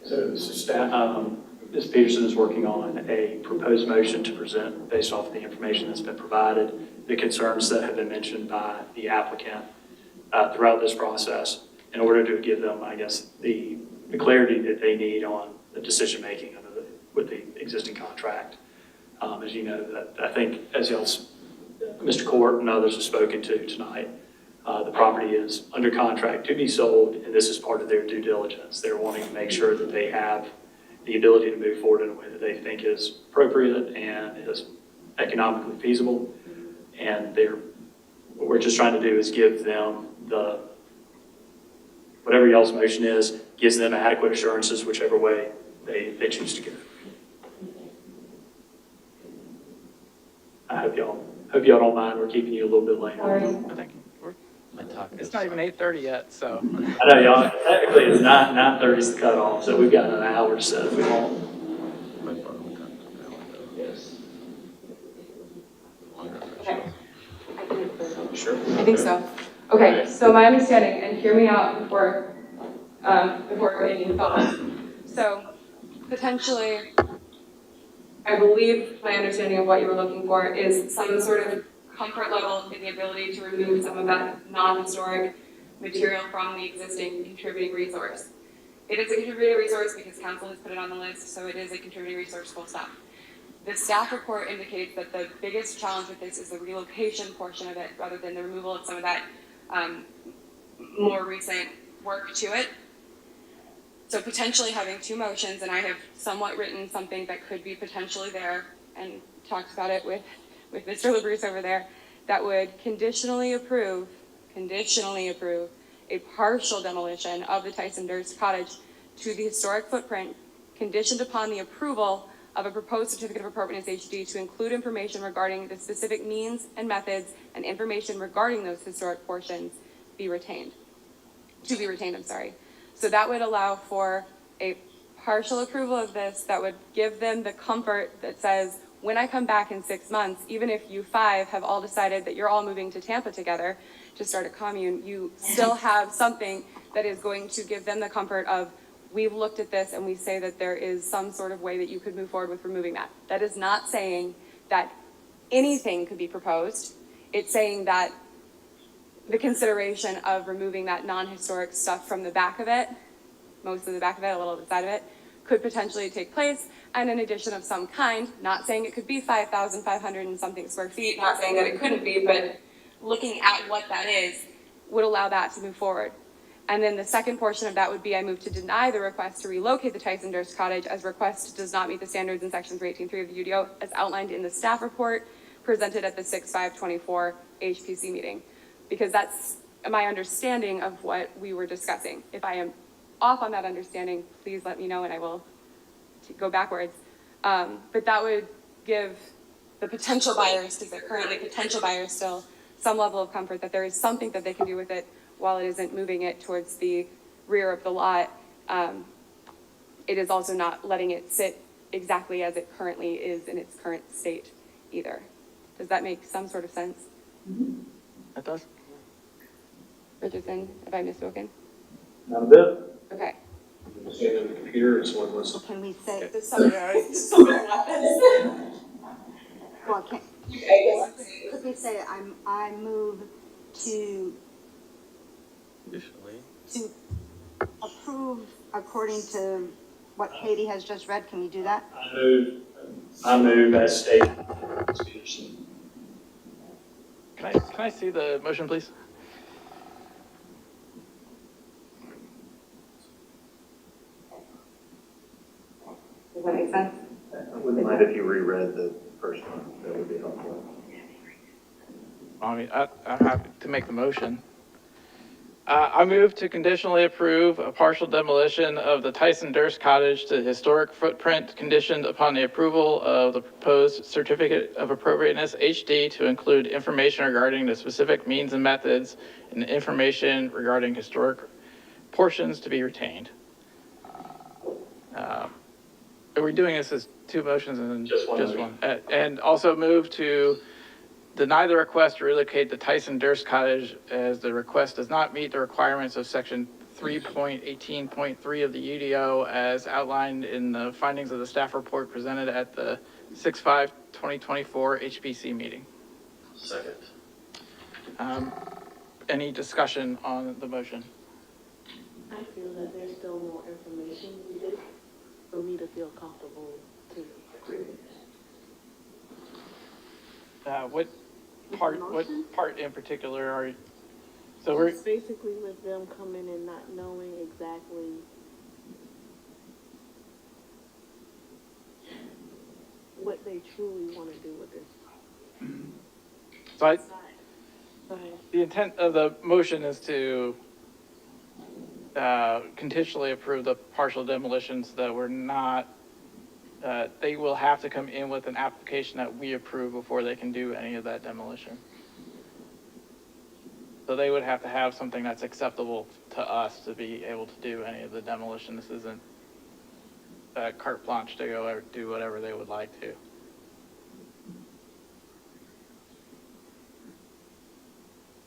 So staff, Ms. Peterson is working on a proposed motion to present based off of the information that's been provided, the concerns that have been mentioned by the applicant throughout this process in order to give them, I guess, the clarity that they need on the decision-making with the existing contract. As you know, that I think, as Mr. Court and others have spoken to tonight, the property is under contract to be sold, and this is part of their due diligence. They're wanting to make sure that they have the ability to move forward in a way that they think is appropriate and is economically feasible. And what we're just trying to do is give them whatever y'all's motion is, gives them adequate assurances whichever way they choose to go. I hope y'all don't mind. We're keeping you a little bit late. I think it's not even 8:30 yet, so. I know y'all, technically it's 9:30 is the cutoff, so we've got an hour set if we want. Yes. Okay. Sure. I think so. Okay, so my understanding, and hear me out before any thoughts. So potentially, I believe my understanding of what you were looking for is some sort of comfort level in the ability to remove some of that non-historic material from the existing contributing resource. It is a contributing resource because council has put it on the list, so it is a contributing resource, full stop. The staff report indicates that the biggest challenge with this is the relocation portion of it rather than the removal of some of that more recent work to it. So potentially having 2 motions, and I have somewhat written something that could be potentially there and talked about it with Mr. LaBruce over there, that would conditionally approve a partial demolition of the Tyson Durst cottage to the historic footprint, conditioned upon the approval of a proposed certificate of appropriateness HD to include information regarding the specific means and methods and information regarding those historic portions to be retained, I'm sorry. So that would allow for a partial approval of this that would give them the comfort that says, when I come back in 6 months, even if you 5 have all decided that you're all moving to Tampa together to start a commune, you still have something that is going to give them the comfort of, we've looked at this and we say that there is some sort of way that you could move forward with removing that. That is not saying that anything could be proposed. It's saying that the consideration of removing that non-historic stuff from the back of it, most of the back of it, a little of the side of it, could potentially take place, and an addition of some kind, not saying it could be 5,500 and something square feet, not saying that it couldn't be, but looking at what that is would allow that to move forward. And then the second portion of that would be I move to deny the request to relocate the Tyson Durst cottage as request does not meet the standards in section 318.3 of the UDO as outlined in the staff report presented at the 6/5/24 HPC meeting. Because that's my understanding of what we were discussing. If I am off on that understanding, please let me know and I will go backwards. But that would give the potential buyers, because they're currently potential buyers still, some level of comfort that there is something that they can do with it while it isn't moving it towards the rear of the lot. It is also not letting it sit exactly as it currently is in its current state either. Does that make some sort of sense? It does. Richardson, have I misspoken? Not a bit. Okay. Stand in the computer and someone was. Can we say, Does somebody already? well, could we say, I move to Additionally. approve according to what Katie has just read? Can we do that? I move as stated. Can I see the motion, please? Does that make sense? I wouldn't mind if you reread the first one, that would be helpful. I mean, I'm happy to make the motion. I move to conditionally approve a partial demolition of the Tyson Durst cottage to historic footprint conditioned upon the approval of the proposed certificate of appropriateness HD to include information regarding the specific means and methods and information regarding historic portions to be retained. Are we doing this as two motions and then Just one just motion. one? And also move to deny the request to relocate the Tyson Durst cottage as the request does not meet the requirements of section 3.18.3 of the UDO as outlined in the findings of the staff report presented at the 6/5/2024 HPC meeting. Second. Any discussion on the motion? I feel that there's still more information needed for me to feel comfortable to agree. What part in particular are you? So we're, It's basically with them coming and not knowing exactly what they truly want to do with this. so Go ahead. the intent of the motion is to conditionally approve the partial demolitions that were not, they will have to come in with an application that we approve before they can do any of that demolition. So they would have to have something that's acceptable to us to be able to do any of the demolition. This isn't carte blanche to go do whatever they would like to.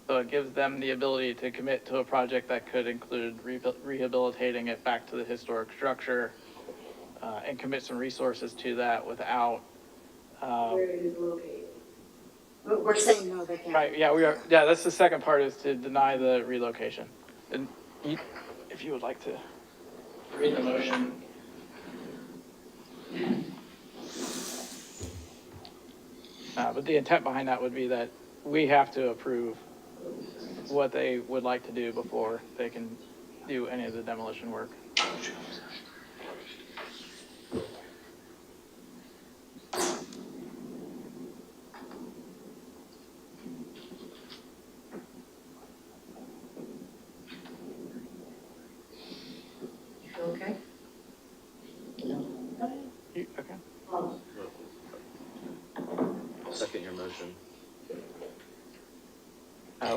So it gives them the ability to commit to a project that could include rehabilitating it back to the historic structure and commit some resources to that without. Where it is located. But we're saying no, they can't. Right, yeah, we are, yeah, that's the second part is to deny the relocation. And if you would like to read the motion. But the intent behind that would be that we have to approve what they would like to do before they can do any of the demolition work. Okay. Okay. I'll second your motion.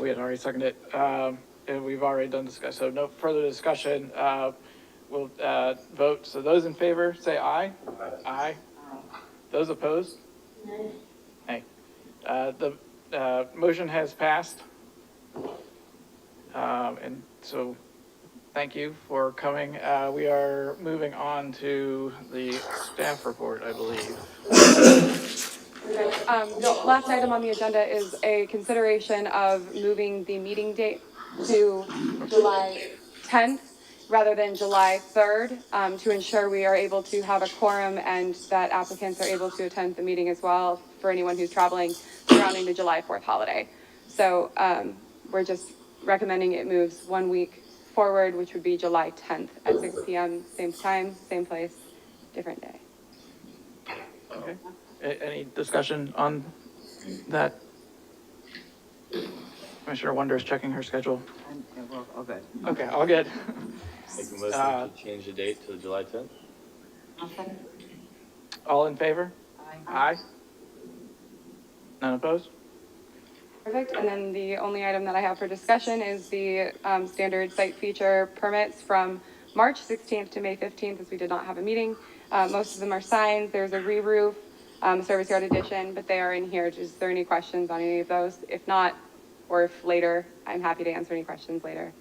We had already seconded it, and we've already done discuss, so no further discussion. We'll vote. So those in favor, say aye. Aye. Those opposed? Nay. The motion has passed. And so, thank you for coming. We are moving on to the staff report, I believe. The last item on the agenda is a consideration of moving the meeting date to July 10th rather than July 3rd, to ensure we are able to have a quorum and that applicants are able to attend the meeting as well for anyone who's traveling surrounding the July 4th holiday. So we're just recommending it moves 1 week forward, which would be July 10th at 6 p.m., same time, same place, different day. Okay. Any discussion on that? Commissioner Wonder is checking her schedule. All good. Okay, all good. Make a motion to change the date to July 10th? All in favor? Aye. None opposed? Perfect. And then the only item that I have for discussion is the standard site feature permits from March 16th to May 15th, as we did not have a meeting. Most of them are signed. There's a re-roof, service yard addition, but they are in here. Is there any questions on any of those? If not, or if later, I'm happy to answer any questions later.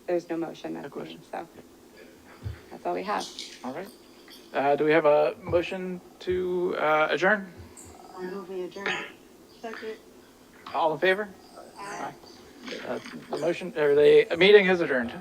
There's no motion. No question. So that's all we have. All right. Do we have a motion to adjourn? I move we adjourn. Second. All in favor? Aye. The motion, or the meeting is adjourned.